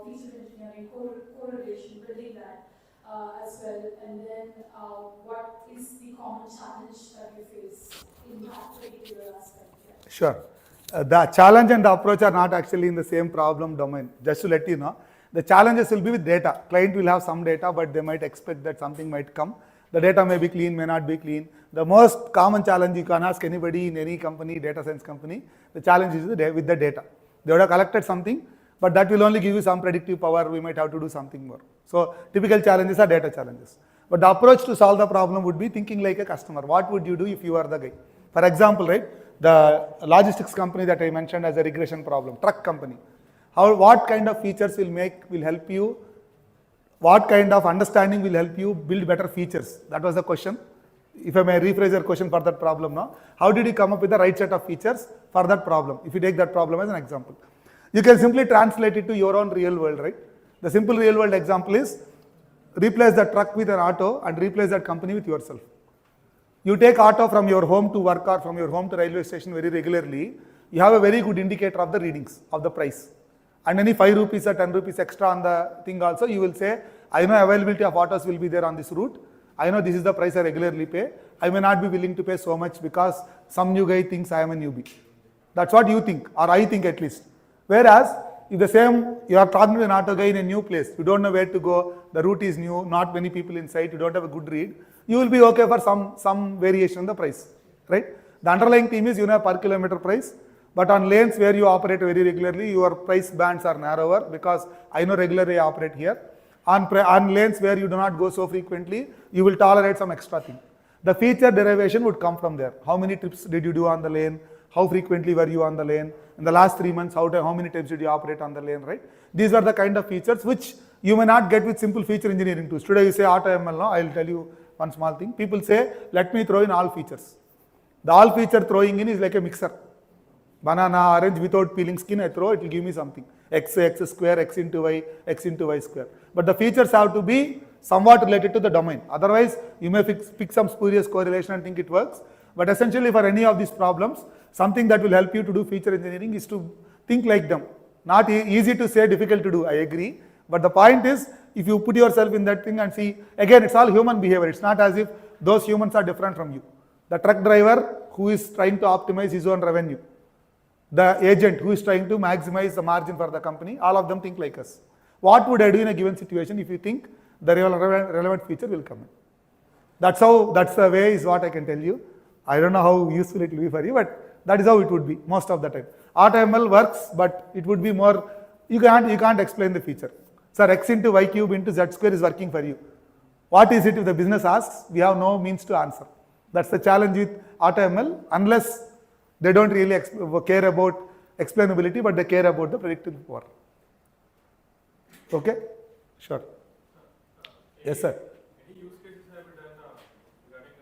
feature engineering, correlation, building that as well, and then what is the common challenge that you face in that particular aspect? Yeah. Sure. The challenge and the approach are not actually in the same problem domain. Just to let you know, the challenges will be with data. Client will have some data, but they might expect that something might come. The data may be clean, may not be clean. The most common challenge you can ask anybody in any company, data science company, the challenge is with the data. They would have collected something, but that will only give you some predictive power. We might have to do something more. So typical challenges are data challenges. But the approach to solve the problem would be thinking like a customer. What would you do if you are the guy? For example, right, the logistics company that I mentioned as a regression problem, truck company. What kind of features will help you? What kind of understanding will help you build better features? That was the question. If I may rephrase your question for that problem now, how did you come up with the right set of features for that problem? If you take that problem as an example, you can simply translate it to your own real world, right? The simple real world example is replace the truck with an auto and replace that company with yourself. You take auto from your home to work or from your home to railway station very regularly, you have a very good indicator of the readings of the price. And any 5 rupees or 10 rupees extra on the thing also, you will say, I know availability of autos will be there on this route. I know this is the price I regularly pay. I may not be willing to pay so much because some new guy thinks I am a newbie. That's what you think, or I think at least. Whereas, if the same, you are talking to an auto guy in a new place, you don't know where to go, the route is new, not many people in sight, you don't have a good read, you will be okay for some variation in the price, right? The underlying theme is you know per kilometer price, but on lanes where you operate very regularly, your price bands are narrower because I know regularly I operate here. On lanes where you do not go so frequently, you will tolerate some extra thing. The feature derivation would come from there. How many trips did you do on the lane? How frequently were you on the lane? In the last 3 months, how many times did you operate on the lane, right? These are the kind of features which you may not get with simple feature engineering tools. Today you say AutoML, now I will tell you one small thing. People say, let me throw in all features. The all feature throwing in is like a mixer. Banana, orange without peeling skin, I throw, it will give me something. X square, X into Y square. But the features have to be somewhat related to the domain. Otherwise, you may pick some spurious correlation and think it works. But essentially for any of these problems, something that will help you to do feature engineering is to think like them. Not easy to say, difficult to do, I agree. But the point is, if you put yourself in that thing and see, again, it's all human behavior. It's not as if those humans are different from you. The truck driver who is trying to optimize his own revenue, the agent who is trying to maximize the margin for the company, all of them think like us. What would I do in a given situation if you think the relevant feature will come in? That's the way is what I can tell you. I don't know how useful it will be for you, but that is how it would be most of the time. AutoML works, but it would be more, you can't explain the feature. Sir, X into Y cube into Z square is working for you. What is it if the business asks? We have no means to answer. That's the challenge with AutoML, unless they don't really care about explainability, but they care about the predictive power. Okay? Sure. Yes, sir. Any use cases have been done regarding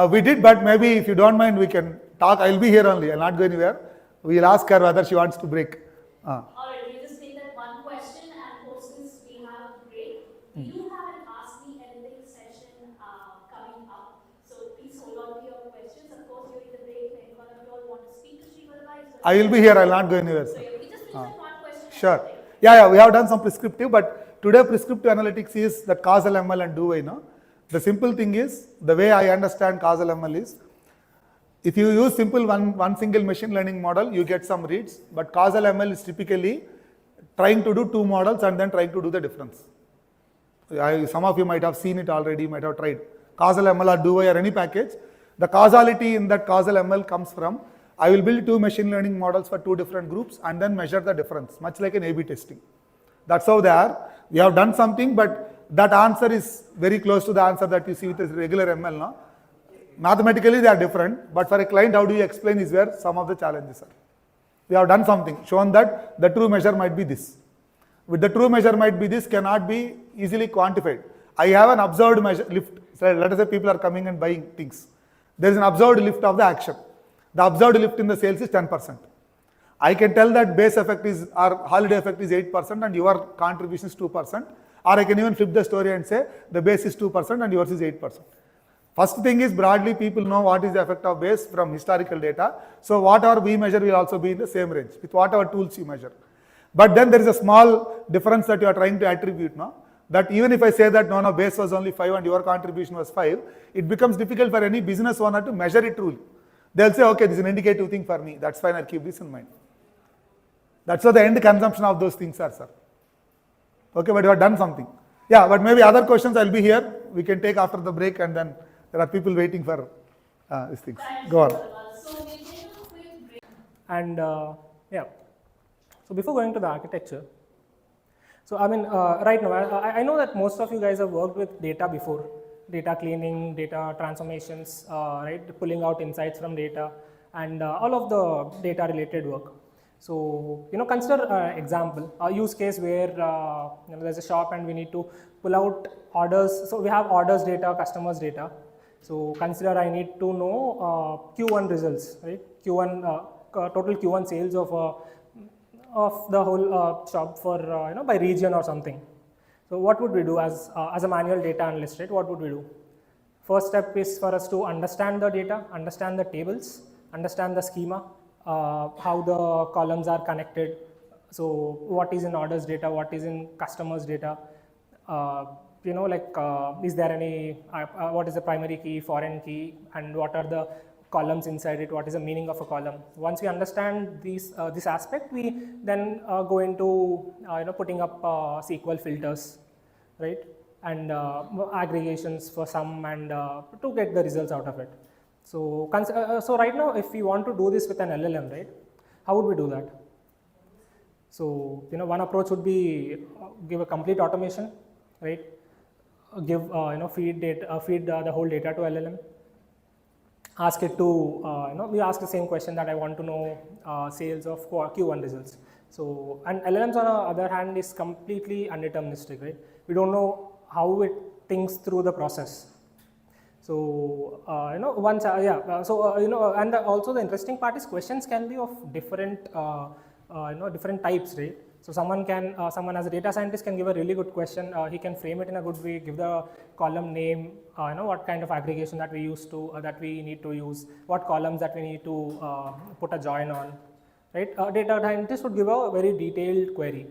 We did, but maybe if you don't mind, we can talk. I'll be here only. I'll not go anywhere. We'll ask her whether she wants to break. Alright, we'll just take that one question and post this, we have a break. You have an Ask Me Anything session coming up, so please hold on to your questions. Of course, during the break, if one of you all want to speak to Srivalbhai, I will be here. I'll not go anywhere. so Sir. you just finish that one question. and Sure. break. Yeah, we have done some prescriptive, but today prescriptive analytics is that causal ML and do I know. The simple thing is, the way I understand causal ML is, if you use simple one single machine learning model, you get some reads, but causal ML is typically trying to do 2 models and then trying to do the difference. Some of you might have seen it already, might have tried. Causal ML or do I or any package, the causality in that causal ML comes from, I will build 2 machine learning models for 2 different groups and then measure the difference, much like an A/B testing. That's how they are. We have done something, but that answer is very close to the answer that you see with a regular ML. No? Mathematically, they are different, but for a client, how do you explain is where some of the challenges are. We have done something, shown that the true measure might be this. With the true measure might be this cannot be easily quantified. I have an observed measure lift. So let us say people are coming and buying things. There is an observed lift of the action. The observed lift in the sales is 10%. I can tell that base effect is, or holiday effect is 8% and your contribution is 2%. Or I can even flip the story and say the base is 2% and yours is 8%. First thing is broadly people know what is the effect of base from historical data. So whatever we measure will also be in the same range with whatever tools you measure. But then there is a small difference that you are trying to attribute now. That even if I say that no, base was only 5 and your contribution was 5, it becomes difficult for any business owner to measure it truly. They'll say, okay, this is an indicative thing for me. That's fine, I'll keep this in mind. That's what the end consumption of those things are, sir. Okay, but you have done something. Yeah, but maybe other questions I'll be here. We can take after the break and then there are people waiting for these things. Go on. So we'll take a quick break. And yeah, so before going to the architecture, So I mean, right now, I know that most of you guys have worked with data before, data cleaning, data transformations, right, pulling out insights from data, and all of the data related work. So, consider an example, a use case where there's a shop and we need to pull out orders. So we have orders data, customers data. So consider I need to know Q1 results, right? Q1 total Q1 sales of the whole shop for by region or something. So what would we do as a manual data analyst, right? What would we do? First step is for us to understand the data, understand the tables, understand the schema, how the columns are connected. So what is in orders data, what is in customers data, is there any, what is the primary key, foreign key, and what are the columns inside it, what is the meaning of a column. Once we understand this aspect, we then go into putting up SQL filters, right, and aggregations for some, and to get the results out of it. So, so right now, if we want to do this with an LLM, right, how would we do that? So, one approach would be give a complete automation, right? Give feed the whole data to LLM. Ask it to we ask the same question that I want to know sales of Q1 results. So, and LLMs on the other hand is completely undeterministic, right? We don't know how it thinks through the process. So once and also the interesting part is questions can be of different different types, right? So someone as a data scientist can give a really good question. He can frame it in a good way, give the column name, what kind of aggregation that we need to use, what columns that we need to put a join on, right? Data scientist would give a very detailed query.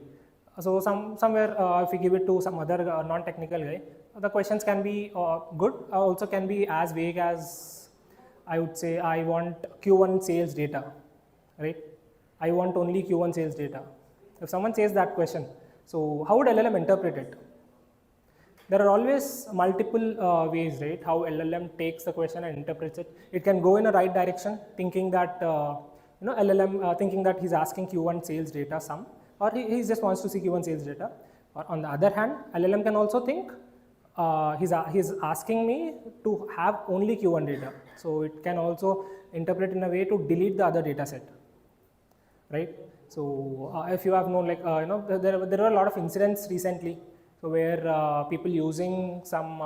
So somewhere if we give it to some other non-technical guy, the questions can be good, also can be as vague as, I would say, I want Q1 sales data, right? I want only Q1 sales data. If someone says that question, so how would LLM interpret it? There are always multiple ways, right, how LLM takes the question and interprets it. It can go in a right direction, thinking that LLM thinking that he's asking Q1 sales data sum, or he just wants to see Q1 sales data. Or on the other hand, LLM can also think he's asking me to have only Q1 data. So it can also interpret in a way to delete the other data set, right? So if you have known, like there were a lot of incidents recently, so where people using some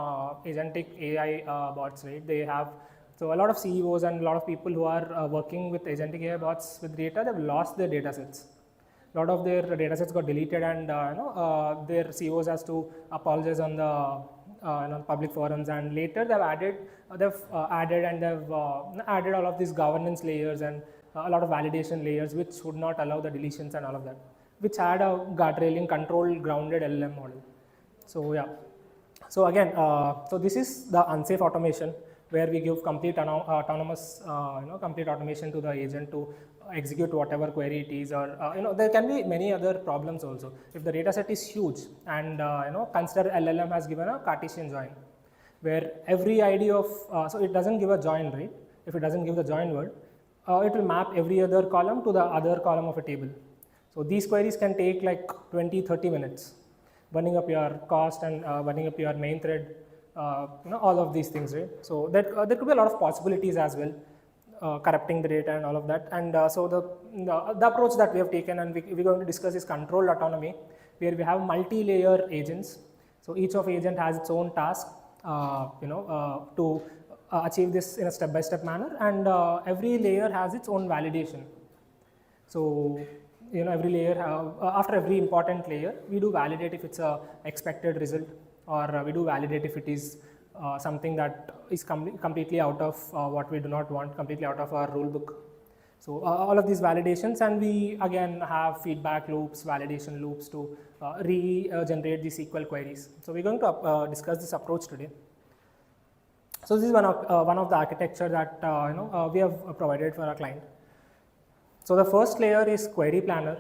agentic AI bots, right? They have, so a lot of CEOs and a lot of people who are working with agentic AI bots with data, they've lost their data sets. A lot of their data sets got deleted, and their CEOs has to apologize on the public forums, and later they've added all of these governance layers and a lot of validation layers which would not allow the deletions and all of that, which had a guardrailing, controlled, grounded LLM model. So yeah, so again, so this is the unsafe automation, where we give complete autonomous, complete automation to the agent to execute whatever query it is, or there can be many other problems also. If the data set is huge, and consider LLM has given a Cartesian join, where every ID of so it doesn't give a join, right? If it doesn't give the join word, it will map every other column to the other column of a table. So these queries can take like 20-30 minutes, burning up your cost and burning up your main thread, all of these things, right? So that there could be a lot of possibilities as well, corrupting the data and all of that. And so the approach that we have taken, and we're going to discuss, is controlled autonomy, where we have multi-layer agents. So each of agent has its own task, to achieve this in a step-by-step manner, and every layer has its own validation. So every layer, after every important layer, we do validate if it's a expected result, or we do validate if it is something that is completely out of what we do not want, completely out of our rule book. So all of these validations, and we again have feedback loops, validation loops to regenerate the SQL queries. So we're going to discuss this approach today. So this is one of the architecture that we have provided for our client. So the first layer is query planner.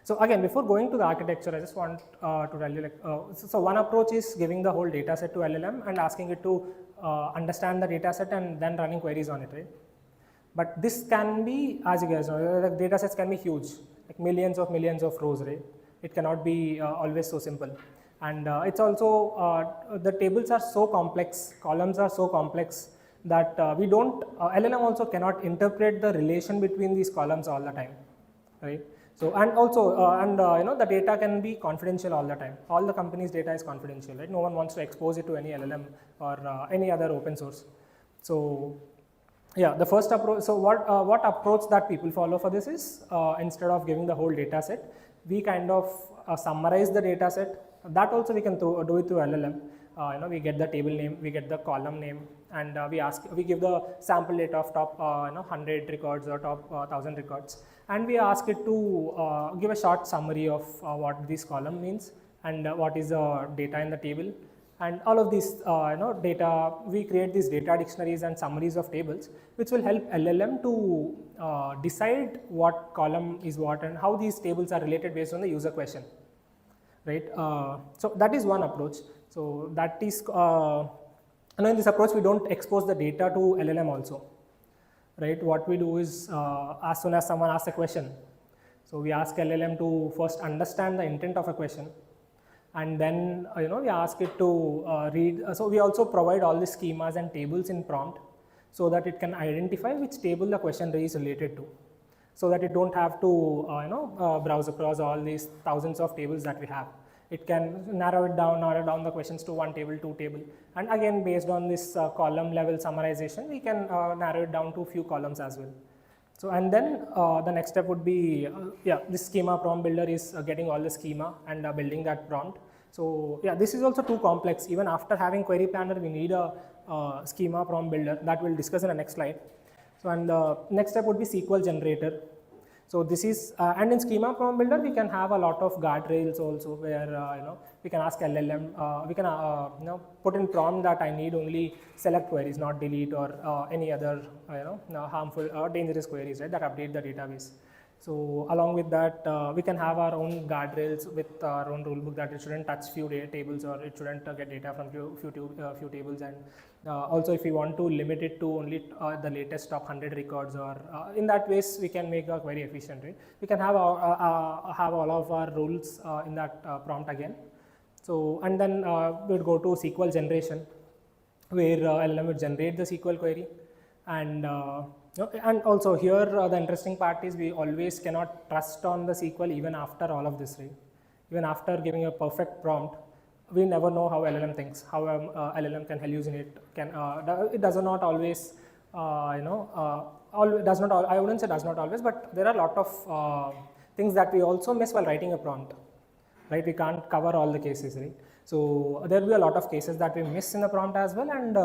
So again, before going to the architecture, I just want to tell you, so one approach is giving the whole data set to LLM and asking it to understand the data set and then running queries on it, right? But this can be, as you guys know, the data sets can be huge, like millions of rows, right? It cannot be always so simple. And it's also, the tables are so complex, columns are so complex that we don't, LLM also cannot interpret the relation between these columns all the time, right? So, and also, the data can be confidential all the time. All the company's data is confidential, right? No one wants to expose it to any LLM or any other open source. So, yeah, the first approach, so what approach that people follow for this is, instead of giving the whole data set, we kind of summarize the data set. That also we can do it through LLM. We get the table name, we get the column name, and we give the sample data of top 100 records or top 1000 records, and we ask it to give a short summary of what this column means and what is the data in the table. And all of these data, we create these data dictionaries and summaries of tables, which will help LLM to decide what column is what and how these tables are related based on the user question, right? So that is one approach. So that is, in this approach, we don't expose the data to LLM also, right? What we do is, as soon as someone asks a question, so we ask LLM to first understand the intent of a question, and then we ask it to read. So we also provide all the schemas and tables in prompt, so that it can identify which table the question is related to, so that it don't have to browse across all these thousands of tables that we have. It can narrow down the questions to one table, two table, and again based on this column level summarization, we can narrow it down to a few columns as well. So, and then the next step would be, this schema prompt builder is getting all the schema and building that prompt. So, this is also too complex. Even after having query planner, we need a schema prompt builder that we'll discuss in the next slide. So, and the next step would be SQL generator. So this is, and in schema prompt builder, we can have a lot of guardrails also, where we can ask LLM, we can put in prompt that I need only select queries, not delete or any other harmful or dangerous queries, right, that update the database. So along with that, we can have our own guardrails with our own rulebook that it shouldn't touch few tables, or it shouldn't get data from few tables. And also, if we want to limit it to only the latest top 100 records, or in that ways, we can make a query efficient, right? We can have all of our rules in that prompt again. So, and then we'll go to SQL generation, where LLM would generate the SQL query. And also here, the interesting part is we always cannot trust on the SQL even after all of this, right? Even after giving a perfect prompt, we never know how LLM thinks, how LLM can hallucinate. It does not always, I wouldn't say does not always, but there are a lot of things that we also miss while writing a prompt, right? We can't cover all the cases, right? So there will be a lot of cases that we miss in the prompt as well, and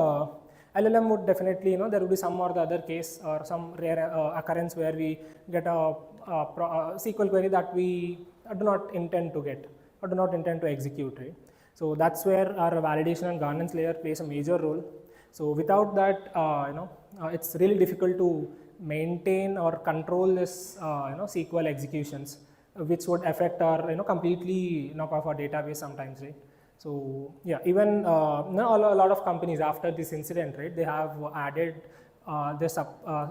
LLM would definitely, there will be some or the other case or some rare occurrence where we get a SQL query that we do not intend to get or do not intend to execute, right? So that's where our validation and governance layer plays a major role. So without that, it's really difficult to maintain or control this, SQL executions, which would affect our, completely knock off our database sometimes, right? So even a lot of companies after this incident, right, they have added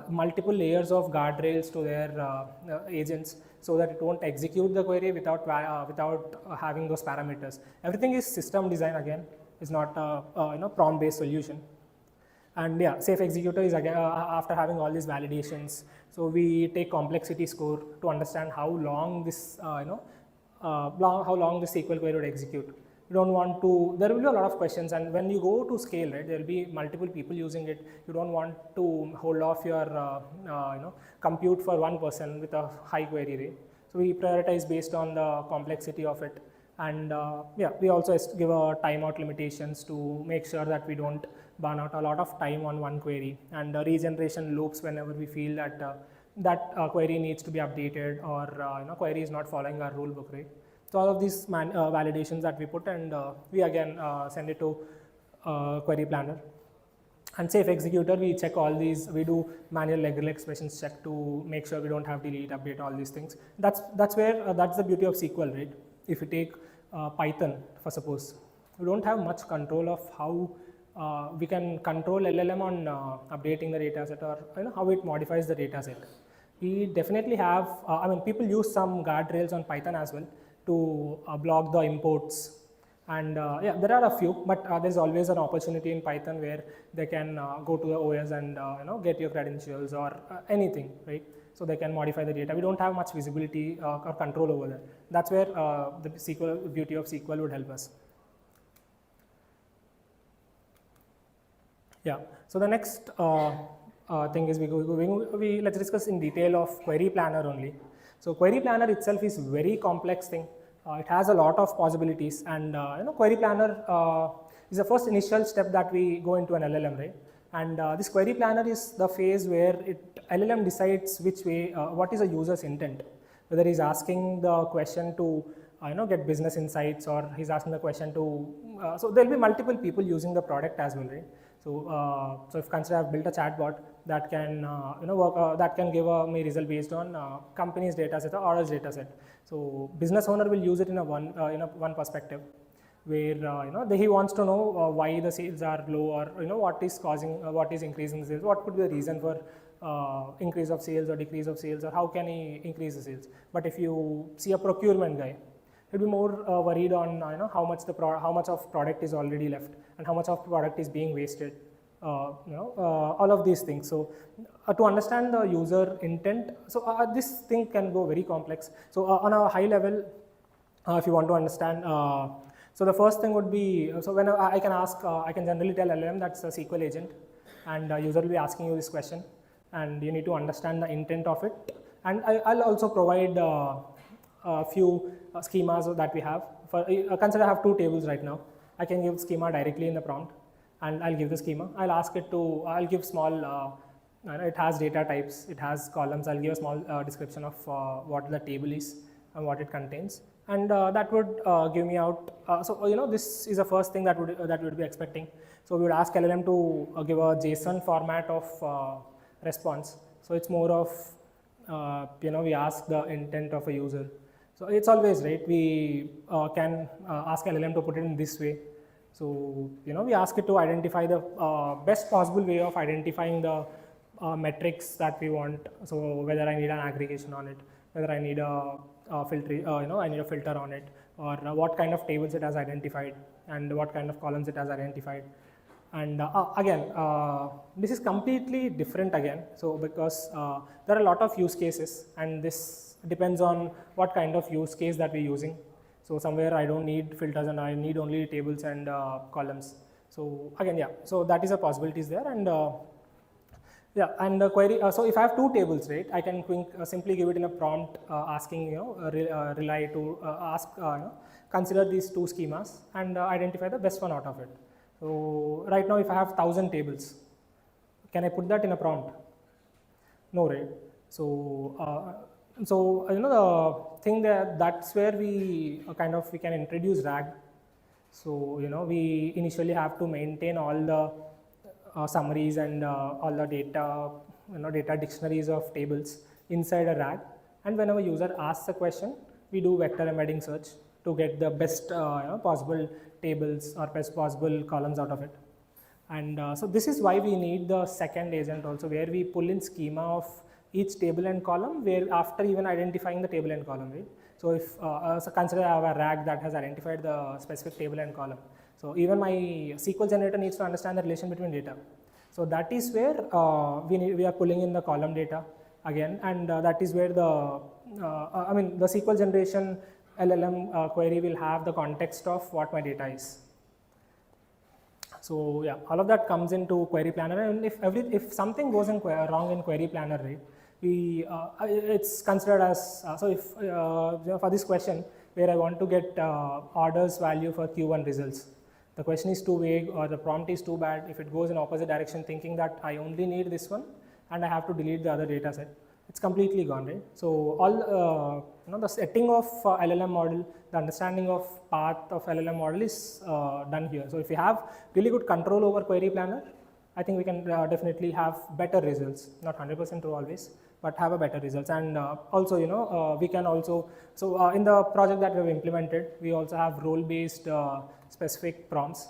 multiple layers of guardrails to their agents, so that it won't execute the query without having those parameters. Everything is system design again. It's not a prompt-based solution. And safe executor is again after having all these validations. So we take complexity score to understand how long this how long the SQL query would execute. You don't want to, there will be a lot of questions, and when you go to scale, right, there will be multiple people using it. You don't want to hold off your compute for one person with a high query rate. So we prioritize based on the complexity of it. And we also give a timeout limitations to make sure that we don't burn out a lot of time on one query, and regeneration loops whenever we feel that that query needs to be updated, or query is not following our rule book, right? So all of these validations that we put, and we again send it to query planner. And safe executor, we check all these, we do manual legal expressions check to make sure we don't have delete, update, all these things. That's where, that's the beauty of SQL, right? If you take Python, for suppose, we don't have much control of how we can control LLM on updating the dataset, or how it modifies the dataset. We definitely have, people use some guardrails on Python as well to block the imports. And yeah, there are a few, but there's always an opportunity in Python where they can go to the OS and get your credentials or anything, right? So they can modify the data. We don't have much visibility or control over that. That's where the SQL, beauty of SQL would help us. Yeah. So the next thing is let's discuss in detail of Query Planner only. So Query Planner itself is very complex thing. It has a lot of possibilities, and Query Planner is the first initial step that we go into an LLM, right? And this Query Planner is the phase where LLM decides which way, what is a user's intent, whether he's asking the question to get business insights, or he's asking the question to. So there will be multiple people using the product as well, right? So, so if consider I've built a chatbot that can that can give me result based on company's data set or orders data set. So business owner will use it in a one perspective, where he wants to know why the sales are low, or what is causing what is increasing the sales, what could be the reason for increase of sales or decrease of sales, or how can he increase the sales. But if you see a procurement guy, he'll be more worried on how much of product is already left and how much of product is being wasted. All of these things. So to understand the user intent, so this thing can go very complex. So on a high level, if you want to understand, so the first thing would be, so when I can generally tell LLM that's a SQL agent, and user will be asking you this question, and you need to understand the intent of it. And I'll also provide a few schemas that we have. For consider I have two tables right now. I can give schema directly in the prompt, and I'll give the schema. I'll ask it to, I'll give small, it has data types, it has columns. I'll give a small description of what the table is and what it contains, and that would give me out. So this is the first thing that would be expecting. So we would ask LLM to give a JSON format of response. So it's more of we ask the intent of a user. So it's always right. We can ask LLM to put it in this way. So we ask it to identify the best possible way of identifying the metrics that we want. So whether I need an aggregation on it, whether I need a filter, I need a filter on it, or what kind of tables it has identified, and what kind of columns it has identified. And again, this is completely different again. So because there are a lot of use cases, and this depends on what kind of use case that we're using. So somewhere I don't need filters and I need only tables and columns. So again, yeah, so that is a possibilities there. And yeah, and the query, so if I have two tables, right, I can simply give it in a prompt asking, rely to ask, consider these two schemas and identify the best one out of it. So right now, if I have 1,000 tables, can I put that in a prompt? No, right? So, the thing that's where we we can introduce RAG. So we initially have to maintain all the summaries and all the data, data dictionaries of tables inside a RAG. And whenever user asks a question, we do vector embedding search to get the best possible tables or best possible columns out of it. And so this is why we need the second agent also, where we pull in schema of each table and column, where after even identifying the table and column, right? So if so consider I have a RAG that has identified the specific table and column. So even my SQL generator needs to understand the relation between data. So that is where we are pulling in the column data again, and that is where the the SQL generation LLM query will have the context of what my data is. So yeah, all of that comes into Query Planner, and if something goes wrong in Query Planner, right, it's considered as so if for this question where I want to get orders value for Q1 results, the question is too vague or the prompt is too bad. If it goes in opposite direction, thinking that I only need this one and I have to delete the other data set, it's completely gone, right? So all the setting of LLM model, the understanding of path of LLM model is done here. So if you have really good control over Query Planner, I think we can definitely have better results. Not 100% true always, but have a better results. And also, we can also, so in the project that we have implemented, we also have role-based specific prompts.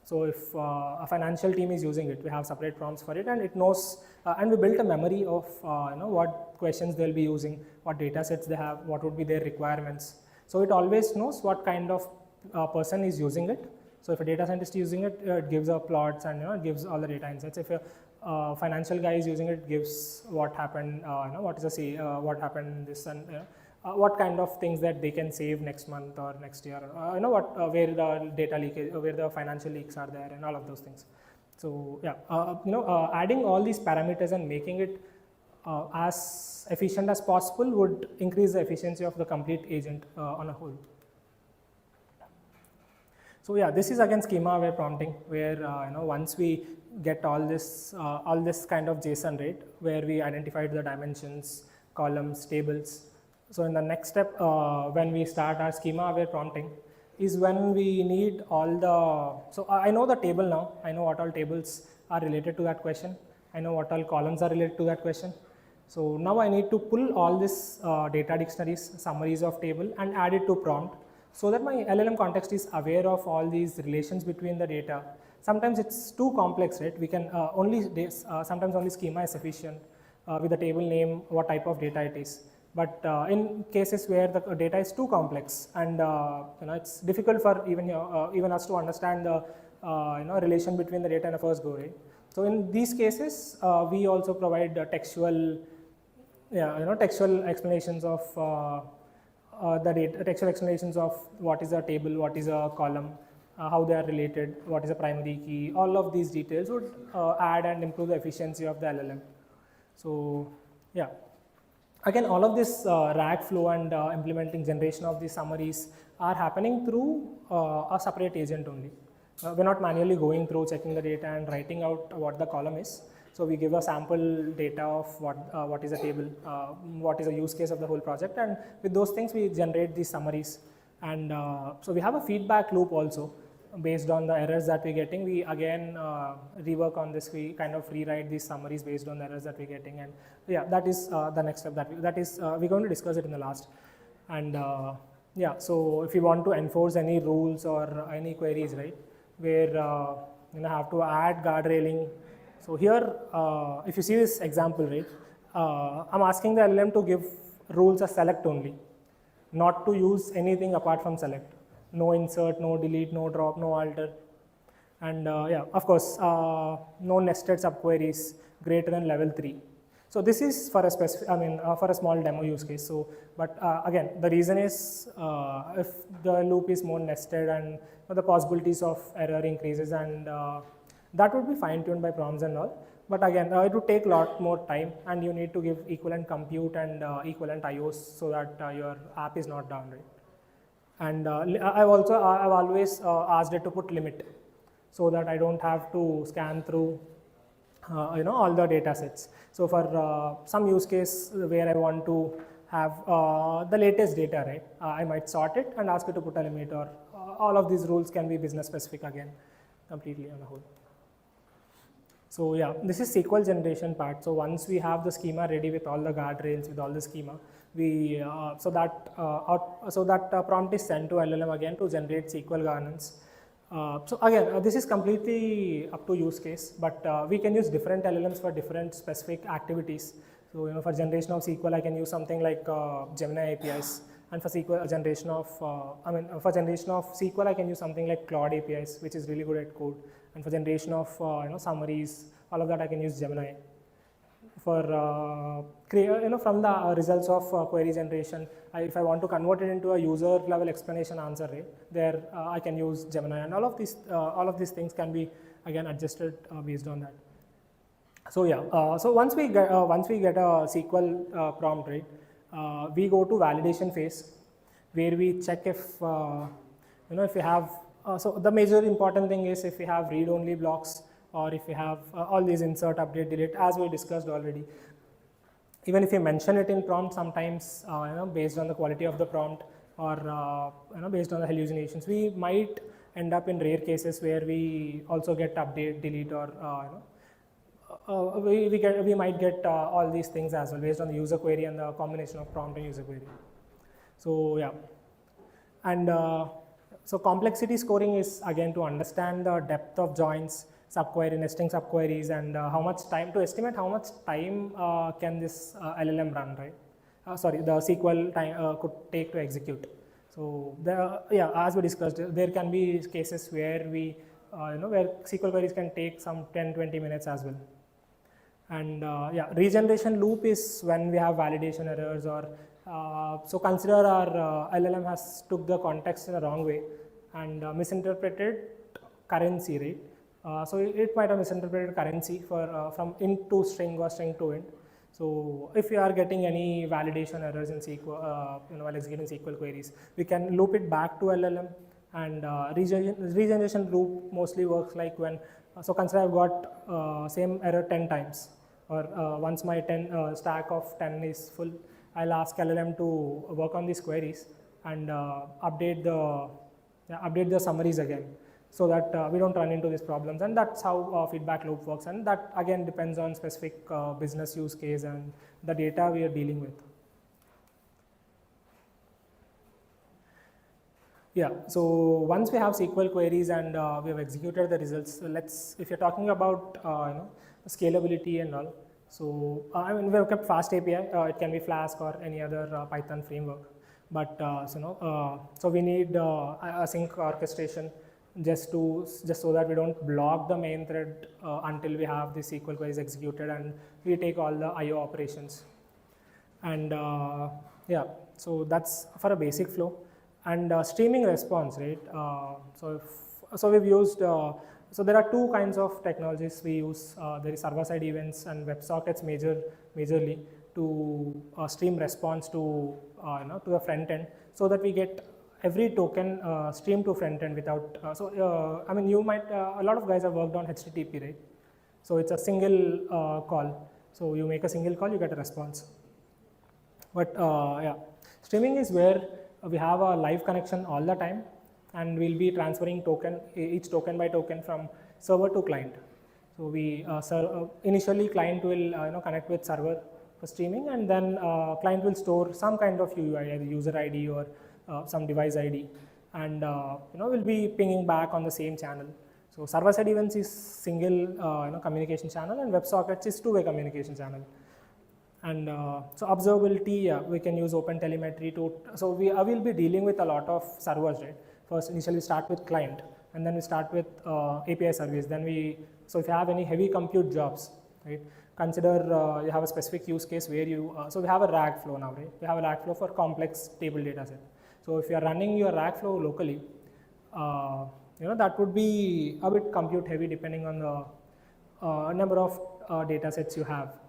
So if a financial team is using it, we have separate prompts for it, and it knows, and we built a memory of what questions they'll be using, what data sets they have, what would be their requirements. So it always knows what kind of person is using it. So if a data scientist is using it, it gives plots and it gives all the data insights. If a financial guy is using it, it gives what happened, what is what happened this and what kind of things that they can save next month or next year, where the data leakage, where the financial leaks are there, and all of those things. So yeah, adding all these parameters and making it as efficient as possible would increase the efficiency of the complete agent on a whole. So yeah, this is again schema-aware prompting, where once we get all this kind of JSON, right, where we identified the dimensions, columns, tables. So in the next step, when we start our schema-aware prompting, is when we need all the, so I know the table now, I know what all tables are related to that question, I know what all columns are related to that question. So now I need to pull all this data dictionaries, summaries of table, and add it to prompt, so that my LLM context is aware of all these relations between the data. Sometimes it's too complex, right? We can sometimes only schema is sufficient with the table name, what type of data it is. But in cases where the data is too complex and it's difficult for even us to understand the relation between the data in a first go, right? So in these cases, we also provide textual explanations of the data, textual explanations of what is a table, what is a column, how they are related, what is a primary key. All of these details would add and improve the efficiency of the LLM. So yeah. Again, all of this RAG flow and implementing generation of these summaries are happening through a separate agent only. We're not manually going through, checking the data and writing out what the column is. So we give a sample data of what is a table, what is a use case of the whole project, and with those things we generate these summaries. And so we have a feedback loop also. Based on the errors that we're getting, we again rework on this. We kind of rewrite these summaries based on the errors that we're getting, and yeah, that is the next step we're going to discuss it in the last. And yeah, so if you want to enforce any rules or any queries, right, where have to add guardrailing. So here, if you see this example, right, I'm asking the LLM to give rules as select only, not to use anything apart from select. No insert, no delete, no drop, no alter, and yeah, of course, no nested subqueries greater than level 3. So this is for a specific, for a small demo use case. So, but again, the reason is if the loop is more nested and the possibilities of error increases, and that would be fine-tuned by prompts and all. But again, it would take a lot more time, and you need to give equivalent compute and equivalent IOs so that your app is not down, right? And I've always asked it to put limit, so that I don't have to scan through all the data sets. So for some use case where I want to have the latest data, right, I might sort it and ask it to put a limit, or all of these rules can be business specific again, completely on the whole. So yeah, this is SQL generation part. So once we have the schema ready with all the guardrails, with all the schema, we so that prompt is sent to LLM again to generate SQL governance. So again, this is completely up to use case, but we can use different LLMs for different specific activities. So for generation of SQL, I can use something like Gemini APIs, and for SQL generation of for generation of SQL, I can use something like Claude APIs, which is really good at code. And for generation of summaries, all of that I can use Gemini. For from the results of query generation, if I want to convert it into a user level explanation answer, right, there I can use Gemini, and all of these things can be again adjusted based on that. So yeah, so once we get a SQL prompt, right, we go to validation phase, where we check if if we have. So the major important thing is if we have read-only blocks, or if we have all these insert, update, delete, as we discussed already. Even if you mention it in prompt, sometimes based on the quality of the prompt, or based on the hallucinations, we might end up in rare cases where we also get update, delete, or we might get all these things as well based on the user query and the combination of prompt and user query. So yeah, and so complexity scoring is again to understand the depth of joins, subquery, nesting subqueries, and how much time to estimate how much time can this LLM run, right? The SQL time could take to execute. So yeah, as we discussed, there can be cases where we, where SQL queries can take some 10-20 minutes as well. And yeah, regeneration loop is when we have validation errors or so consider our LLM has took the context in the wrong way and misinterpreted currency, right? So it might have misinterpreted currency for from int to string or string to int. So if you are getting any validation errors in SQL, while executing SQL queries, we can loop it back to LLM. And regeneration loop mostly works like when, so consider I've got same error 10 times, or once my 10 stack of 10 is full, I'll ask LLM to work on these queries and update the summaries again, so that we don't run into these problems. And that's how feedback loop works, and that again depends on specific business use case and the data we are dealing with. Yeah, so once we have SQL queries and we have executed the results, so if you're talking about scalability and all, so I mean we have kept fast API, it can be Flask or any other Python framework, but so we need async orchestration just so that we don't block the main thread until we have the SQL queries executed and we take all the IO operations. And yeah, so that's for a basic flow. And streaming response, right? So we've used, so there are two kinds of technologies we use. There is server-side events and WebSockets majorly to stream response to to the front end, so that we get every token streamed to front end without. I mean, you might a lot of guys have worked on HTTP, right? So it's a single call. So you make a single call, you get a response. But yeah, streaming is where we have a live connection all the time, and we'll be transferring each token by token from server to client. So we initially client will connect with server for streaming, and then client will store some kind of UUI, either user ID or some device ID, and we'll be pinging back on the same channel. So server-side events is single communication channel, and WebSockets is two-way communication channel. And so observability, yeah, we can use OpenTelemetry to, so we will be dealing with a lot of servers, right? First, initially we start with client, and then we start with API service. Then so if you have any heavy compute jobs, right? Consider you have a specific use case where so we have a RAG flow now, right? We have a RAG flow for complex table data set. So if you are running your RAG flow locally, that would be a bit compute heavy depending on the number of data sets you have.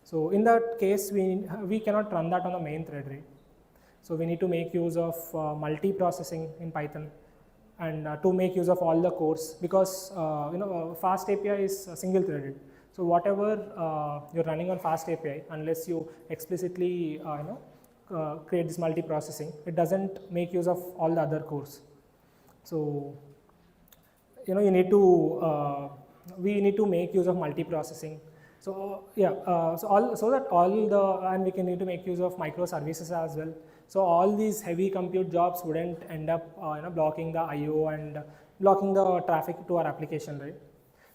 So in that case, we cannot run that on the main thread, right? So we need to make use of multi-processing in Python, and to make use of all the cores, because fast API is single threaded. So whatever you're running on fast API, unless you explicitly create this multi-processing, it doesn't make use of all the other cores. So you need to we need to make use of multi-processing. So yeah, and we can need to make use of microservices as well. So all these heavy compute jobs wouldn't end up blocking the IO and blocking the traffic to our application, right?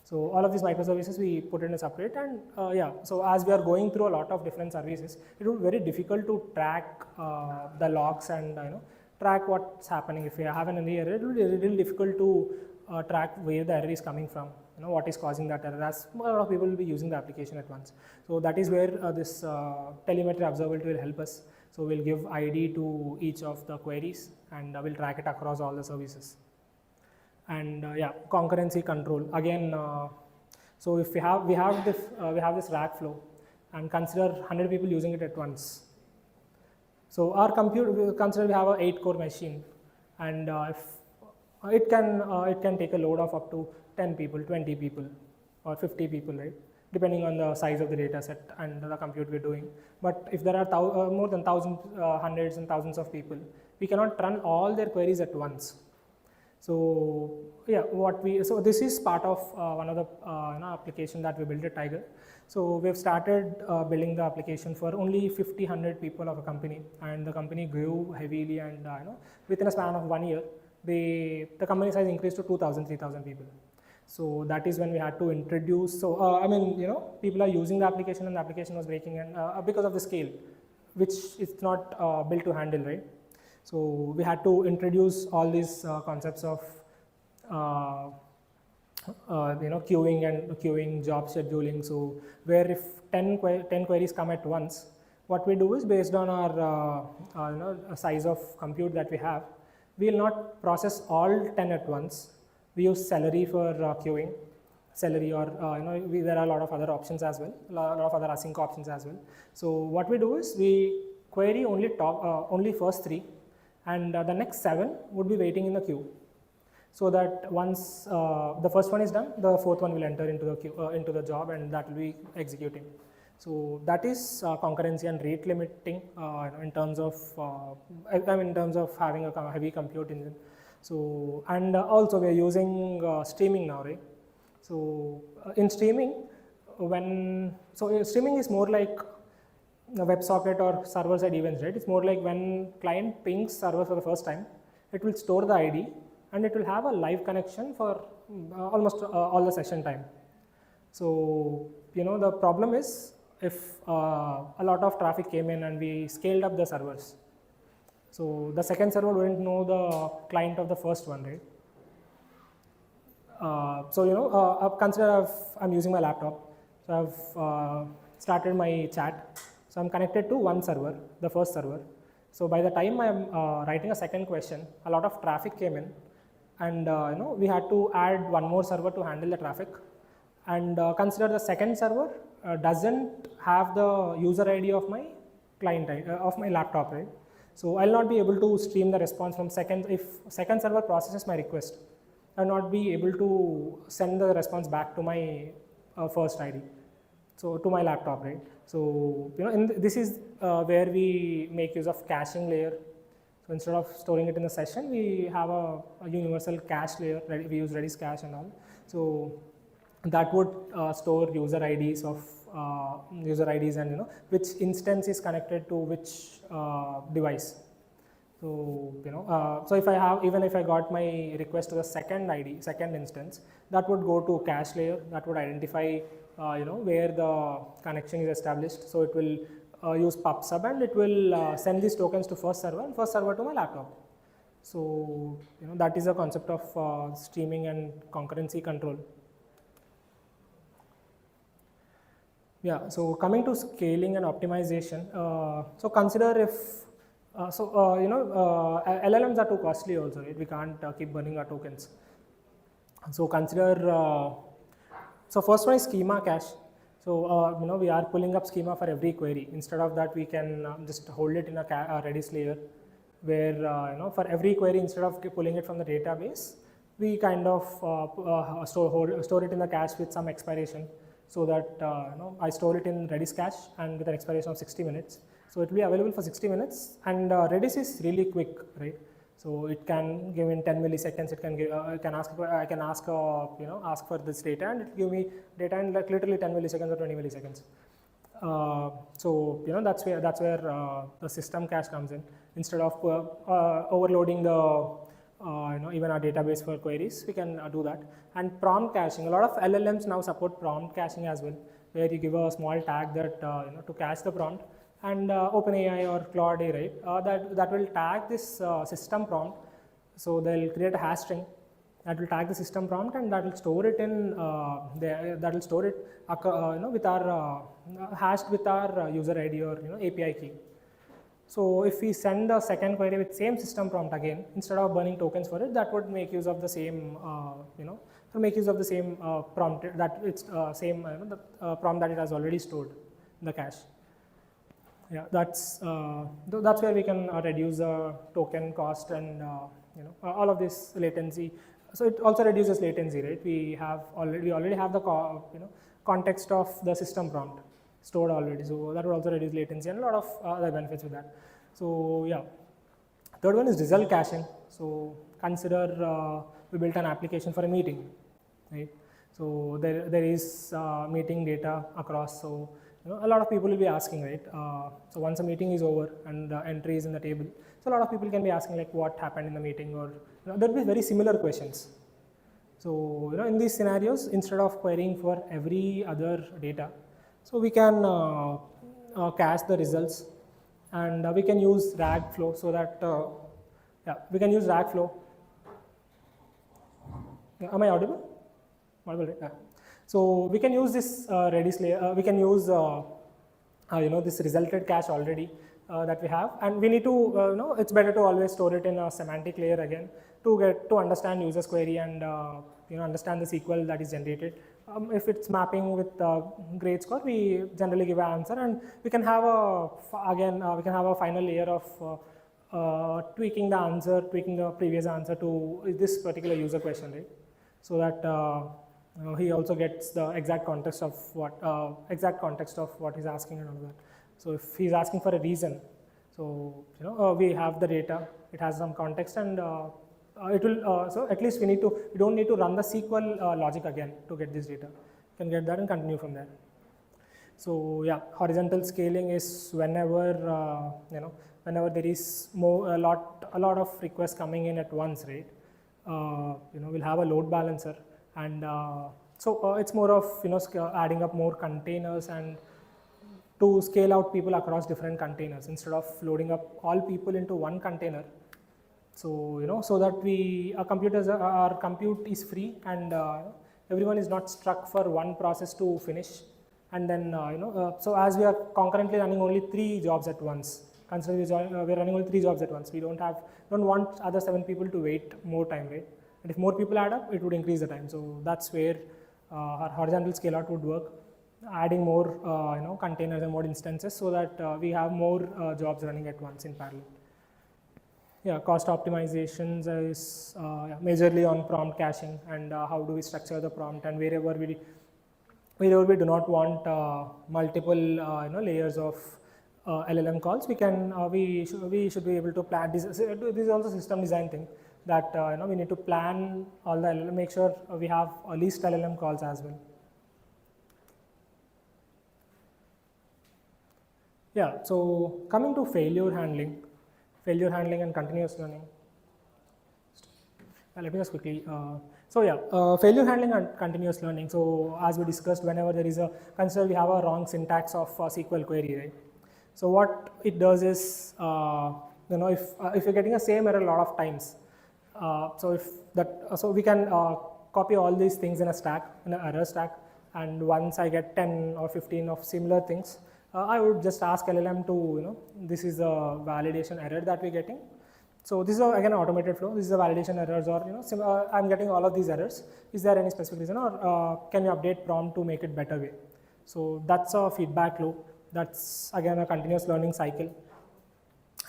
So all of these microservices we put in a separate, and yeah, so as we are going through a lot of different services, it would be very difficult to track the logs and track what's happening. If you have an error, it will be really difficult to track where the error is coming from, what is causing that error, as a lot of people will be using the application at once. So that is where this telemetry observability will help us. So we'll give ID to each of the queries, and we'll track it across all the services. And yeah, concurrency control again. So if we have this RAG flow, and consider 100 people using it at once. So our consider we have a 8-core machine, and if it can take a load of up to 10 people, 20 people, or 50 people, right? Depending on the size of the data set and the compute we're doing. But if there are more than thousands, hundreds and thousands of people, we cannot run all their queries at once. So yeah, so this is part of one of the application that we built at Tiger. So we've started building the application for only 50-100 people of a company, and the company grew heavily, and within a span of 1 year, the company size increased to 2,000, 3,000 people. So that is when we had to introduce. So I mean, people are using the application, and the application was breaking, and because of the scale, which is not built to handle, right? So we had to introduce all these concepts of queuing, job scheduling. So where if 10 queries come at once, what we do is based on our size of compute that we have, we will not process all 10 at once. We use celery for queuing, celery, or there are a lot of other options as well, a lot of other async options as well. So what we do is we query only first 3, and the next 7 would be waiting in the queue. So that once the first one is done, the 4th one will enter into the queue, into the job, and that will be executing. So that is concurrency and rate limiting in terms of in terms of having a heavy compute engine. So and also we are using streaming now, right? So in streaming, streaming is more like a WebSocket or server-side events, right? It's more like when client pings server for the first time, it will store the ID and it will have a live connection for almost all the session time. So the problem is if a lot of traffic came in and we scaled up the servers, so the second server wouldn't know the client of the first one, right? Consider I'm using my laptop. So I've started my chat. So I'm connected to one server, the first server. So by the time I'm writing a second question, a lot of traffic came in, and we had to add one more server to handle the traffic. And consider the second server doesn't have the user ID of my client of my laptop, right? So I'll not be able to stream the response from second. If second server processes my request, I'll not be able to send the response back to my first ID, so to my laptop, right? So this is where we make use of caching layer. So instead of storing it in the session, we have a universal cache layer. We use Redis cache and all. So that would store user IDs and which instance is connected to which device. So so if I have, even if I got my request to the second instance, that would go to cache layer. That would identify where the connection is established. So it will use pub/sub, and it will send these tokens to first server and first server to my laptop. So that is the concept of streaming and concurrency control. Yeah, so coming to scaling and optimization, so consider if, LLMs are too costly also, right? We can't keep burning our tokens. So consider, so first one is schema cache. So, we are pulling up schema for every query. Instead of that, we can just hold it in a Redis layer where, for every query, instead of pulling it from the database, we kind of store it in the cache with some expiration. So that I store it in Redis cache and with an expiration of 60 minutes. So it will be available for 60 minutes, and Redis is really quick, right? So it can give in 10 milliseconds. It can give. I can ask for this data, and it give me data in like literally 10 milliseconds or 20 milliseconds. So that's where the system cache comes in. Instead of overloading the even our database for queries, we can do that. And prompt caching, a lot of LLMs now support prompt caching as well, where you give a small tag that to cache the prompt, and OpenAI or Claude, right, that will tag this system prompt. So they'll create a hash string that will tag the system prompt, and that will store it in with our hashed with our user ID or API key. So if we send a second query with same system prompt again, instead of burning tokens for it, that would make use of the same, prompt that it's the prompt that it has already stored in the cache. Yeah, that's where we can reduce the token cost and all of this latency. So it also reduces latency, right? We already have the context of the system prompt stored already, so that would also reduce latency and a lot of other benefits with that. So yeah, third one is result caching. So consider we built an application for a meeting, right? So there is meeting data across. So a lot of people will be asking, right? So once a meeting is over and entry is in the table, so a lot of people can be asking like what happened in the meeting, or there will be very similar questions. So in these scenarios, instead of querying for every other data, so we can cache the results, and we can use RAG flow so that Yeah, we can use rack flow. Am I audible? Audible, right? Yeah. So we can use this Redis layer. We can use this resulted cache already that we have, and we need to it's better to always store it in a semantic layer again to understand user's query and understand the SQL that is generated. If it's mapping with grade score, we generally give an answer, and we can have a final layer of tweaking the previous answer to this particular user question, right? So that he also gets the exact context of what he's asking and all that. So if he's asking for a reason, so we have the data, it has some context, and it will. So at least we don't need to run the SQL logic again to get this data. You can get that and continue from there. So yeah, horizontal scaling is whenever whenever there is a lot of requests coming in at once, right? We'll have a load balancer, and so it's more of adding up more containers and to scale out people across different containers instead of loading up all people into one container. So so that our compute is free, and everyone is not stuck for one process to finish. And then so as we are concurrently running only 3 jobs at once, consider we're running only 3 jobs at once. We don't want other 7 people to wait more time, right? And if more people add up, it would increase the time. So that's where our horizontal scale out would work, adding more containers and more instances so that we have more jobs running at once in parallel. Yeah, cost optimizations is majorly on prompt caching, and how do we structure the prompt, and wherever we do not want multiple layers of LLM calls, we should be able to plan this. This is also system design thing that we need to plan all the LLM, make sure we have least LLM calls as well. Yeah, so coming to failure handling and continuous learning. Let me just quickly. Failure handling and continuous learning. So as we discussed, whenever there is consider we have a wrong syntax of SQL query, right? So what it does is, if you're getting the same error a lot of times, so we can copy all these things in an error stack, and once I get 10 or 15 of similar things, I would just ask LLM to, this is a validation error that we're getting. So this is again an automated flow. This is a validation errors, or I'm getting all of these errors. Is there any specific reason, or can you update prompt to make it better way? So that's a feedback loop. That's again a continuous learning cycle.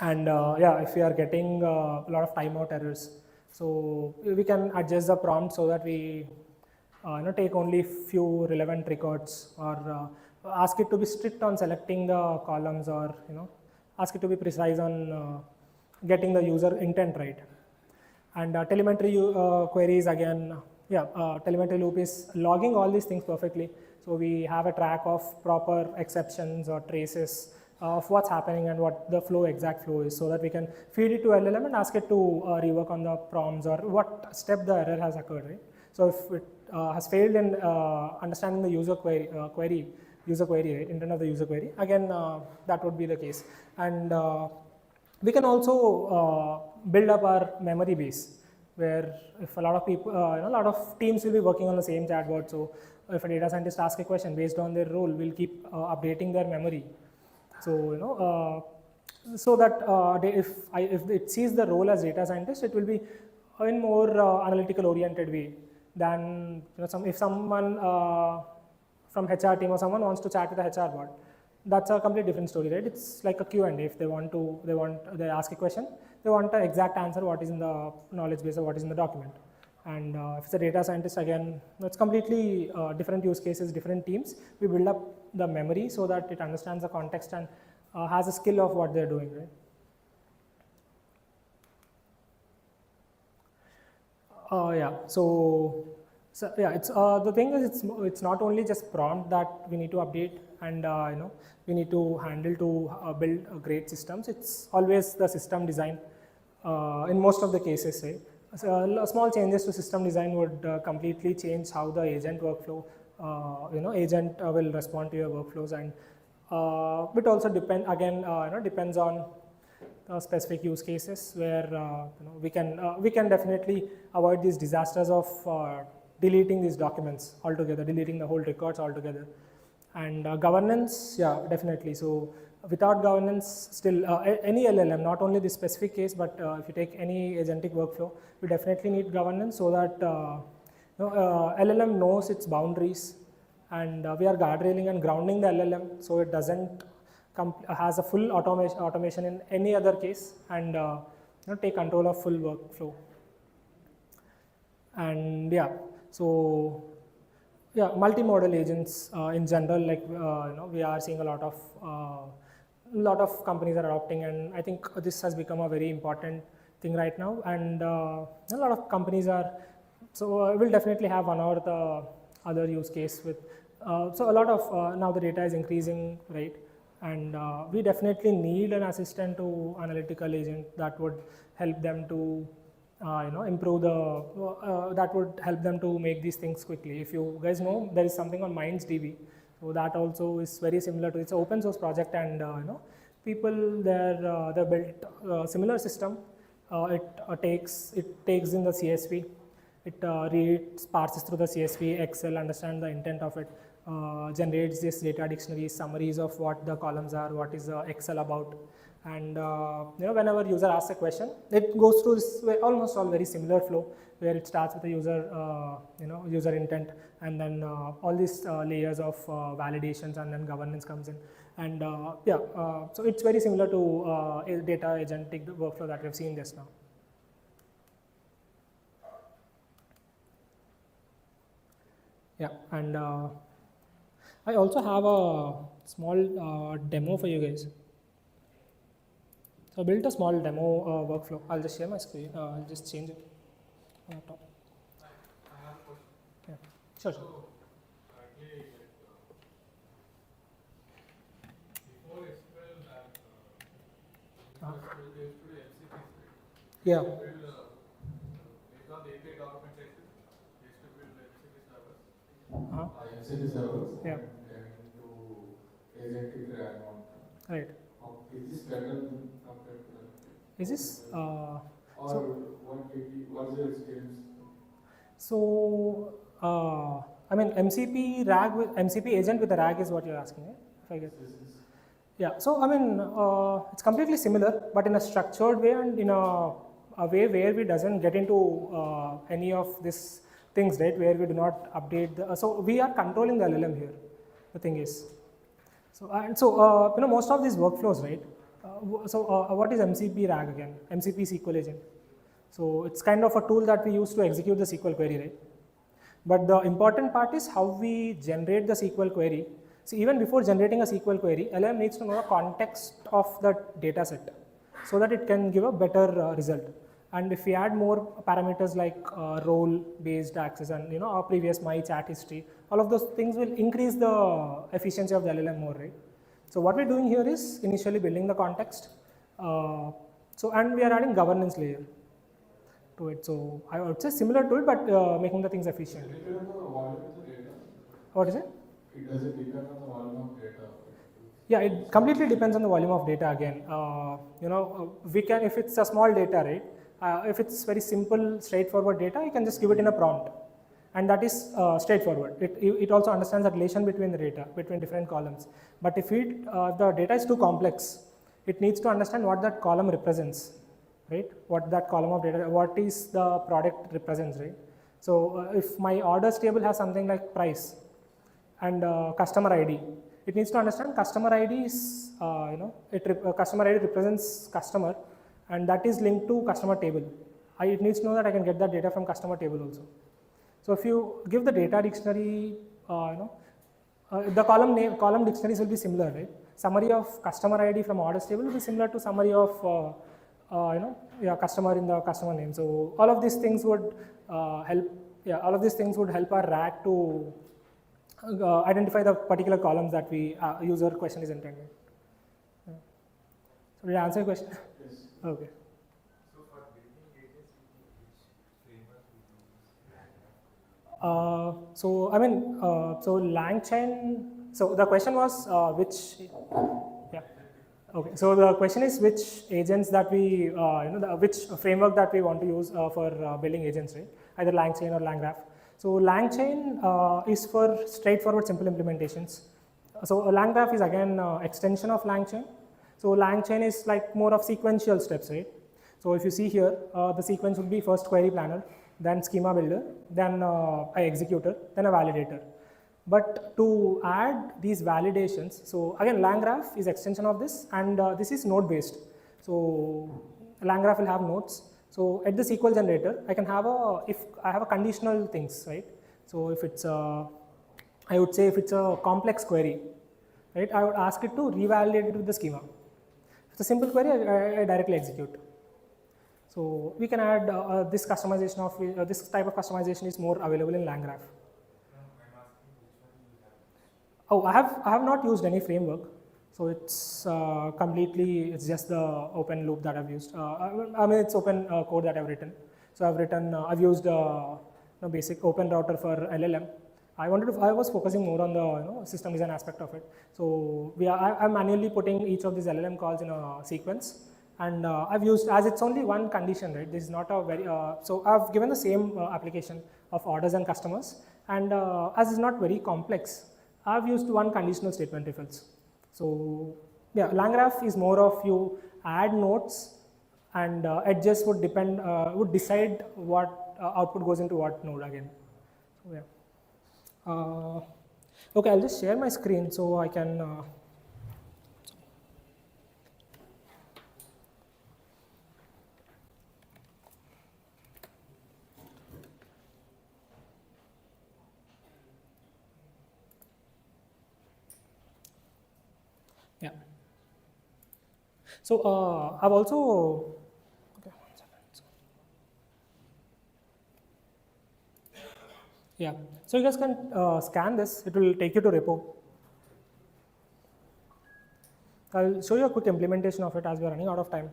And if we are getting a lot of timeout errors, so we can adjust the prompt so that we take only few relevant records, or ask it to be strict on selecting the columns, or ask it to be precise on getting the user intent right. And telemetry queries again, telemetry loop is logging all these things perfectly. So we have a track of proper exceptions or traces of what's happening and what the exact flow is, so that we can feed it to LLM and ask it to rework on the prompts or what step the error has occurred, right? So if it has failed in understanding the user query, right, intent of the user query, again that would be the case. And we can also build up our memory base, where if a lot of people, a lot of teams will be working on the same chatbot. So if a data scientist asks a question based on their role, we'll keep updating their memory. So so that if it sees the role as data scientist, it will be in more analytical oriented way than if someone from HR team or someone wants to chat with a HR bot. That's a completely different story, right? It's like a Q&A. If they ask a question, they want an exact answer, what is in the knowledge base or what is in the document. And if it's a data scientist, again, it's completely different use cases, different teams. We build up the memory so that it understands the context and has a skill of what they're doing, right? It's the thing is it's not only just prompt that we need to update and we need to handle to build great systems. It's always the system design in most of the cases, right? So small changes to system design would completely change how the agent workflow, agent will respond to your workflows, and it also depends on specific use cases where we can definitely avoid these disasters of deleting these documents altogether, deleting the whole records altogether. And governance, yeah, definitely. So without governance, still any LLM, not only this specific case, but if you take any agentic workflow, we definitely need governance so that LLM knows its boundaries, and we are guardrailing and grounding the LLM so it doesn't has a full automation in any other case, and take control of full workflow. And yeah, so yeah, multimodal agents in general, like we are seeing a lot of companies are adopting, and I think this has become a very important thing right now. And a lot of companies are, so we'll definitely have one or the other use case with. So a lot of now the data is increasing, right? And we definitely need an assistant to analytical agent that would help them to improve the that would help them to make these things quickly. If you guys know, there is something on MindsDB, so that also is very similar to, it's an open source project, and people there they built a similar system. It takes in the CSV, it reads, parses through the CSV, Excel, understand the intent of it, generates this data dictionary, summaries of what the columns are, what is Excel about, and whenever user asks a question, it goes through this way, almost all very similar flow, where it starts with the user intent, and then all these layers of validations, and then governance comes in, and so it's very similar to data agentic workflow that we've seen just now. Yeah, and I also have a small demo for you guys. So I built a small demo workflow. I'll just share my screen. I'll just change it on top. I have a question. Yeah, sure. So, currently, before SQL and they used to do MCPs, right? Yeah. Build, based on the API documentation, they used to build MCP servers. MCP servers. Yeah. And to agentic RAG on. Right. Is this better compared to that? Is this? Or what is your experience? So I mean, MCP agent with a RAG is what you're asking, right? If I get. Yeah. So I mean, it's completely similar, but in a structured way, and in a way where we doesn't get into any of these things, right? Where we do not update the. So we are controlling the LLM here. The thing is. So most of these workflows, right? What is MCP RAG again? MCP SQL agent. So it's kind of a tool that we use to execute the SQL query, right? But the important part is how we generate the SQL query. So even before generating a SQL query, LLM needs to know the context of the data set so that it can give a better result. And if we add more parameters like role-based access and our previous my chat history, all of those things will increase the efficiency of the LLM more, right? So what we're doing here is initially building the context. And we are adding governance layer to it. So I would say similar to it, but making the things efficient. Does it depend on the volume of the data? What is it? Does it depend on the volume of data? Yeah, it completely depends on the volume of data again. We can, if it's a small data, right? If it's very simple, straightforward data, you can just give it in a prompt, and that is straightforward. It also understands the relation between the data, between different columns. But if the data is too complex, it needs to understand what that column represents, right? What that column of data, what is the product represents, right? So if my orders table has something like price and customer ID, it needs to understand customer ID is, customer ID represents customer, and that is linked to customer table. It needs to know that I can get that data from customer table also. So if you give the data dictionary, the column dictionaries will be similar, right? Summary of customer ID from orders table will be similar to summary of customer in the customer name. So all of these things would help. Yeah, all of these things would help our RAG to identify the particular columns that user question is intended. Yeah. So did I answer your question? Yes. Okay. So for building agents, which framework So LangChain. So the question was which? Yeah. Okay, so the question is which agents that we, which framework that we want to use for building agents, right? Either LangChain or LangGraph. So LangChain is for straightforward simple implementations. So a LangGraph is again extension of LangChain. So LangChain is like more of sequential steps, right? So if you see here, the sequence would be first query planner, then schema builder, then a executor, then a validator. But to add these validations, so again LangGraph is extension of this, and this is node based. So LangGraph will have nodes. So at the SQL generator, I can have if I have a conditional things, right? So if it's I would say if it's a complex query, right, I would ask it to revalidate it with the schema. If it's a simple query, I directly execute. So we can add this customization of this type of customization is more available in LangGraph. Oh, I have not used any framework, so it's it's just the open loop that I've used. I mean, it's open code that I've written. So I've used basic open router for LLM. I was focusing more on the system design aspect of it. So I'm manually putting each of these LLM calls in a sequence, and I've used, as it's only one condition, right? This is not a very so I've given the same application of orders and customers, and as it's not very complex, I've used one conditional statement if else. So yeah, LangGraph is more of you add nodes, and edges would decide what output goes into what node again. So yeah. Okay, I'll just share my screen so I can. Yeah. So I've also, okay, 1 second. Yeah. So you guys can scan this. It will take you to repo. I'll show you a quick implementation of it as we are running out of time.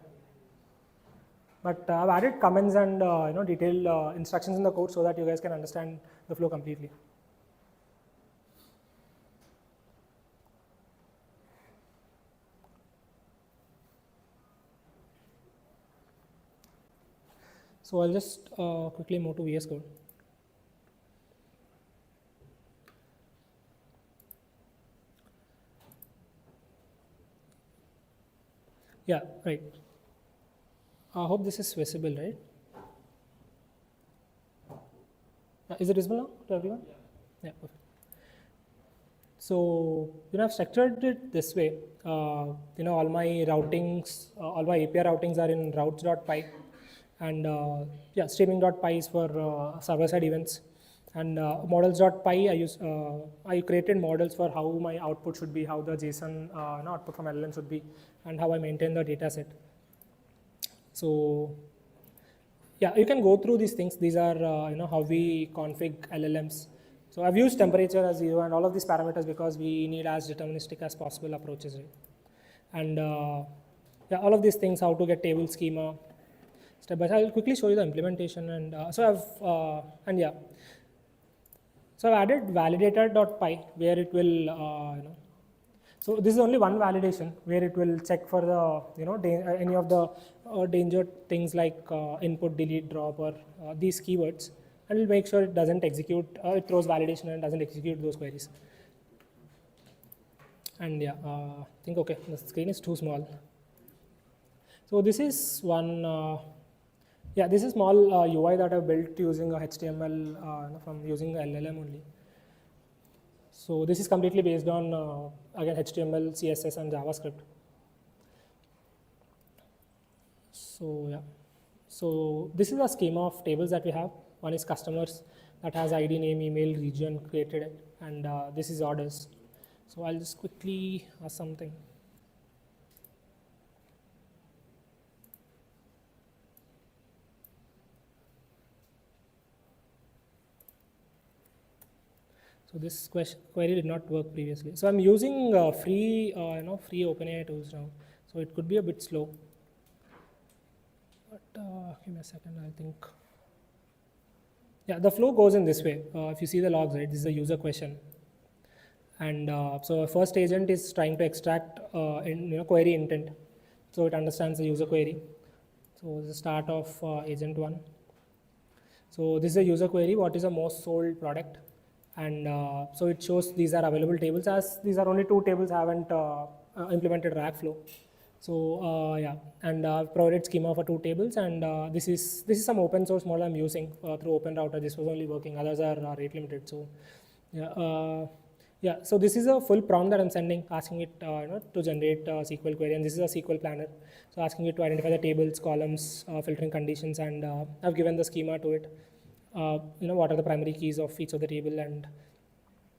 But I've added comments and detailed instructions in the code so that you guys can understand the flow completely. So I'll just quickly move to VS Code. Yeah, right. I hope this is visible, right? Is it visible now to everyone? Yeah, perfect. So I've structured it this way. All my routings, all my API routings are in routes.py. And streaming.py is for server-side events, and models.py I created models for how my output should be, how the JSON output from LLM should be, and how I maintain the data set. So yeah, you can go through these things. These are how we config LLMs. So I've used temperature as 0 and all of these parameters because we need as deterministic as possible approaches, right? And all of these things, how to get table schema. But I'll quickly show you the implementation, and so I've added validator.py where it will so this is only one validation where it will check for the any of the danger things like input, delete, drop, or these keywords, and it will make sure it doesn't execute, it throws validation and doesn't execute those queries. And I think okay, the screen is too small. So this is one. This is small UI that I've built using HTML from using LLM only. So this is completely based on again HTML, CSS, and JavaScript. So yeah, so this is a schema of tables that we have. One is customers that has ID, name, email, region, created it, and this is orders. So I'll just quickly ask something. So this query did not work previously. So I'm using free OpenAI tools now. So it could be a bit slow. But give me a second, I think. Yeah, the flow goes in this way. If you see the logs, right, this is a user question. And so our first agent is trying to extract query intent. So it understands the user query. So the start of agent 1. So this is a user query, what is the most sold product? And so it shows these are available tables, as these are only 2 tables, haven't implemented rack flow. So yeah, and provided schema for 2 tables, and this is some open source model I'm using through Open Router. This was only working, others are rate limited. So yeah, so this is a full prompt that I'm sending, asking it to generate a SQL query, and this is a SQL planner. So asking it to identify the tables, columns, filtering conditions, and I've given the schema to it. What are the primary keys of each of the table, and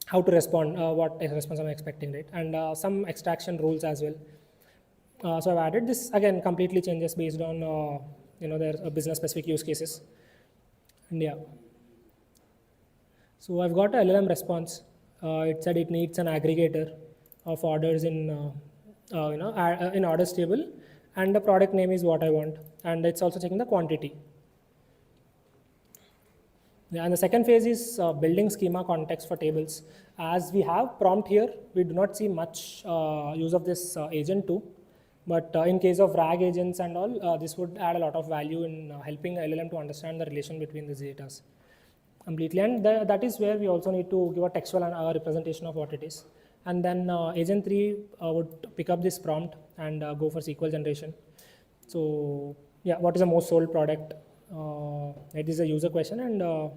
how to respond, what response I'm expecting, right? And some extraction rules as well. So I've added this, again, completely changes based on their business specific use cases. And yeah, so I've got a LLM response. It said it needs an aggregator of orders in orders table, and the product name is what I want, and it's also checking the quantity. Yeah, and the second phase is building schema context for tables. As we have prompt here, we do not see much use of this agent 2, but in case of RAG agents and all, this would add a lot of value in helping LLM to understand the relation between these data completely, and that is where we also need to give a textual representation of what it is. And then agent 3 would pick up this prompt and go for SQL generation. So yeah, what is the most sold product? It is a user question, and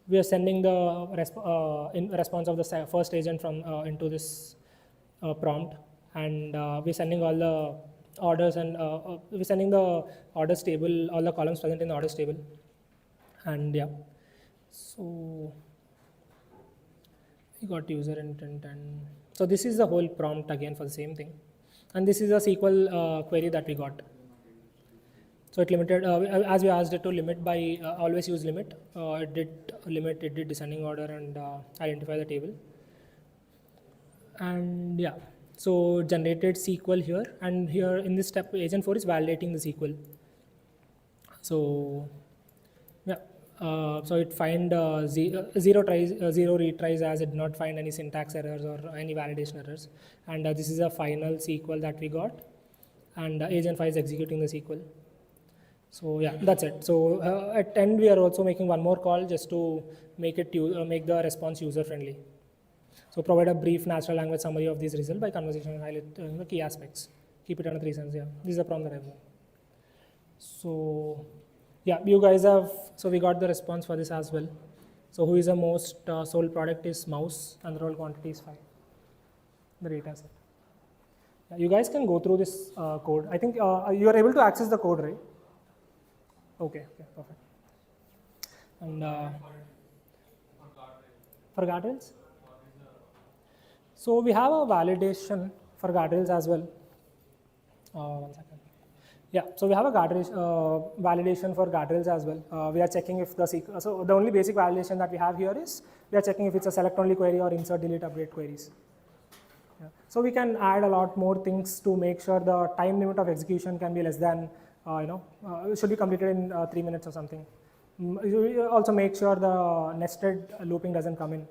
we are sending the response of the first agent from into this prompt, and we're sending all the orders, and we're sending the orders table, all the columns present in the orders table. And yeah, so we got user intent, and so this is the whole prompt again for the same thing, and this is a SQL query that we got. So it limited, as we asked it to limit by always use limit, it did limit, it did descending order, and identify the table. And yeah, so generated SQL here, and here in this step agent 4 is validating the SQL. So yeah, so it find zero retries, as it did not find any syntax errors or any validation errors. And this is a final SQL that we got, and agent 5 is executing the SQL. So yeah, that's it. So at end we are also making one more call just to make it make the response user friendly. So provide a brief natural language summary of these results by conversation and highlight the key aspects. Keep it under 3 cents. Yeah, this is the prompt that I've done. So yeah, you guys have, so we got the response for this as well. So who is the most sold product is mouse, and the roll quantity is 5. The data set. Yeah, you guys can go through this code. I think you are able to access the code, right? Okay, perfect. And for guardrails? So we have a validation for guardrails as well. 1 second. Yeah, so we have a validation for guardrails as well. We are checking if the so the only basic validation that we have here is we are checking if it's a select only query or insert, delete, update queries. Yeah. So we can add a lot more things to make sure the time limit of execution can be less than should be completed in 3 minutes or something. You also make sure the nested looping doesn't come in.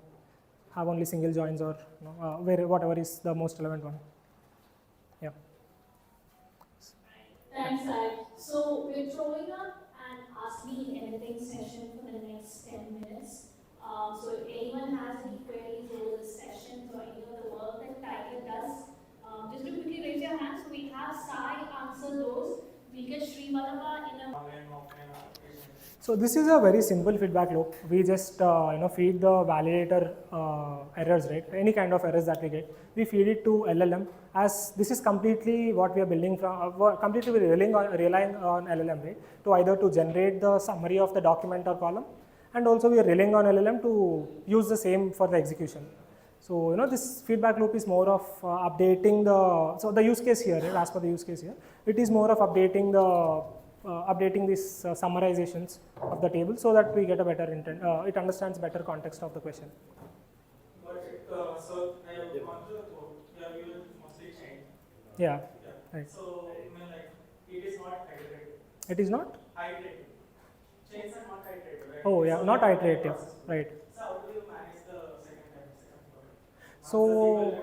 Have only single joins, or whatever is the most relevant one. Yeah. Thanks, Sai. So we're throwing up an Ask Me Anything session for the next 10 minutes. So if anyone has any queries over the sessions or any of the work that Tiger does, just to quickly raise your hand. So we have Sai answer those. We get Sri Vallabha in a So this is a very simple feedback loop. We just feed the validator errors, right? Any kind of errors that we get, we feed it to LLM. As this is completely what we are building from, completely relying on LLM, right? To either to generate the summary of the document or column, and also we are relying on LLM to use the same for the execution. So this feedback loop is more of updating the use case here, right? As per the use case here, it is more of updating these summarizations of the table so that we get a better intent. It understands better context of the question. Got it. So I have gone through the code. Yeah, you mostly change. Yeah. Right. So it is not iterative. It is not? Iterative. Chains are not iterative, right? Oh yeah, so not iterative. Right. So how do you manage the second time? So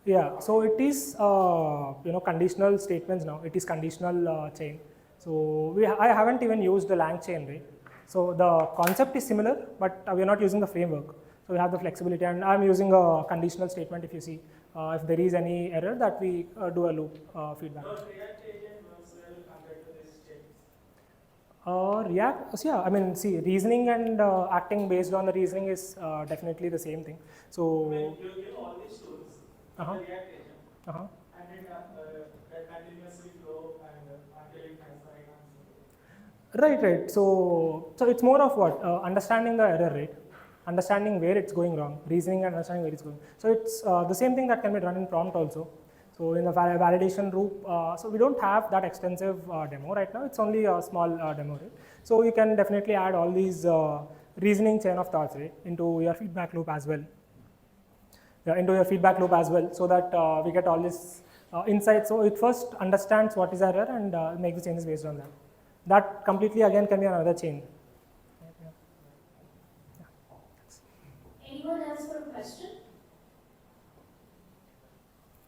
yeah, so it is conditional statements now. It is conditional chain. So I haven't even used the lang chain, right? So the concept is similar, but we are not using the framework. So we have the flexibility, and I'm using a conditional statement. If you see, if there is any error, that we do a loop feedback. React, so yeah, I mean, see, reasoning and acting based on the reasoning is definitely the same thing. So You give all these tools to Uh-huh. the React agent, uh-huh. and then that continuously flow and until it has the right answer. Right. So it's more of what understanding the error, right? Understanding where it's going wrong, reasoning and understanding where it's going. So it's the same thing that can be run in prompt also. So in the validation loop, so we don't have that extensive demo right now. It's only a small demo, right? So you can definitely add all these reasoning chain of thoughts, right, into your feedback loop as well. Yeah, into your feedback loop as well, so that we get all this insight. So it first understands what is error and make the changes based on that. That completely again can be another chain. Anyone else for a question?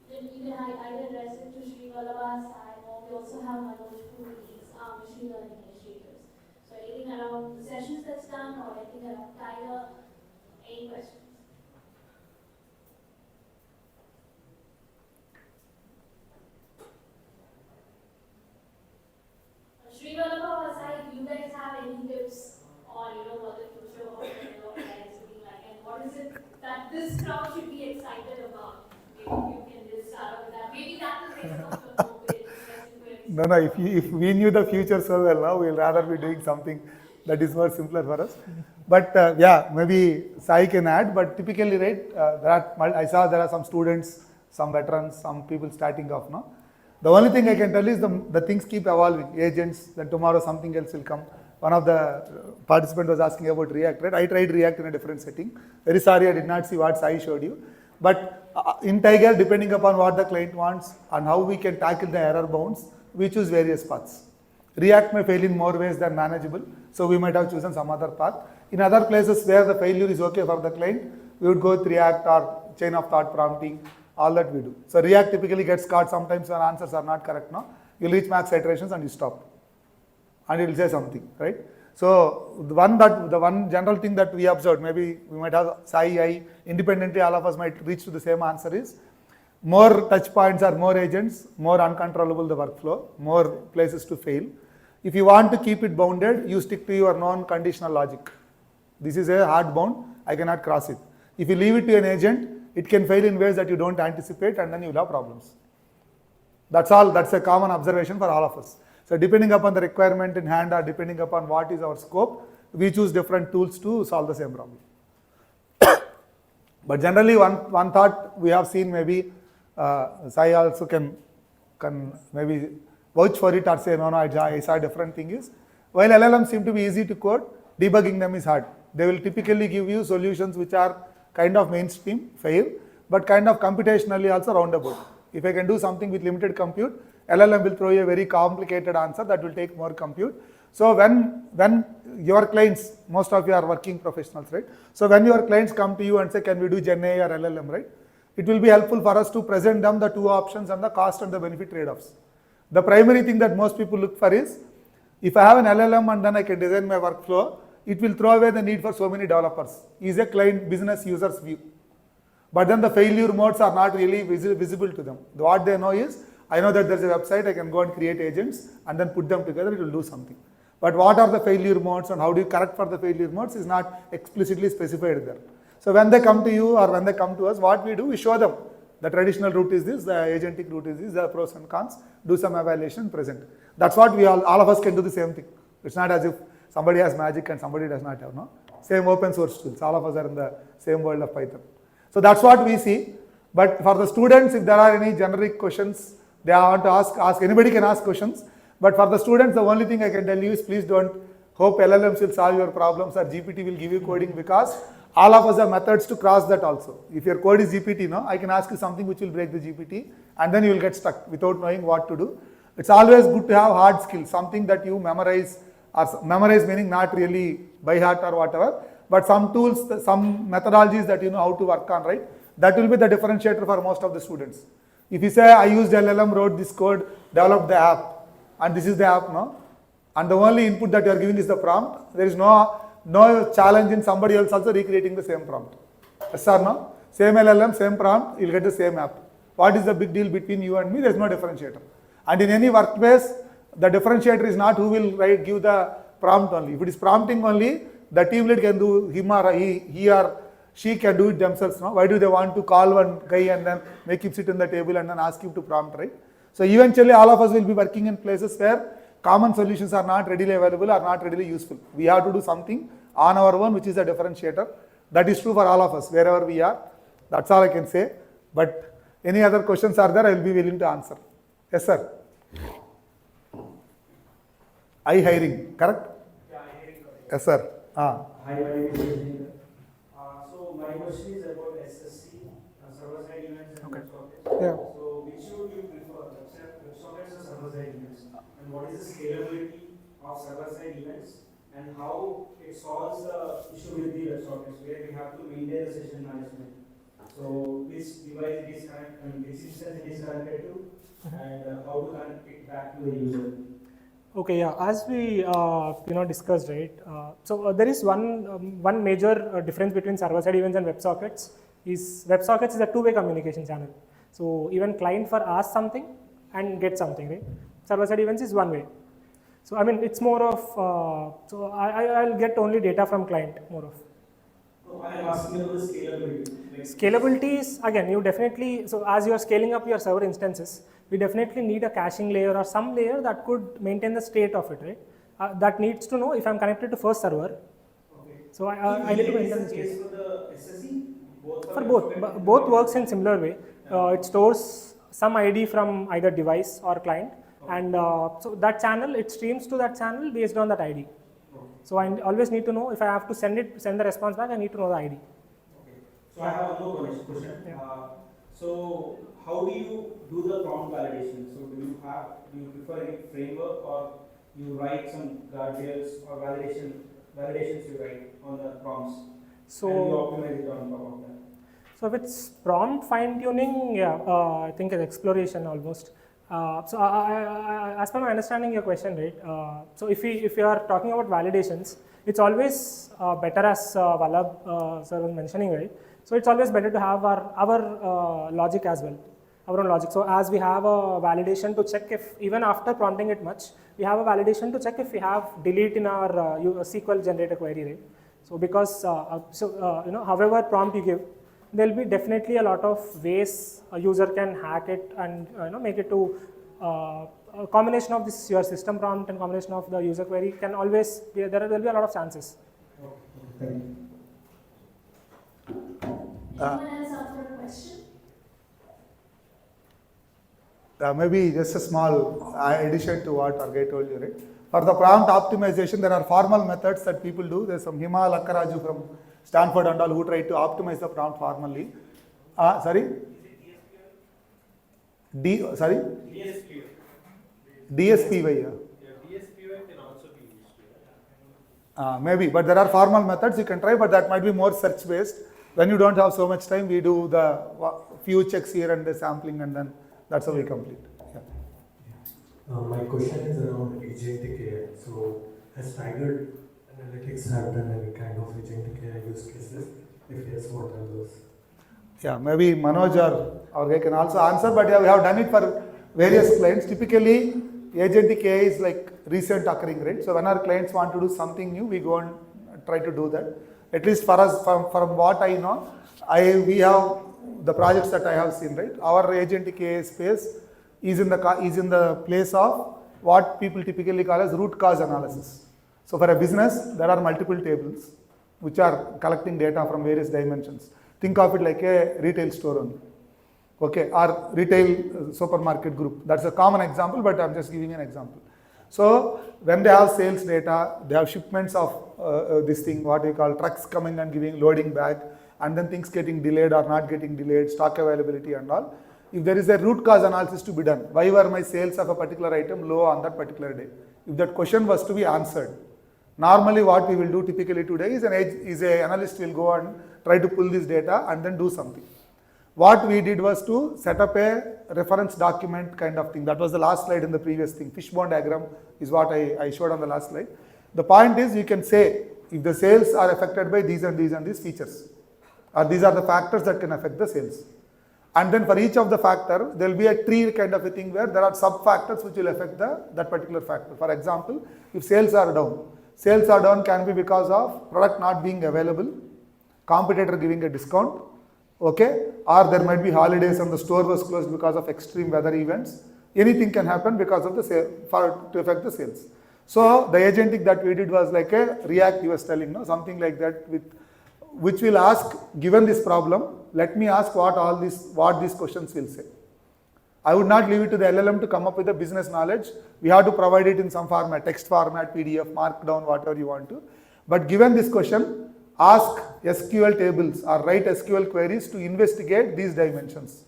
Then you can either address it to Sri Vallabha side, or we also have Manoj who is our machine learning initiators. So anything around the sessions that's done, or anything around Tiger, any questions? Sri Vallabha side, do you guys have any tips on what the future of AI is looking like, and what is it that this crowd should be excited about? Maybe you can just start off with that. Maybe that will raise some sort of open question. If we knew the future so well now, we'll rather be doing something that is more simpler for us. But yeah, maybe Sai can add, but typically, right, I saw there are some students, some veterans, some people starting off now. The only thing I can tell is the things keep evolving. Agents, then tomorrow something else will come. One of the participant was asking about React, right? I tried React in a different setting. Very sorry I did not see what Sai showed you. But in Tiger, depending upon what the client wants and how we can tackle the error bounds, we choose various paths. React may fail in more ways than manageable, so we might have chosen some other path. In other places where the failure is okay for the client, we would go with React or chain of thought prompting, all that we do. So React typically gets caught sometimes when answers are not correct now. You'll reach max iterations and you stop. And it will say something, right? So the one general thing that we observed, maybe we might have Sai, independently all of us might reach to the same answer is, more touch points or more agents, more uncontrollable the workflow, more places to fail. If you want to keep it bounded, you stick to your known conditional logic. This is a hard bound, I cannot cross it. If you leave it to an agent, it can fail in ways that you don't anticipate, and then you will have problems. That's all, that's a common observation for all of us. So depending upon the requirement in hand or depending upon what is our scope, we choose different tools to solve the same problem. But generally one thought we have seen, maybe Sai also can maybe vouch for it or say, no, I saw a different thing is, while LLMs seem to be easy to code, debugging them is hard. They will typically give you solutions which are kind of mainstream, fair, but kind of computationally also roundabout. If I can do something with limited compute, LLM will throw you a very complicated answer that will take more compute. So when your clients, most of you are working professionals, right? So when your clients come to you and say, can we do Gen AI or LLM, right? It will be helpful for us to present them the two options and the cost and the benefit trade-offs. The primary thing that most people look for is, if I have an LLM and then I can design my workflow, it will throw away the need for so many developers, is a client business user's view. But then the failure modes are not really visible to them. What they know is, I know that there's a website, I can go and create agents and then put them together, it will do something. But what are the failure modes and how do you correct for the failure modes is not explicitly specified there. So when they come to you or when they come to us, what we do, we show them the traditional route is this, the agentic route is this, the pros and cons, do some evaluation, present. That's what we all of us can do the same thing. It's not as if somebody has magic and somebody does not have, no? Same open source tools, all of us are in the same world of Python. So that's what we see. But for the students, if there are any generic questions, they want to ask, anybody can ask questions. But for the students, the only thing I can tell you is, please don't hope LLMs will solve your problems or GPT will give you coding, because all of us have methods to cross that also. If your code is GPT, no, I can ask you something which will break the GPT, and then you will get stuck without knowing what to do. It's always good to have hard skills, something that you memorize, or memorize meaning not really by heart or whatever, but some tools, some methodologies that you know how to work on, right? That will be the differentiator for most of the students. If you say, I used LLM, wrote this code, developed the app, and this is the app, no? And the only input that you are giving is the prompt. There is no challenge in somebody else also recreating the same prompt. Yes or no? Same LLM, same prompt, you'll get the same app. What is the big deal between you and me? There is no differentiator. And in any workplace, the differentiator is not who will give the prompt only. If it is prompting only, the team lead can do, he or she can do it themselves. No? Why do they want to call one guy and then make him sit in the table and then ask him to prompt, right? So eventually all of us will be working in places where common solutions are not readily available or not readily useful. We have to do something on our own, which is a differentiator. That is true for all of us, wherever we are. That's all I can say. But any other questions are there, I will be willing to answer. Yes, sir. Hiring, correct? Yeah, I hear it. Yes, sir. Hi, my name is Vijay. So my question is about SSC, server-side events and WebSockets. Yeah. So which would you prefer, WebSockets or server-side events? And what is the scalability of server-side events and how it solves the issue with the WebSockets where we have to maintain the session management? So which device it is connected, and which instance it is connected to, and how to connect it back to the user. Okay, yeah. As we discussed, right? There is one major difference between server-side events and WebSockets. WebSockets is a two-way communication channel. So even client for ask something and get something, right? Server-side events is one way. So I mean, it's more of I'll get only data from client more of. So I am asking about the scalability. Scalability is again, you definitely, so as you are scaling up your server instances, we definitely need a caching layer or some layer that could maintain the state of it, right? That needs to know if I'm connected to first server. Okay. So I need to maintain the state. For the SSE? For both works in similar way. It stores some ID from either device or client, and so that channel, it streams to that channel based on that ID. So I always need to know if I have to send the response back, I need to know the ID. Okay. So I have one more question. Yeah. So how do you do the prompt validation? So do you prefer any framework, or you write some guardrails or validations you write on the prompts, So and you optimize it on top of that? So if it's prompt fine tuning, yeah, I think it's exploration almost. As per my understanding your question, right? So if you are talking about validations, it's always better, as Vallabh sir was mentioning, right? So it's always better to have our logic as well, our own logic. So as we have a validation to check if even after prompting it much, we have a validation to check if we have delete in our SQL generator query, right? So because however prompt you give, there will be definitely a lot of ways a user can hack it and make it to a combination of this your system prompt and combination of the user query can always be, there will be a lot of chances. Thank you. Anyone else up for a question? Maybe just a small addition to what Argay told you, right? For the prompt optimization, there are formal methods that people do. There's some Hima Lakkaraju from Stanford and all who try to optimize the prompt formally. Sorry? Sorry? DSPY. DSPY, yeah. DSPY can also be used. Maybe, but there are formal methods you can try, but that might be more search based. When you don't have so much time, we do the few checks here and the sampling, and then that's how we complete. Yeah. My question is around agentic AI. So, has Tiger Analytics have done any kind of agentic AI use cases? If yes, what are those? Yeah, maybe Manoj or they can also answer, but yeah, we have done it for various clients. Typically, agentic AI is like recent occurring, right? So when our clients want to do something new, we go and try to do that. At least for us, from what I know, we have the projects that I have seen, right? Our agentic AI space is in the place of what people typically call as root cause analysis. So for a business, there are multiple tables which are collecting data from various dimensions. Think of it like a retail store only, okay, or retail supermarket group. That's a common example, but I'm just giving an example. So when they have sales data, they have shipments of this thing, what we call trucks coming and loading back, and then things getting delayed or not getting delayed, stock availability and all. If there is a root cause analysis to be done, why were my sales of a particular item low on that particular day? If that question was to be answered, Normally what we will do typically today is an analyst will go and try to pull this data and then do something. What we did was to set up a reference document kind of thing. That was the last slide in the previous thing. Fishbone diagram is what I showed on the last slide. The point is you can say if the sales are affected by these and these and these features, or these are the factors that can affect the sales. And then for each of the factor, there will be a tree kind of a thing where there are sub-factors which will affect that particular factor. For example, if sales are down can be because of product not being available, competitor giving a discount, okay, or there might be holidays and the store was closed because of extreme weather events. Anything can happen because of the sale to affect the sales. So the agentic that we did was like a React, you was telling, no, something like that, which will ask, given this problem, let me ask what these questions will say. I would not leave it to the LLM to come up with the business knowledge. We have to provide it in some format, text format, PDF, markdown, whatever you want to. But given this question, ask SQL tables or write SQL queries to investigate these dimensions.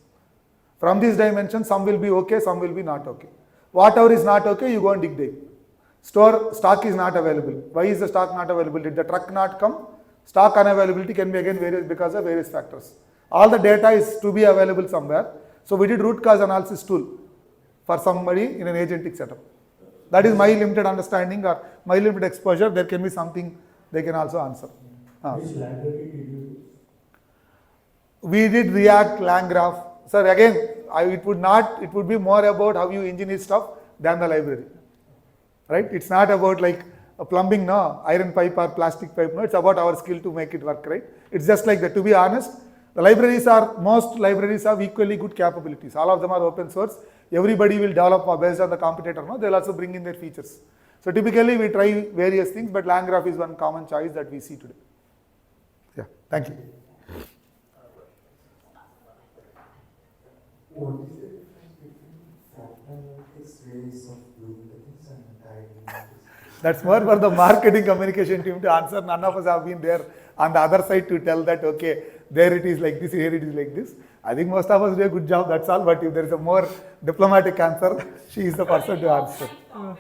From these dimensions, some will be okay, some will be not okay. Whatever is not okay, you go and dig deep. Stock is not available. Why is the stock not available? Did the truck not come? Stock unavailability can be again because of various factors. All the data is to be available somewhere. So we did root cause analysis tool for somebody in an agentic setup. That is my limited understanding or my limited exposure. There can be something they can also answer. Which library did you use? We did React, LangGraph. Sir, again, it would be more about how you engineer stuff than the library. Right? It's not about like a plumbing, no, iron pipe or plastic pipe, no, it's about our skill to make it work, right? It's just like that. To be honest, most libraries have equally good capabilities. All of them are open source. Everybody will develop based on the competitor, no? They'll also bring in their features. So typically we try various things, but LangGraph is one common choice that we see today. Yeah, thank you. What is the difference between fractal analytics ways of doing the things and diagram? That's more for the marketing communication team to answer. None of us have been there on the other side to tell that, okay, there it is like this, here it is like this. I think most of us do a good job, that's all. But if there is a more diplomatic answer, she is the person to answer. So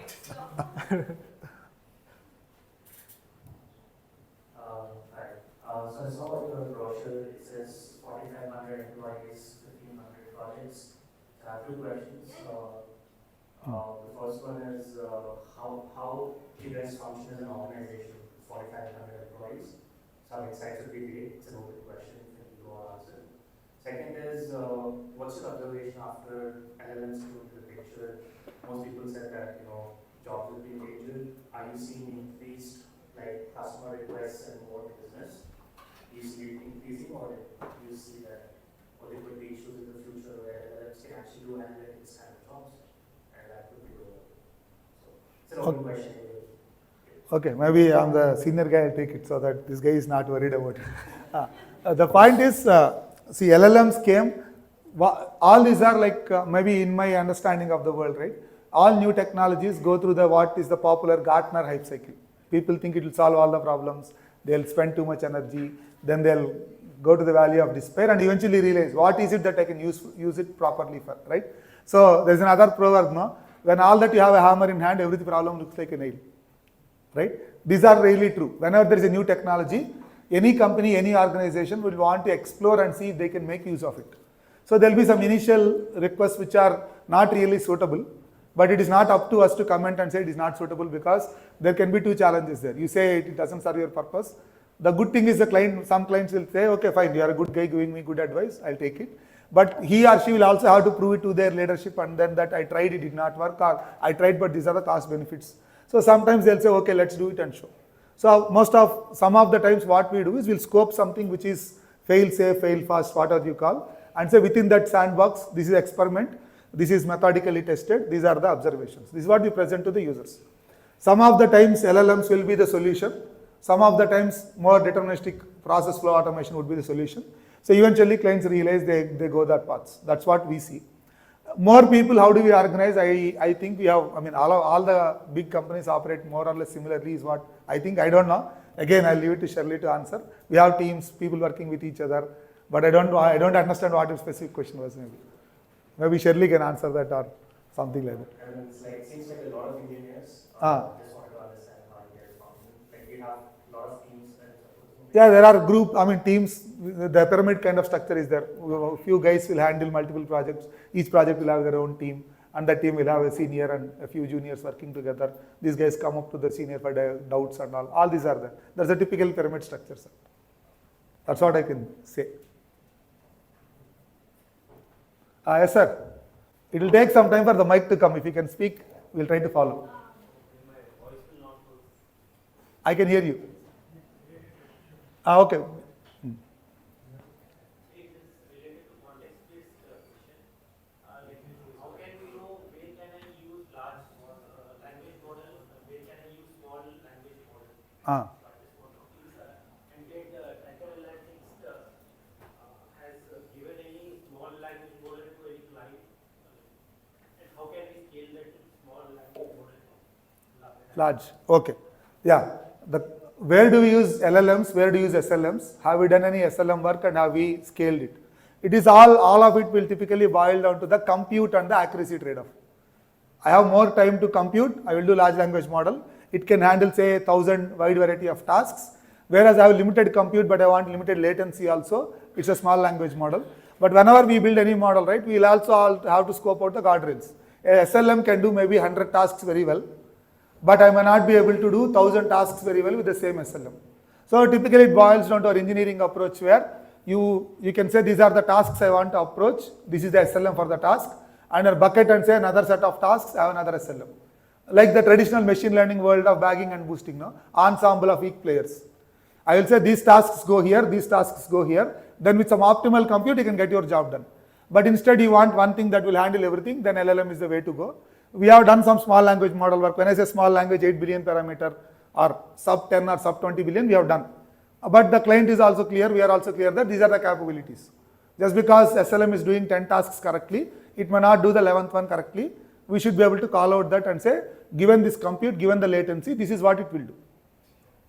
I saw your brochure, it says 4,500 employees, 1,500 projects. So I have two questions. The first one is how you guys function as an organization with 4,500 employees. Some insights would be great. It's an open question, you can go and answer. Second is, what's your observation after LLMs came into the picture? Most people said that jobs will be endangered. Are you seeing increased customer requests and more business? Do you see it increasing, or do you see that there could be issues in the future where LLMs can actually do analytics kind of jobs, and that could be over? So it's an open question. Okay, maybe I'm the senior guy, I'll take it so that this guy is not worried about it. The point is, see, LLMs came, all these are maybe in my understanding of the world, right? All new technologies go through what is the popular Gartner hype cycle. People think it will solve all the problems, they'll spend too much energy, then they'll go to the valley of despair and eventually realize what is it that I can use it properly for, right? So there's another proverb, no? When all that you have a hammer in hand, every problem looks like a nail, right? These are really true. Whenever there is a new technology, any company, any organization will want to explore and see if they can make use of it. So there will be some initial requests which are not really suitable, but it is not up to us to comment and say it is not suitable, because there can be two challenges there. You say it doesn't serve your purpose. The good thing is some clients will say, okay, fine, you are a good guy giving me good advice, I'll take it. But he or she will also have to prove it to their leadership, and then that I tried, it did not work, or I tried but these are the cost benefits. So sometimes they'll say, okay, let's do it and show. So some of the times what we do is we'll scope something which is fail safe, fail fast, whatever you call, and say within that sandbox, this is experiment, this is methodically tested, these are the observations. This is what we present to the users. Some of the times LLMs will be the solution. Some of the times more deterministic process flow automation would be the solution. So eventually clients realize they go that path. That's what we see. More people, how do we organize? I think we have, all the big companies operate more or less similarly is what I think. I don't know. Again, I'll leave it to Shirley to answer. We have teams, people working with each other, but I don't understand what your specific question was maybe. Maybe Shirley can answer that or something like that. And it seems like a lot of engineers just wanted to understand how you guys function. have a lot of teams that are supposed to make. Yeah, there are teams, the pyramid kind of structure is there. A few guys will handle multiple projects. Each project will have their own team, and that team will have a senior and a few juniors working together. These guys come up to the senior for doubts and all. All these are there. That's a typical pyramid structure, sir. That's what I can say. Yes, sir. It will take some time for the mic to come. If you can speak, we'll try to follow. I can hear you. Okay. It is related to context-based question. How can we know where can I use large language model, where can I use small language model? And yet Tata Analytics has given any small language model to any client. And how can we scale that to small language model? Large. Okay. Yeah. Where do we use LLMs? Where do we use SLMs? Have we done any SLM work and have we scaled it? It is all of it will typically boil down to the compute and the accuracy trade-off. I have more time to compute, I will do large language model. It can handle say 1,000 wide variety of tasks. Whereas I have limited compute but I want limited latency also, it's a small language model. But whenever we build any model, right, we will also have to scope out the guardrails. A SLM can do maybe 100 tasks very well, but I may not be able to do 1,000 tasks very well with the same SLM. So typically it boils down to our engineering approach where you can say these are the tasks I want to approach, this is the SLM for the task, and a bucket and say another set of tasks, I have another SLM. Like the traditional machine learning world of bagging and boosting, no? Ensemble of weak players. I will say these tasks go here, these tasks go here, then with some optimal compute you can get your job done. But instead you want one thing that will handle everything, then LLM is the way to go. We have done some small language model work. When I say small language, 8 billion parameter or sub 10 or sub 20 billion, we have done. But the client is also clear, we are also clear that these are the capabilities. Just because SLM is doing 10 tasks correctly, it may not do the 11th one correctly. We should be able to call out that and say, given this compute, given the latency, this is what it will do.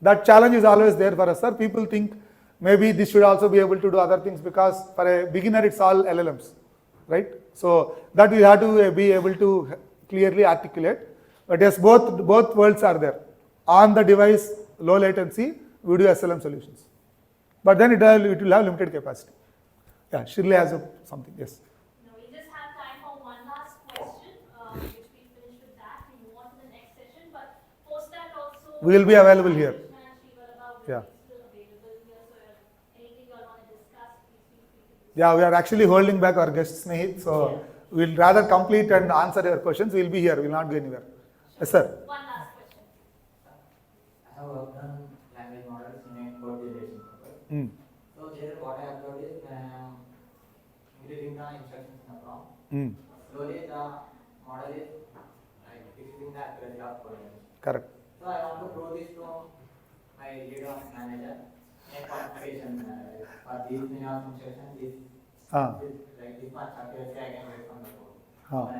That challenge is always there for us, sir. People think maybe this should also be able to do other things because for a beginner it's all LLMs, right? So that we have to be able to clearly articulate. But yes, both worlds are there. On the device, low latency, we do SLM solutions. But then it will have limited capacity. Yeah, Shirley has something, yes. No, we just have time for one last question, which we finish with that. We move on to the next session, but post that also. We will be available here. Yeah. Yeah, we are actually holding back our guest Snehit, so we'll rather complete and answer your questions. We'll be here, we'll not go anywhere. Yes, sir. One last question. I have worked on language models in a code generation. So there what I have got is increasing the instructions in the prompt. Slowly the model is like decreasing the accuracy of code generation. Correct. So I want to prove this to my lead of manager in a qualification for these many of instructions, this like this much accuracy I can get from the code.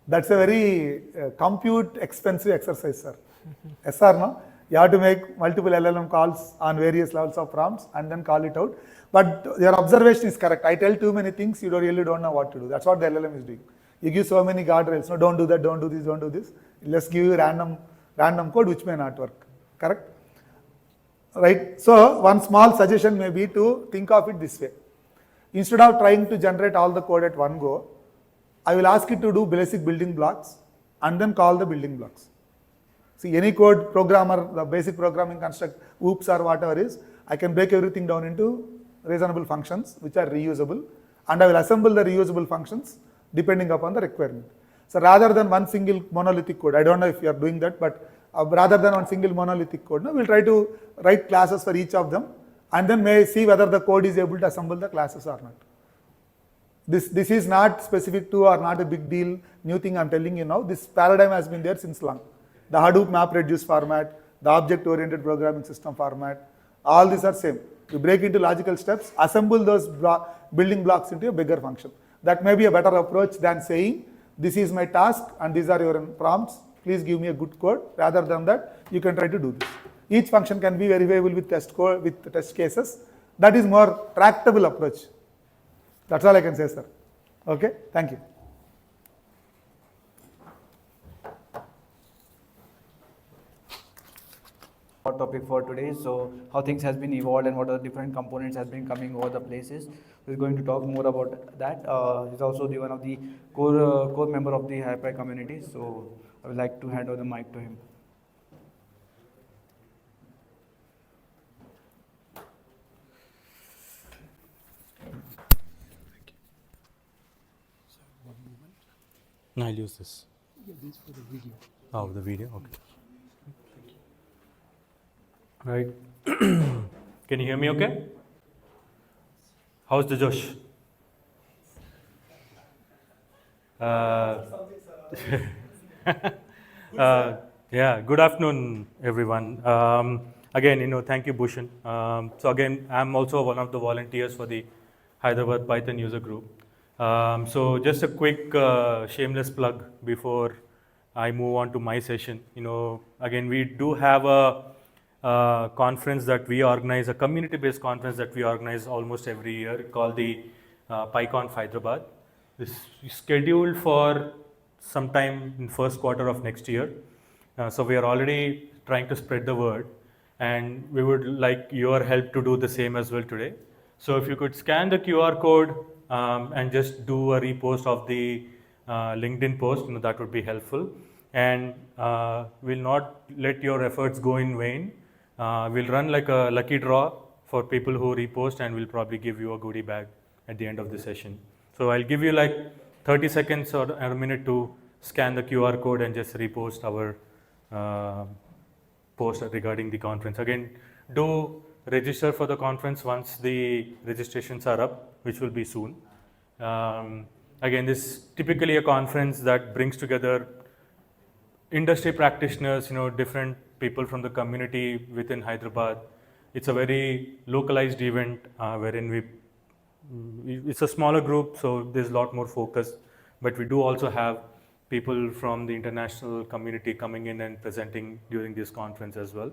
That's a very compute expensive exercise, sir. Yes or no? You have to make multiple LLM calls on various levels of prompts and then call it out. But your observation is correct. I tell too many things, you really don't know what to do. That's what the LLM is doing. You give so many guardrails. No, don't do that, don't do this, don't do this. Let's give you random code which may not work. Correct? Right? So one small suggestion may be to think of it this way. Instead of trying to generate all the code at one go, I will ask it to do basic building blocks and then call the building blocks. See, any code programmer, the basic programming construct, oops or whatever is, I can break everything down into reasonable functions which are reusable, and I will assemble the reusable functions depending upon the requirement. So rather than one single monolithic code, I don't know if you are doing that, but rather than one single monolithic code, we'll try to write classes for each of them and then may see whether the code is able to assemble the classes or not. This is not specific to or not a big deal, new thing I'm telling you now. This paradigm has been there since long. The Hadoop MapReduce format, the object-oriented programming system format, all these are same. You break into logical steps, assemble those building blocks into a bigger function. That may be a better approach than saying, this is my task and these are your prompts, please give me a good code. Rather than that, you can try to do this. Each function can be verifiable with test code, with test cases. That is more tractable approach. That's all I can say, sir. Okay, thank you. our topic for today. So how things has been evolved and what are the different components has been coming over the places. We're going to talk more about that. He's also one of the core member of the HiPi community. So I would like to hand over the mic to him. No, I'll use this. Yeah, this for the video. Oh, the video, okay. Right. Can you hear me okay? How's the Josh? Yeah, good afternoon, everyone. Again, thank you, Bhushan. So again, I'm also one of the volunteers for the Hyderabad Python user group. So just a quick shameless plug before I move on to my session. Again, we do have a conference that we organize, a community-based conference that we organize almost every year called the PyConf Hyderabad. This is scheduled for sometime in first quarter of next year. So we are already trying to spread the word, and we would like your help to do the same as well today. So if you could scan the QR code and just do a repost of the LinkedIn post, that would be helpful. And we'll not let your efforts go in vain. We'll run like a lucky draw for people who repost, and we'll probably give you a goodie bag at the end of the session. So I'll give you like 30 seconds or a minute to scan the QR code and just repost our post regarding the conference. Again, do register for the conference once the registrations are up, which will be soon. Again, this is typically a conference that brings together industry practitioners, different people from the community within Hyderabad. It's a very localized event wherein it's a smaller group, so there's a lot more focus, but we do also have people from the international community coming in and presenting during this conference as well.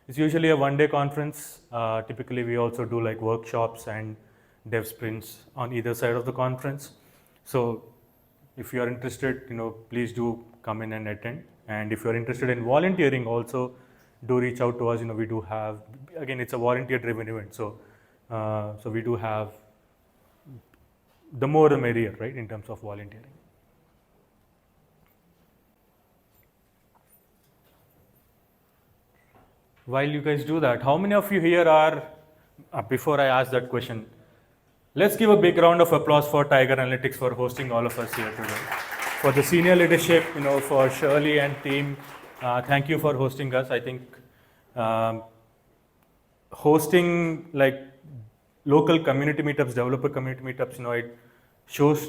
It's usually a one-day conference. Typically, we also do like workshops and dev sprints on either side of the conference. So if you are interested, please do come in and attend. And if you are interested in volunteering also, do reach out to us. We do have, again, it's a volunteer-driven event. So, so we do have, the more the merrier, right, in terms of volunteering. While you guys do that, how many of you here are, before I ask that question, let's give a big round of applause for Tiger Analytics for hosting all of us here today. For the senior leadership, for Shirley and team, thank you for hosting us. I think hosting like local community meetups, developer community meetups, it shows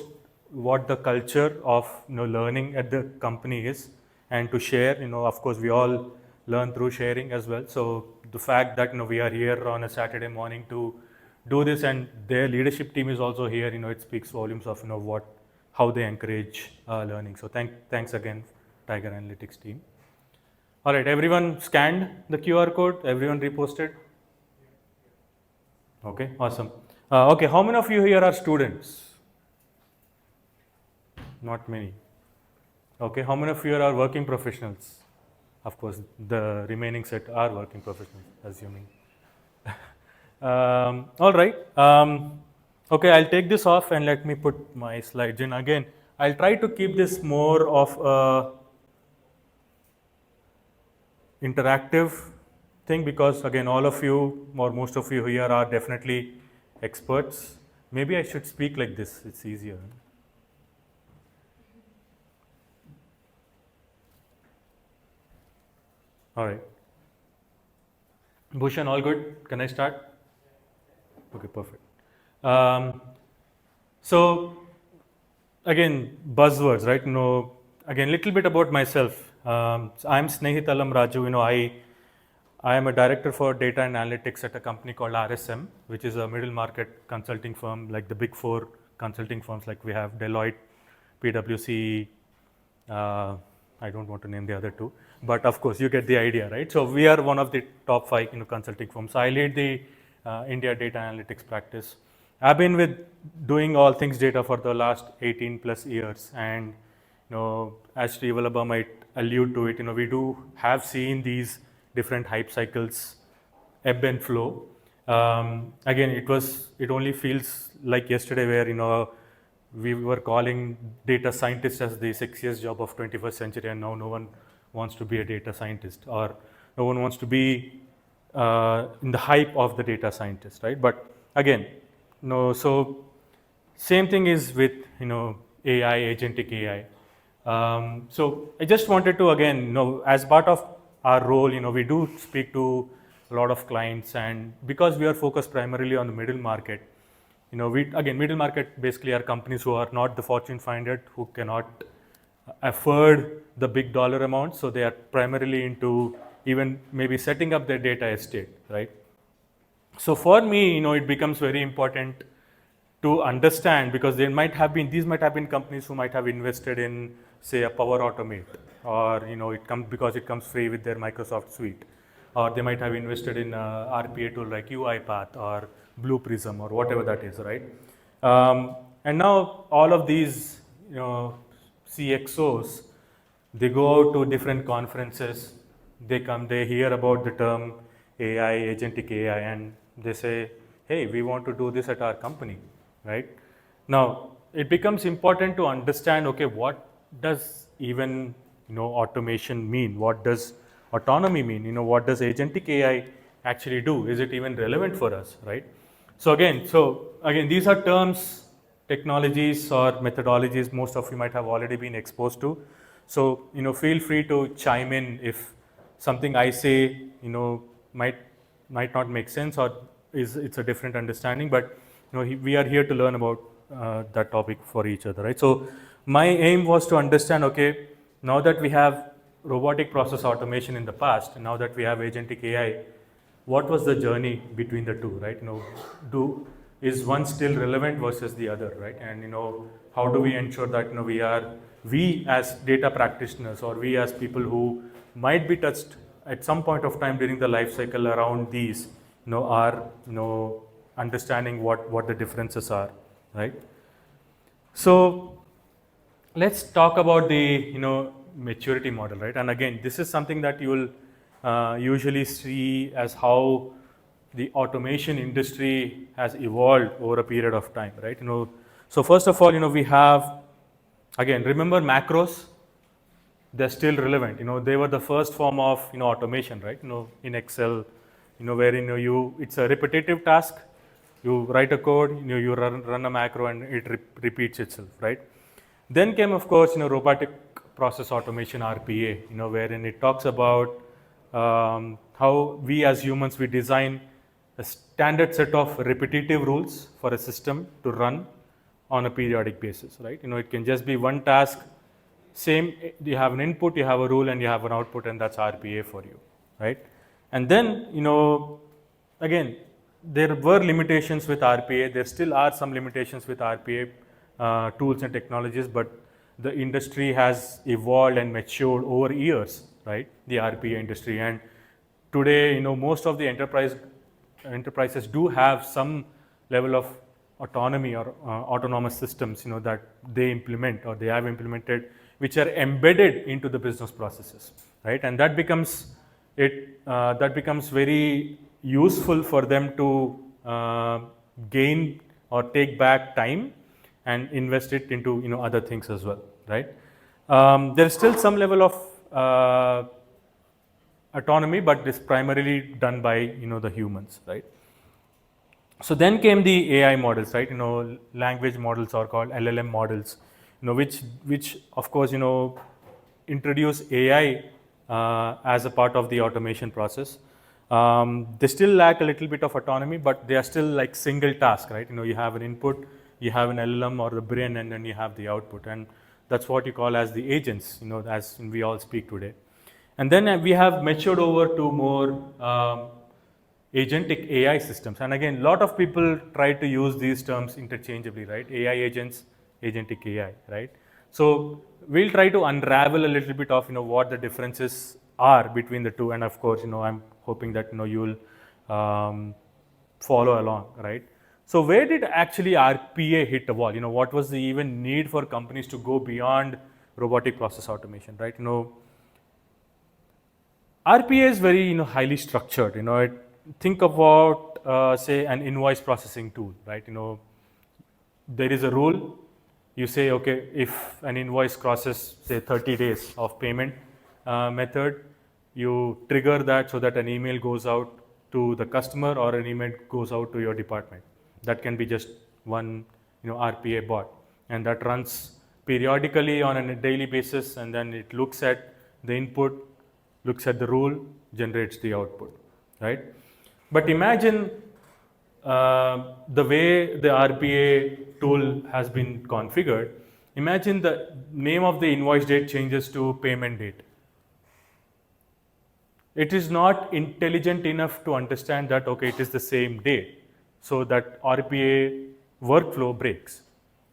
what the culture of learning at the company is, and to share. Of course, we all learn through sharing as well. So the fact that we are here on a Saturday morning to do this, and their leadership team is also here, it speaks volumes of how they encourage learning. So thanks again, Tiger Analytics team. All right, everyone scanned the QR code. Everyone reposted. Okay, awesome. Okay, how many of you here are students? Not many. Okay, how many of you are working professionals? Of course, the remaining set are working professionals, assuming. All right. Okay, I'll take this off and let me put my slides in again. I'll try to keep this more of a interactive thing, because again, all of you or most of you here are definitely experts. Maybe I should speak like this, it's easier. All right. Bhushan, all good? Can I start? Okay, perfect. So again, buzzwords, right? Again, little bit about myself. I'm Snehitalam Raju. I am a director for data and analytics at a company called RSM, which is a middle market consulting firm, like the big four consulting firms, like we have Deloitte, PwC, I don't want to name the other two, but of course you get the idea, right? So we are one of the top 5 consulting firms. So I lead the India data analytics practice. I've been doing all things data for the last 18 plus years, and as Sri Vallabha might allude to it, we do have seen these different hype cycles ebb and flow. Again, it only feels like yesterday where we were calling data scientists as the sexiest job of 21st century, and now no one wants to be a data scientist, or no one wants to be in the hype of the data scientist, right? But again, so same thing is with AI, agentic AI. So I just wanted to again, as part of our role, we do speak to a lot of clients, and because we are focused primarily on the middle market, middle market basically are companies who are not the Fortune 500, who cannot afford the big dollar amounts, so they are primarily into even maybe setting up their data estate, right? So for me, it becomes very important to understand, because these might have been companies who might have invested in, say, a Power Automate, or because it comes free with their Microsoft suite, or they might have invested in a RPA tool like UiPath or Blue Prism or whatever that is, right? And now all of these CXOs, they go out to different conferences, they hear about the term AI, agentic AI, and they say, hey, we want to do this at our company, right? Now, it becomes important to understand, okay, what does even automation mean? What does autonomy mean? What does agentic AI actually do? Is it even relevant for us, right? So again, these are terms, technologies, or methodologies most of you might have already been exposed to. So feel free to chime in if something I say might not make sense, or it's a different understanding. But we are here to learn about that topic for each other, right? So my aim was to understand, okay, now that we have robotic process automation in the past, now that we have agentic AI, what was the journey between the two, right? Is one still relevant versus the other, right? And how do we ensure that we as data practitioners, or we as people who might be touched at some point of time during the life cycle around these, are understanding what the differences are, right? So let's talk about the maturity model, right? And again, this is something that you will usually see as how the automation industry has evolved over a period of time, right? So first of all, we have, again, remember macros, they're still relevant. They were the first form of automation, right? In Excel, wherein it's a repetitive task. You write a code, you run a macro, and it repeats itself, right? Then came, of course, robotic process automation, RPA, wherein it talks about how we as humans, we design a standard set of repetitive rules for a system to run on a periodic basis, right? It can just be one task, same, you have an input, you have a rule, and you have an output, and that's RPA for you, right? And then, again, there were limitations with RPA, there still are some limitations with RPA tools and technologies, but the industry has evolved and matured over years, right? The RPA industry. And today, most of the enterprises do have some level of autonomy or autonomous systems, that they implement or they have implemented, which are embedded into the business processes, right? And that becomes very useful for them to gain or take back time and invest it into other things as well, right? There is still some level of autonomy, but it's primarily done by the humans, right? So then came the AI models, right? Language models are called LLM models, which of course introduce AI as a part of the automation process. They still lack a little bit of autonomy, but they are still like single task, right? You have an input, you have an LLM or the brain, and then you have the output, and that's what you call as the agents, as we all speak today. And then we have matured over to more agentic AI systems. And again, a lot of people try to use these terms interchangeably, right? AI agents, agentic AI, right? So we'll try to unravel a little bit of what the differences are between the two, and of course, I'm hoping that you'll follow along, right? So where did actually RPA hit a wall? What was the even need for companies to go beyond robotic process automation, right? RPA is very highly structured. Think about say an invoice processing tool, right? There is a rule. You say, okay, if an invoice crosses say 30 days of payment method, you trigger that so that an email goes out to the customer or an email goes out to your department. That can be just one RPA bot, and that runs periodically on a daily basis, and then it looks at the input, looks at the rule, generates the output, right? But imagine the way the RPA tool has been configured. Imagine the name of the invoice date changes to payment date. It is not intelligent enough to understand that, okay, it is the same date. So that RPA workflow breaks,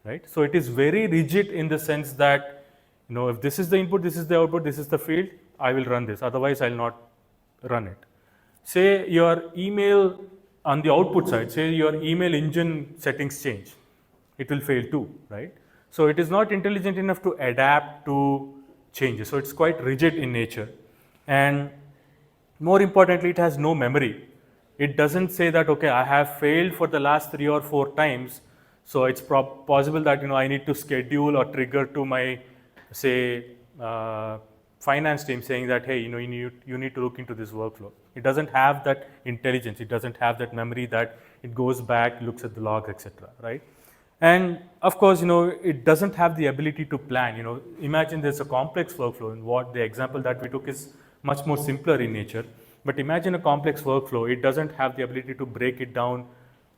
right? So it is very rigid in the sense that, if this is the input, this is the output, this is the field, I will run this. Otherwise, I will not run it. Say your email on the output side, say your email engine settings change, it will fail too, right? So it is not intelligent enough to adapt to changes. So it's quite rigid in nature. And more importantly, it has no memory. It doesn't say that, okay, I have failed for the last 3 or 4 times, so it's possible that I need to schedule or trigger to my, say, finance team saying that, hey, you need to look into this workflow. It doesn't have that intelligence. It doesn't have that memory that it goes back, looks at the logs, etc. Right? And of course, it doesn't have the ability to plan. Imagine there's a complex workflow, and what the example that we took is much more simpler in nature. But imagine a complex workflow. It doesn't have the ability to break it down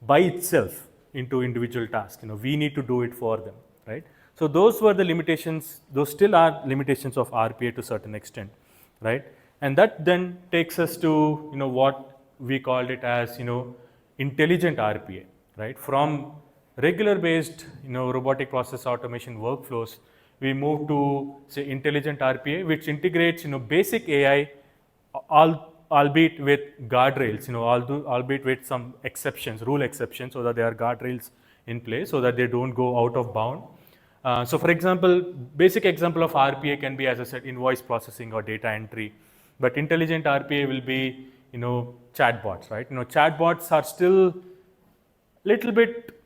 by itself into individual tasks. We need to do it for them, right? So those were the limitations. Those still are limitations of RPA to a certain extent, right? And that then takes us to what we called it as intelligent RPA, right? From regular based robotic process automation workflows, we move to say intelligent RPA, which integrates basic AI, albeit with guardrails, albeit with some exceptions, rule exceptions, so that there are guardrails in place so that they don't go out of bound. So for example, basic example of RPA can be, as I said, invoice processing or data entry. But intelligent RPA will be, chatbots, right? Chatbots are still little bit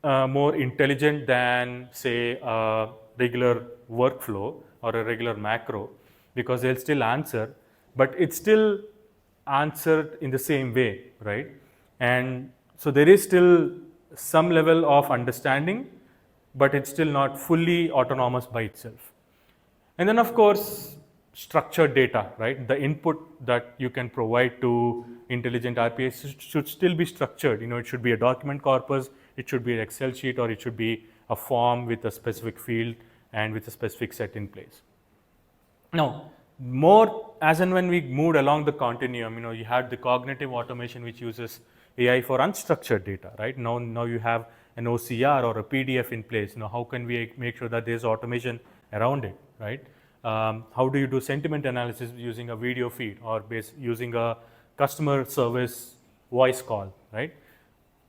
more intelligent than, say, a regular workflow or a regular macro, because they'll still answer, but it's still answered in the same way, right? And so there is still some level of understanding, but it's still not fully autonomous by itself. And then of course, structured data, right? The input that you can provide to intelligent RPA should still be structured. It should be a document corpus, it should be an Excel sheet, or it should be a form with a specific field and with a specific set in place. Now, more as and when we moved along the continuum, you had the cognitive automation which uses AI for unstructured data, right? Now you have an OCR or a PDF in place. How can we make sure that there's automation around it, right? How do you do sentiment analysis using a video feed or using a customer service voice call, right?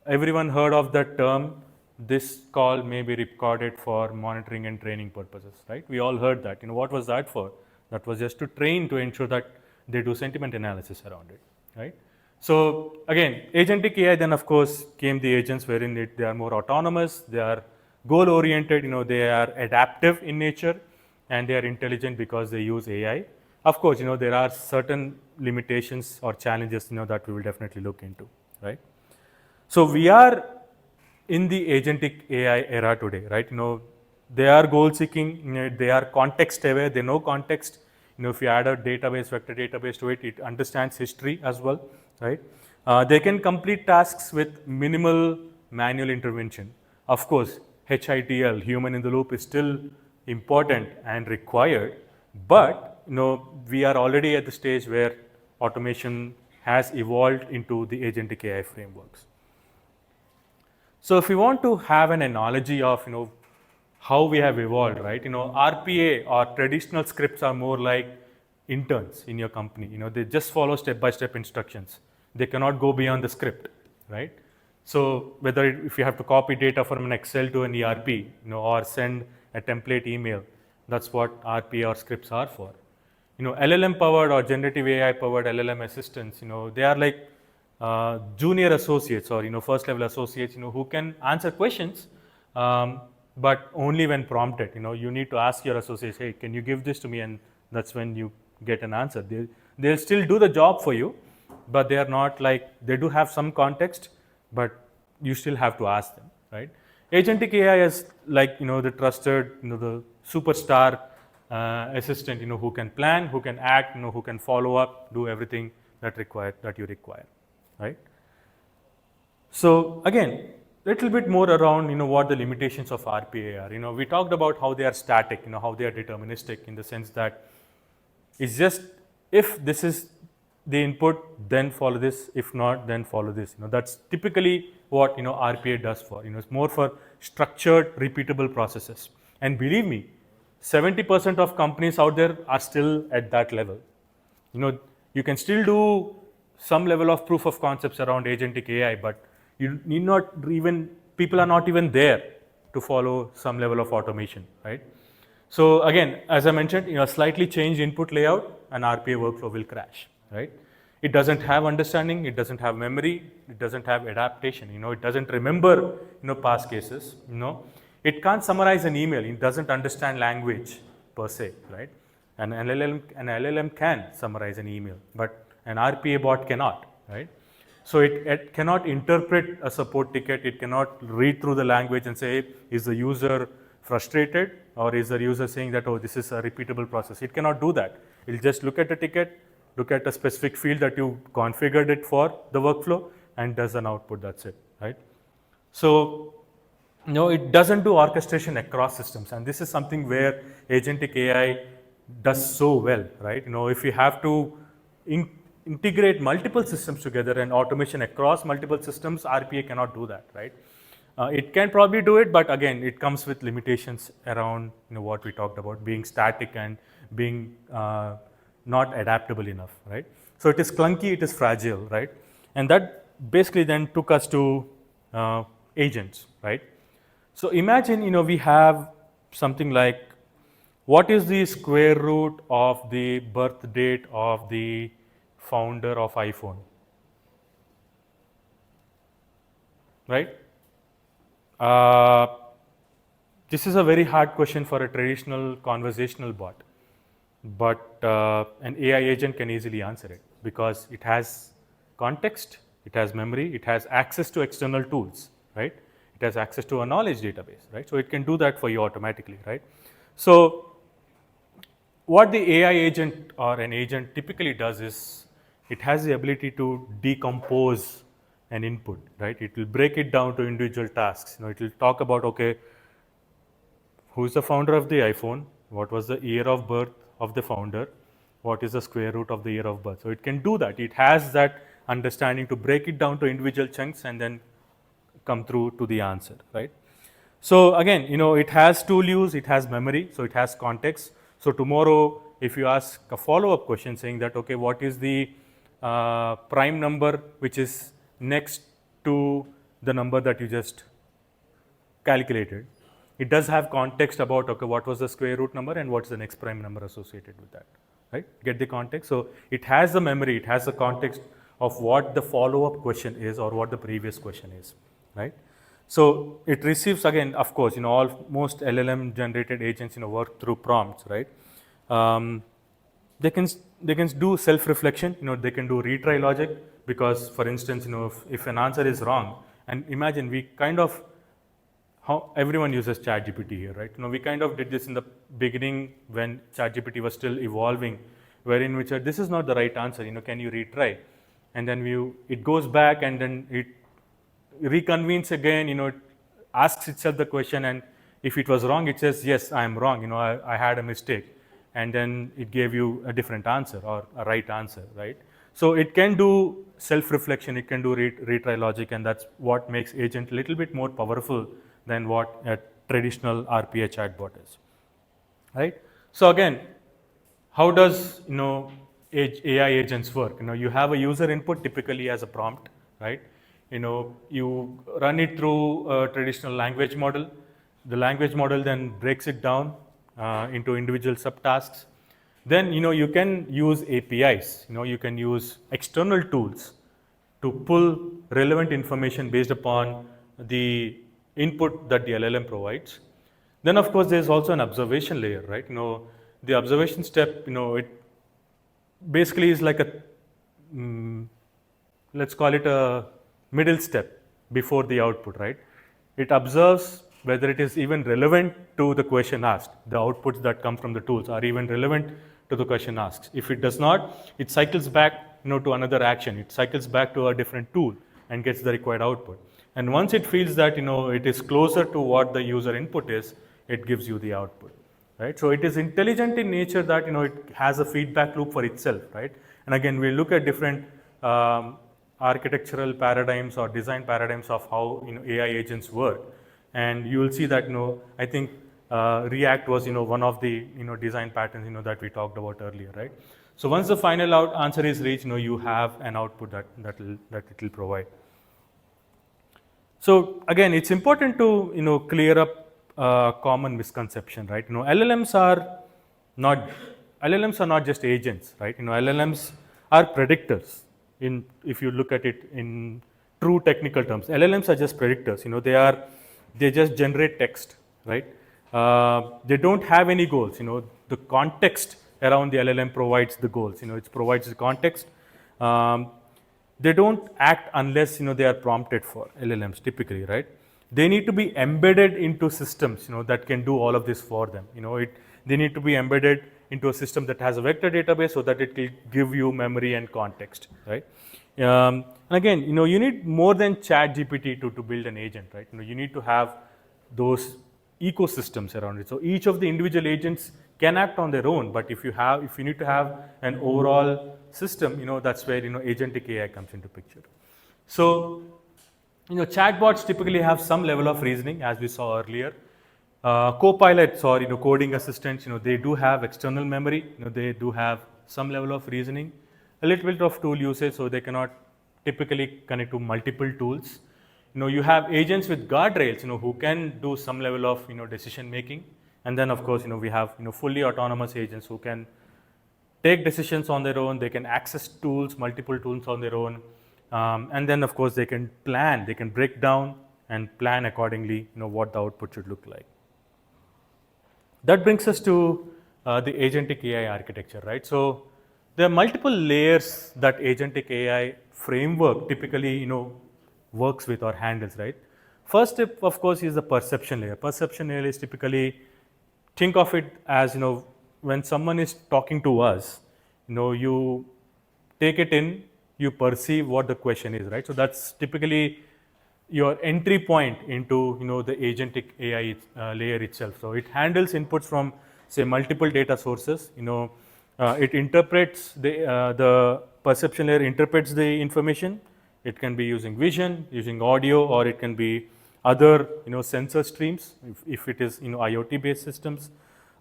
Everyone heard of that term. This call may be recorded for monitoring and training purposes, right? We all heard that. What was that for? That was just to train, to ensure that they do sentiment analysis around it, right? So again, agentic AI, then of course came the agents wherein they are more autonomous, they are goal oriented, they are adaptive in nature, and they are intelligent because they use AI. Of course, there are certain limitations or challenges, that we will definitely look into, right? So we are in the agentic AI era today, right? They are goal seeking, they are context aware, they know context. If you add a database, vector database to it, it understands history as well, right? They can complete tasks with minimal manual intervention. Of course, HITL, human in the loop, is still important and required, but we are already at the stage where automation has evolved into the agentic AI frameworks. So if we want to have an analogy of how we have evolved, right? RPA or traditional scripts are more like interns in your company. They just follow step-by-step instructions. They cannot go beyond the script, right? So whether if you have to copy data from an Excel to an ERP, or send a template email, that's what RPA or scripts are for. LLM powered or generative AI powered LLM assistants, they are like junior associates or first level associates, who can answer questions, but only when prompted. You need to ask your associates, hey, can you give this to me, and that's when you get an answer. They'll still do the job for you, but they are not like, they do have some context, but you still have to ask them, right? Agentic AI is like the trusted, the superstar assistant, who can plan, who can act, who can follow up, do everything that you require, right? So again, little bit more around what the limitations of RPA are. We talked about how they are static, how they are deterministic, in the sense that it's just, if this is the input, then follow this, if not, then follow this. That's typically what RPA does for. It's more for structured, repeatable processes. And believe me, 70% of companies out there are still at that level. You can still do some level of proof of concepts around agentic AI, but you need not even, people are not even there to follow some level of automation, right? So again, as I mentioned, a slightly changed input layout, an RPA workflow will crash, right? It doesn't have understanding, it doesn't have memory, it doesn't have adaptation, it doesn't remember, past cases, It can't summarize an email, it doesn't understand language per se, right? An LLM can summarize an email, but an RPA bot cannot, right? So it cannot interpret a support ticket, it cannot read through the language and say, is the user frustrated, or is the user saying that, oh, this is a repeatable process. It cannot do that. It will just look at the ticket, look at a specific field that you configured it for the workflow, and does an output, that's it, right? So, it doesn't do orchestration across systems, and this is something where agentic AI does so well, right? If you have to integrate multiple systems together and automation across multiple systems, RPA cannot do that, right? It can probably do it, but again, it comes with limitations around what we talked about, being static and being not adaptable enough, right? So it is clunky, it is fragile, right? And that basically then took us to agents, right? So imagine, we have something like, what is the square root of the birth date of the founder of iPhone, right? This is a very hard question for a traditional conversational bot, but an AI agent can easily answer it, because it has context, it has memory, it has access to external tools, right? It has access to a knowledge database, right? So it can do that for you automatically, right? So what the AI agent or an agent typically does is, it has the ability to decompose an input, right? It will break it down to individual tasks. It will talk about, okay, who is the founder of the iPhone? What was the year of birth of the founder? What is the square root of the year of birth? So it can do that. It has that understanding to break it down to individual chunks and then come through to the answer, right? So again, it has tool use, it has memory, so it has context. So tomorrow, if you ask a follow-up question saying that, okay, what is the prime number which is next to the number that you just calculated, it does have context about, okay, what was the square root number and what's the next prime number associated with that, right? Get the context? So it has the memory, it has the context of what the follow-up question is or what the previous question is, right? So it receives, again, of course, most LLM generated agents, work through prompts, right? They can do self-reflection, they can do retry logic, because for instance, if an answer is wrong, and imagine we kind of, how everyone uses ChatGPT here, right? We kind of did this in the beginning when ChatGPT was still evolving, wherein we said, this is not the right answer, can you retry? And then it goes back and then it reconvenes again, it asks itself the question, and if it was wrong, it says, yes, I am wrong, I had a mistake. And then it gave you a different answer or a right answer, right? So it can do self-reflection, it can do retry logic, and that's what makes agent a little bit more powerful than what a traditional RPA chatbot is, right? So again, how does AI agents work? You have a user input typically as a prompt, right? You run it through a traditional language model. The language model then breaks it down into individual subtasks. Then you can use APIs, you can use external tools to pull relevant information based upon the input that the LLM provides. Then of course there's also an observation layer, right? The observation step, it basically is like a let's call it a middle step before the output, right? It observes whether it is even relevant to the question asked. The outputs that come from the tools are even relevant to the question asked. If it does not, it cycles back to another action. It cycles back to a different tool and gets the required output. And once it feels that it is closer to what the user input is, it gives you the output, right? So it is intelligent in nature that it has a feedback loop for itself, right? And again, we look at different architectural paradigms or design paradigms of how AI agents work, and you will see that I think React was one of the design patterns that we talked about earlier, right? So once the final answer is reached, you have an output that it will provide. So again, it's important to clear up common misconception, right? LLMs are not just agents, right? LLMs are predictors. If you look at it in true technical terms, LLMs are just predictors. They just generate text, right? They don't have any goals. The context around the LLM provides the goals. It provides the context. They don't act unless they are prompted for. LLMs typically, right? They need to be embedded into systems that can do all of this for them. They need to be embedded into a system that has a vector database so that it will give you memory and context, right? And again, you need more than ChatGPT to build an agent, right? You need to have those ecosystems around it. So each of the individual agents can act on their own, but if you need to have an overall system, that's where agentic AI comes into picture. So chatbots typically have some level of reasoning, as we saw earlier. Copilots or coding assistants, they do have external memory. They do have some level of reasoning, a little bit of tool usage, so they cannot typically connect to multiple tools. You have agents with guardrails, who can do some level of decision making, and then of course we have fully autonomous agents who can take decisions on their own. They can access tools, multiple tools on their own, and then of course they can plan. They can break down and plan accordingly. What the output should look like. That brings us to the agentic AI architecture, right? So there are multiple layers that agentic AI framework typically works with or handles, right? First step, of course, is the perception layer. Perception layer is typically, think of it as when someone is talking to us, you take it in, you perceive what the question is, right? So that's typically your entry point into the agentic AI layer itself. So it handles inputs from say multiple data sources. It interprets the perception layer interprets the information. It can be using vision, using audio, or it can be other sensor streams if it is IoT based systems.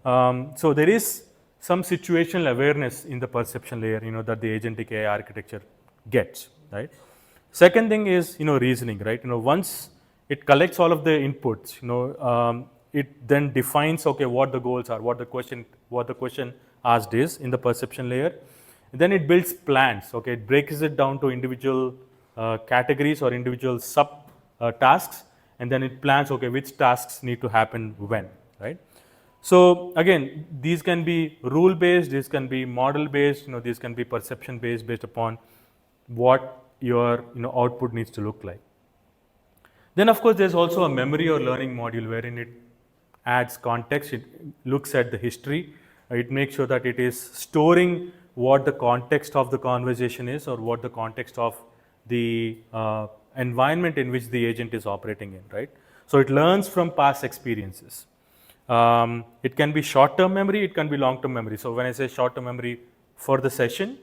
So there is some situational awareness in the perception layer that the agentic AI architecture gets, right? Second thing is reasoning, right? Once it collects all of the inputs, it then defines what the goals are, what the question asked is in the perception layer. And then it builds plans. It breaks it down to individual categories or individual sub tasks, and then it plans which tasks need to happen when, right? So again, these can be rule based, these can be model based, these can be perception based upon what your output needs to look like. Then of course there's also a memory or learning module wherein it adds context. It looks at the history. It makes sure that it is storing what the context of the conversation is, or what the context of the environment in which the agent is operating in, right? So it learns from past experiences. It can be short-term memory, it can be long-term memory. So when I say short-term memory for the session,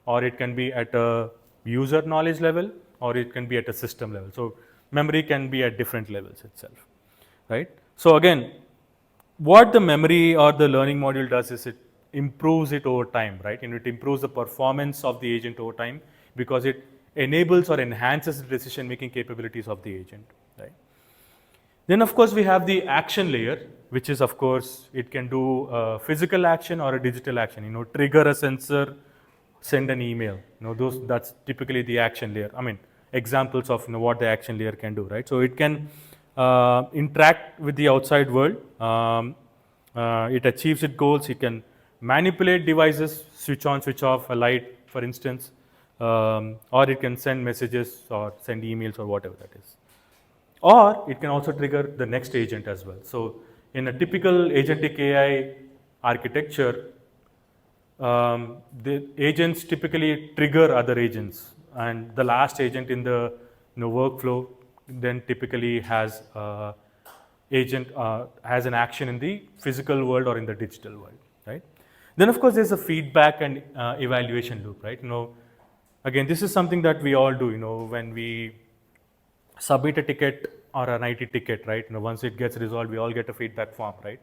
or it can be at a user knowledge level, or it can be at a system level. So memory can be at different levels itself, right? So again, what the memory or the learning module does is it improves it over time, right? And it improves the performance of the agent over time because it enables or enhances the decision-making capabilities of the agent, right? Then of course we have the action layer, which is of course it can do a physical action or a digital action. Trigger a sensor, send an email. That's typically the action layer. I mean, examples of what the action layer can do, right? So it can interact with the outside world. It achieves its goals. It can manipulate devices, switch on, switch off a light, for instance, or it can send messages or send emails or whatever that is. Or it can also trigger the next agent as well. So in a typical agentic AI architecture, the agents typically trigger other agents, and the last agent in the workflow then typically has agent has an action in the physical world or in the digital world, right? Then of course there's a feedback and evaluation loop, right? Again, this is something that we all do, when we submit a ticket or an IT ticket, right? Once it gets resolved, we all get a feedback form, right?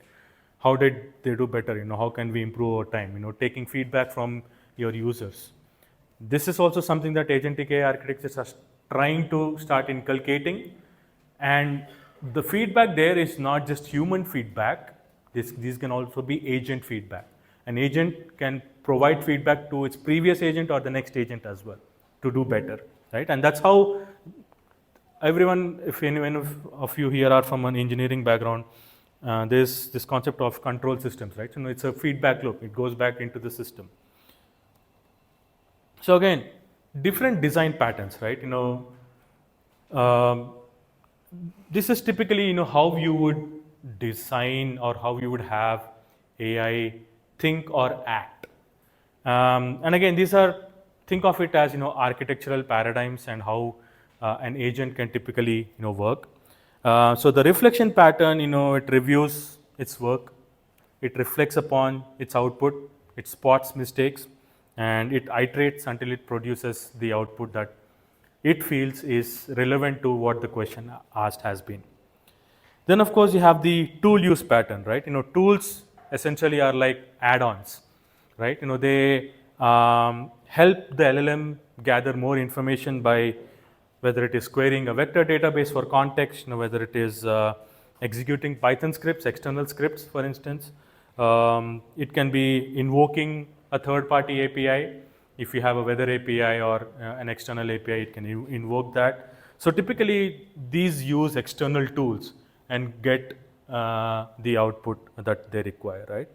How did they do better? How can we improve over time? Taking feedback from your users. This is also something that agentic AI architectures are trying to start inculcating, and the feedback there is not just human feedback. These can also be agent feedback. An agent can provide feedback to its previous agent or the next agent as well to do better, right? And that's how everyone, if anyone of you here are from an engineering background, there's this concept of control systems, right? So it's a feedback loop. It goes back into the system. So again, different design patterns, right? This is typically, how you would design or how you would have AI think or act. And again, think of it as, architectural paradigms and how an agent can typically, work. So the reflection pattern, it reviews its work, it reflects upon its output, it spots mistakes, and it iterates until it produces the output that it feels is relevant to what the question asked has been. Then of course you have the tool use pattern, right? Tools essentially are like add-ons, right? They help the LLM gather more information by whether it is querying a vector database for context, whether it is executing Python scripts, external scripts, for instance. It can be invoking a third-party API. If you have a weather API or an external API, it can invoke that. So typically, these use external tools and get the output that they require, right?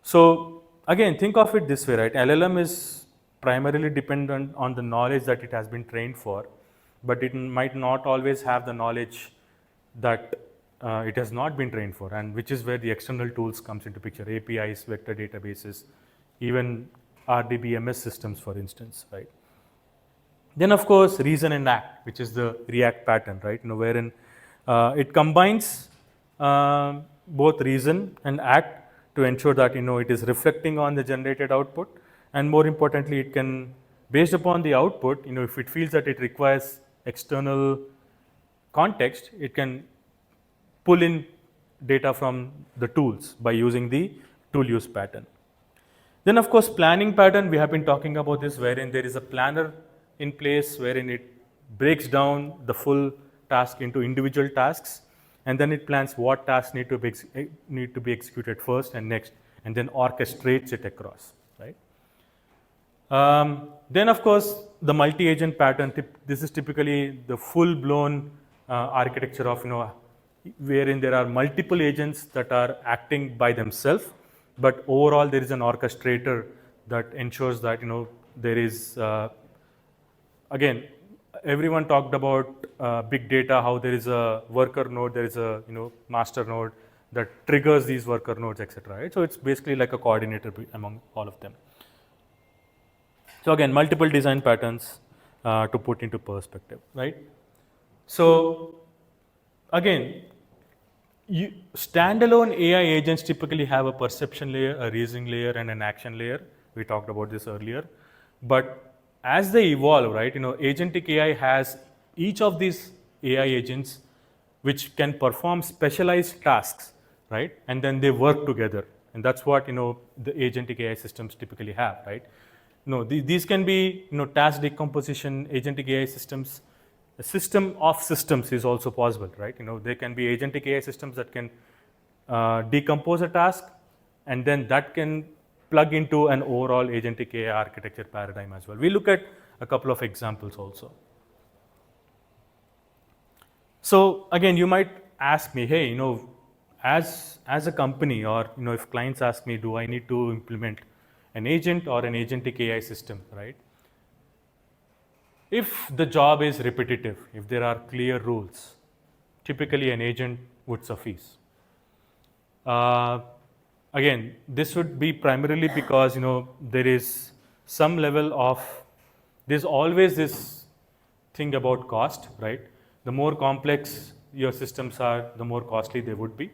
So again, think of it this way, right? LLM is primarily dependent on the knowledge that it has been trained for, but it might not always have the knowledge that it has not been trained for, and which is where the external tools comes into picture, APIs, vector databases, even RDBMS systems, for instance, right? Then of course, reason and act, which is the react pattern, right? Wherein it combines both reason and act to ensure that, it is reflecting on the generated output, and more importantly, it can, based upon the output, if it feels that it requires external context, it can pull in data from the tools by using the tool use pattern. Then of course, planning pattern, we have been talking about this, wherein there is a planner in place, wherein it breaks down the full task into individual tasks, and then it plans what tasks need to be executed first and next, and then orchestrates it across, right? Then of course, the multi-agent pattern, this is typically the full-blown architecture of, wherein there are multiple agents that are acting by themselves, but overall there is an orchestrator that ensures that, there is, again, everyone talked about big data, how there is a worker node, there is a, master node that triggers these worker nodes, etc. Right? So it's basically like a coordinator among all of them. So again, multiple design patterns to put into perspective, right? So again, standalone AI agents typically have a perception layer, a reasoning layer, and an action layer. We talked about this earlier. But as they evolve, right, agentic AI has each of these AI agents which can perform specialized tasks, right? And then they work together. And that's what, the agentic AI systems typically have, right? These can be, task decomposition, agentic AI systems a system of systems is also possible, right? There can be agentic AI systems that can decompose a task, and then that can plug into an overall agentic AI architecture paradigm as well. We look at a couple of examples also. So again, you might ask me, hey, as a company, or if clients ask me, do I need to implement an agent or an agentic AI system, right? If the job is repetitive, if there are clear rules, typically an agent would suffice. Again, this would be primarily because there is some level of, there's always this thing about cost, right? The more complex your systems are, the more costly they would be.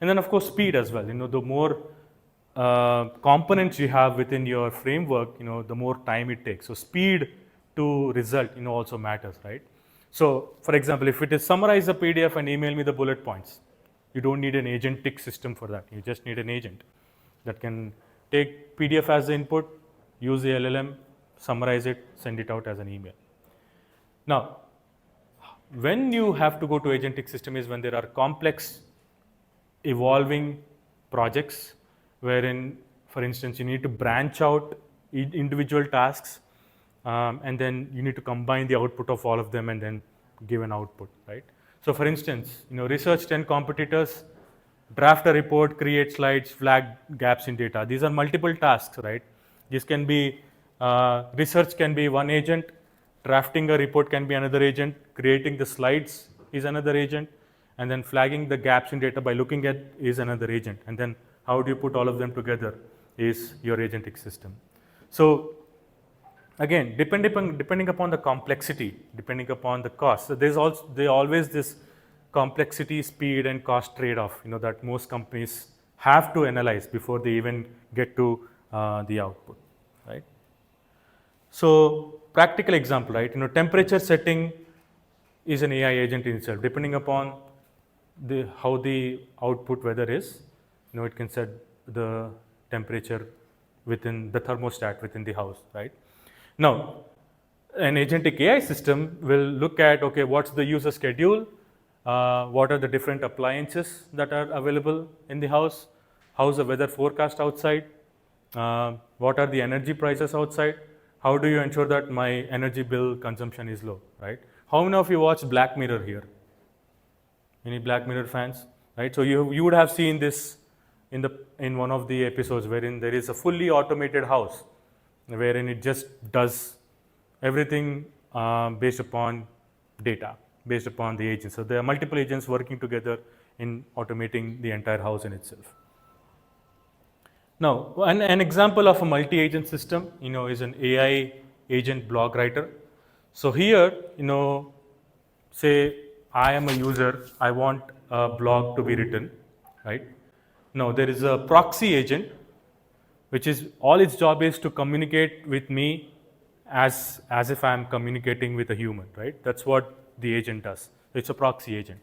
And then of course speed as well. The more components you have within your framework, the more time it takes. So speed to result also matters, right? So for example, if it is summarize the PDF and email me the bullet points, you don't need an agentic system for that. You just need an agent that can take PDF as the input, use the LLM, summarize it, send it out as an email. Now, when you have to go to agentic system is when there are complex evolving projects wherein, for instance, you need to branch out individual tasks, and then you need to combine the output of all of them and then give an output, right? So for instance, research 10 competitors, draft a report, create slides, flag gaps in data. These are multiple tasks, right? This can be, research can be one agent, drafting a report can be another agent, creating the slides is another agent, and then flagging the gaps in data by looking at is another agent. And then how do you put all of them together is your agentic system. So again, depending upon the complexity, depending upon the cost, so there's always this complexity, speed, and cost trade-off, that most companies have to analyze before they even get to the output, right? So practical example, right? Temperature setting is an AI agent in itself. Depending upon how the output weather is, it can set the temperature within the thermostat within the house, right? Now, an agentic AI system will look at, okay, what's the user schedule? What are the different appliances that are available in the house? How's the weather forecast outside? What are the energy prices outside? How do you ensure that my energy bill consumption is low, right? How many of you watch Black Mirror here? Any Black Mirror fans, right? So you would have seen this in one of the episodes wherein there is a fully automated house, wherein it just does everything based upon data, based upon the agents. So there are multiple agents working together in automating the entire house in itself. Now, an example of a multi-agent system, is an AI agent blog writer. So here, say I am a user, I want a blog to be written, right? Now there is a proxy agent, which is all its job is to communicate with me as if I am communicating with a human, right? That's what the agent does. It's a proxy agent.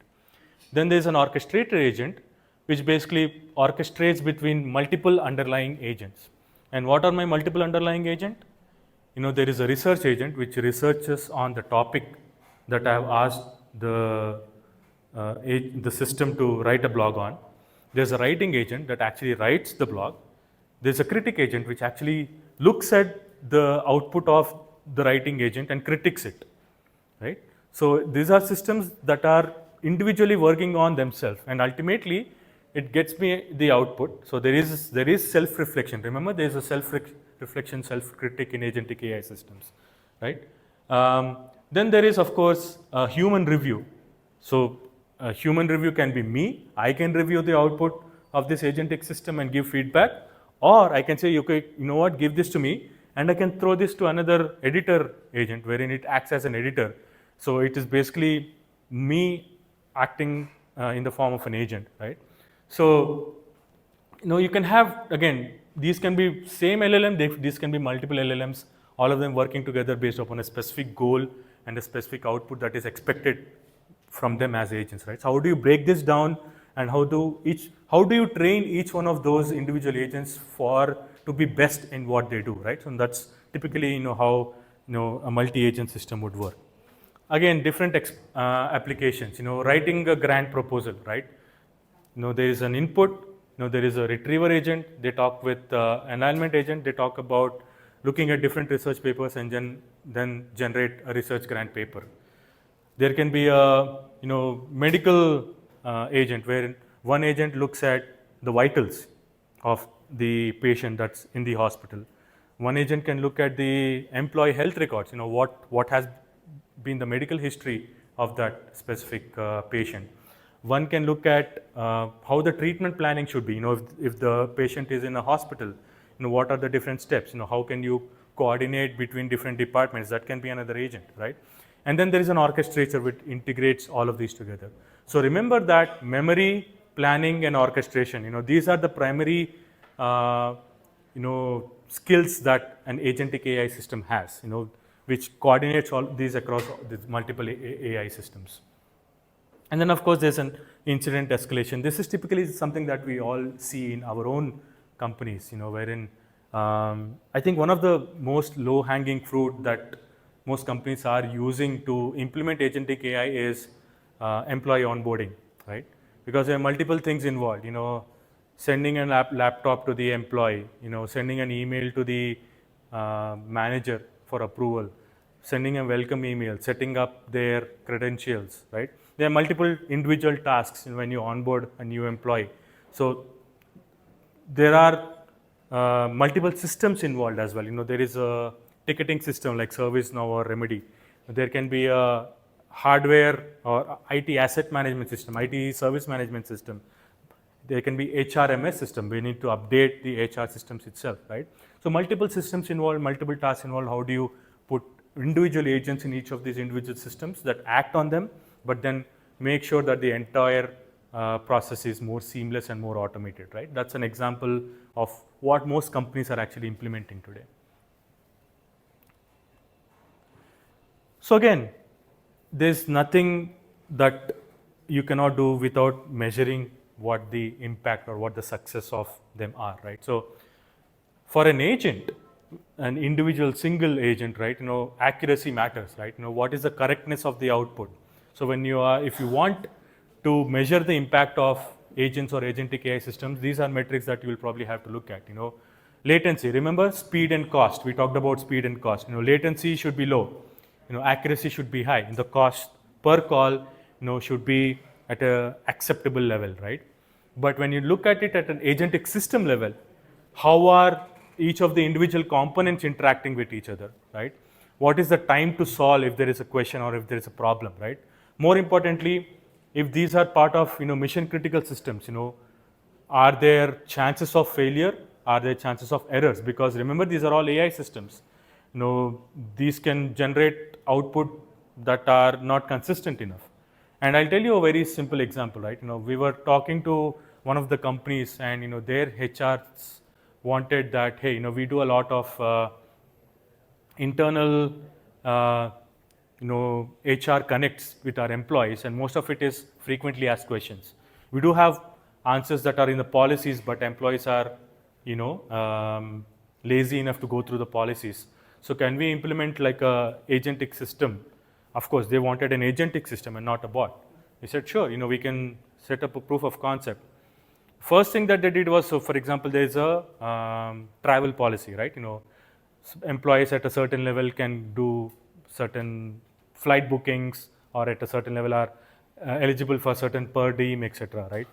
Then there's an orchestrator agent, which basically orchestrates between multiple underlying agents. And what are my multiple underlying agent? There is a research agent which researches on the topic that I have asked the system to write a blog on. There's a writing agent that actually writes the blog. There's a critic agent which actually looks at the output of the writing agent and critiques it, right? So these are systems that are individually working on themselves, and ultimately it gets me the output. So there is self-reflection. Remember, there is a self-reflection, self-critic in agentic AI systems, right? Then there is, of course, a human review. So a human review can be me. I can review the output of this agentic system and give feedback, or I can say, okay, you know what, give this to me, and I can throw this to another editor agent wherein it acts as an editor. So it is basically me acting in the form of an agent, right? So, you can have, again, these can be same LLM, these can be multiple LLMs, all of them working together based upon a specific goal and a specific output that is expected from them as agents, right? So how do you break this down, and how do you train each one of those individual agents to be best in what they do, right? So that's typically, how, a multi-agent system would work. again, different applications, writing a grant proposal, right? There is an input, there is a retriever agent, they talk with enrollment agent, they talk about looking at different research papers and then generate a research grant paper. There can be a medical agent where one agent looks at the vitals of the patient that's in the hospital. One agent can look at the employee health records, what has been the medical history of that specific patient. One can look at how the treatment planning should be. If the patient is in a hospital, what are the different steps? How can you coordinate between different departments? That can be another agent, right? And then there is an orchestrator which integrates all of these together. So remember that memory, planning, and orchestration. These are the primary skills that an agentic AI system has. Which coordinates all these across these multiple AI systems. And then, of course, there's an incident escalation. This is typically something that we all see in our own companies, wherein I think one of the most low-hanging fruit that most companies are using to implement agentic AI is employee onboarding, right? Because there are multiple things involved, sending a laptop to the employee, sending an email to the manager for approval, sending a welcome email, setting up their credentials, right? There are multiple individual tasks when you onboard a new employee. So there are multiple systems involved as well. There is a ticketing system like ServiceNow or Remedy. There can be a hardware or IT asset management system, IT service management system. There can be HRMS system. We need to update the HR systems itself, right? So multiple systems involved, multiple tasks involved. How do you put individual agents in each of these individual systems that act on them, but then make sure that the entire process is more seamless and more automated, right? That's an example of what most companies are actually implementing today. So again, there's nothing that you cannot do without measuring what the impact or what the success of them are, right? So for an agent, an individual single agent, right, accuracy matters, right? What is the correctness of the output? So when if you want to measure the impact of agents or agentic AI systems, these are metrics that you will probably have to look at. Latency, remember speed and cost. We talked about speed and cost. Latency should be low. Accuracy should be high. And the cost per call, should be at an acceptable level, right? But when you look at it at an agentic system level, how are each of the individual components interacting with each other, right? What is the time to solve if there is a question or if there is a problem, right? More importantly, if these are part of mission critical systems, are there chances of failure? Are there chances of errors? Because remember, these are all AI systems. These can generate output that are not consistent enough. And I'll tell you a very simple example, right? We were talking to one of the companies, and their HRs wanted that, hey, we do a lot of internal HR connects with our employees, and most of it is frequently asked questions. We do have answers that are in the policies, but employees are lazy enough to go through the policies. So can we implement like a agentic system? Of course, they wanted an agentic system and not a bot. We said, sure, we can set up a proof of concept. First thing that they did was, so for example, there's a travel policy, right? Employees at a certain level can do certain flight bookings, or at a certain level are eligible for certain per diem, etc., right?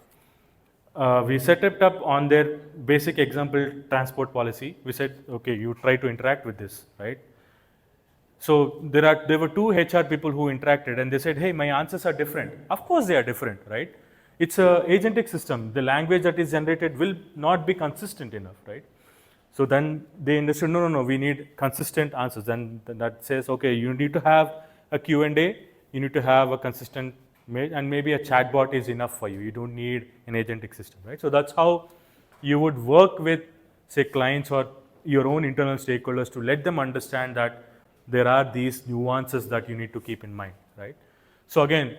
We set it up on their basic example transport policy. We said, okay, you try to interact with this, right? So there were two HR people who interacted, and they said, hey, my answers are different. Of course they are different, right? It's an agentic system. The language that is generated will not be consistent enough, right? So then they understood, no, we need consistent answers. Then that says, okay, you need to have a Q&A, you need to have a consistent, and maybe a chatbot is enough for you. You don't need an agentic system, right? So that's how you would work with, say, clients or your own internal stakeholders to let them understand that there are these nuances that you need to keep in mind, right? So again,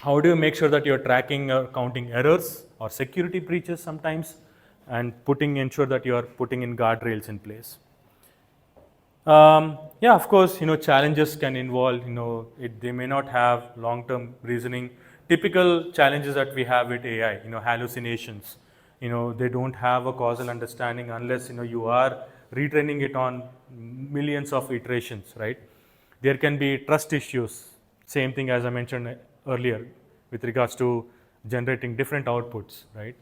how do you make sure that you're tracking or counting errors or security breaches sometimes, and ensure that you're putting in guardrails in place? Yeah, of course, challenges can involve, they may not have long-term reasoning. Typical challenges that we have with AI, hallucinations, they don't have a causal understanding unless, you are retraining it on millions of iterations, right? There can be trust issues, same thing as I mentioned earlier with regards to generating different outputs, right?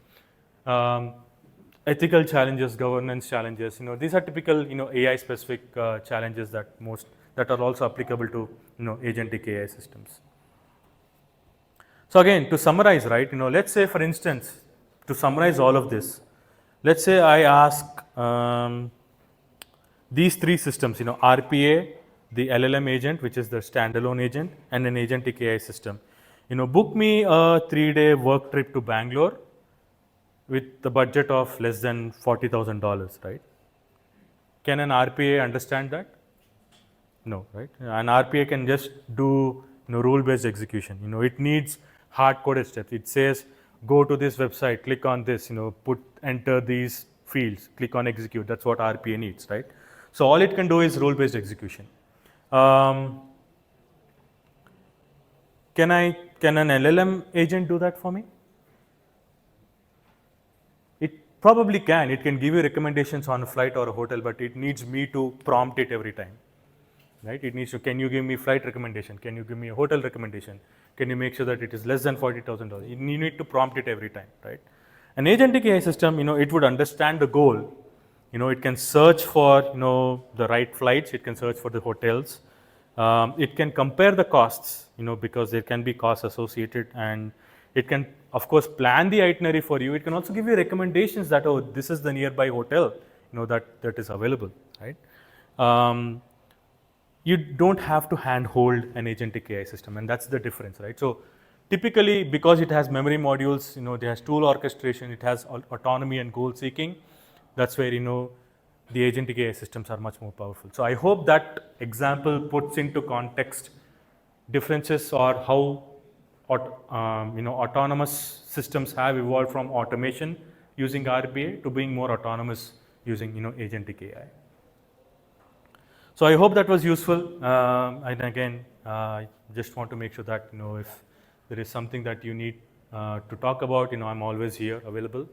Ethical challenges, governance challenges, these are typical, AI specific challenges that are also applicable to, agentic AI systems. So again, to summarize, right, let's say for instance, to summarize all of this, let's say I ask these three systems, RPA, the LLM agent, which is the standalone agent, and an agentic AI system. Book me a 3-day work trip to Bangalore with the budget of less than $40,000, right? Can an RPA understand that? No, right? An RPA can just do rule-based execution. It needs hard-coded steps. It says, go to this website, click on this, enter these fields, click on execute. That's what RPA needs, right? So all it can do is rule-based execution. Can an LLM agent do that for me? It probably can. It can give you recommendations on a flight or a hotel, but it needs me to prompt it every time, right? It needs to, can you give me flight recommendation? Can you give me a hotel recommendation? Can you make sure that it is less than $40,000? You need to prompt it every time, right? An agentic AI system, it would understand the goal. It can search for, the right flights. It can search for the hotels. It can compare the costs, because there can be costs associated, and it can, of course, plan the itinerary for you. It can also give you recommendations that, oh, this is the nearby hotel, that is available, right? You don't have to handhold an agentic AI system, and that's the difference, right? So typically, because it has memory modules, it has tool orchestration, it has autonomy and goal seeking. That's where, the agentic AI systems are much more powerful. So I hope that example puts into context differences or how autonomous systems have evolved from automation using RPA to being more autonomous using agentic AI. So I hope that was useful. And again, I just want to make sure that if there is something that you need to talk about, I'm always here available.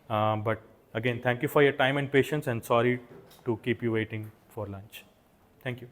But again, thank you for your time and patience, and sorry to keep you waiting for lunch. Thank you.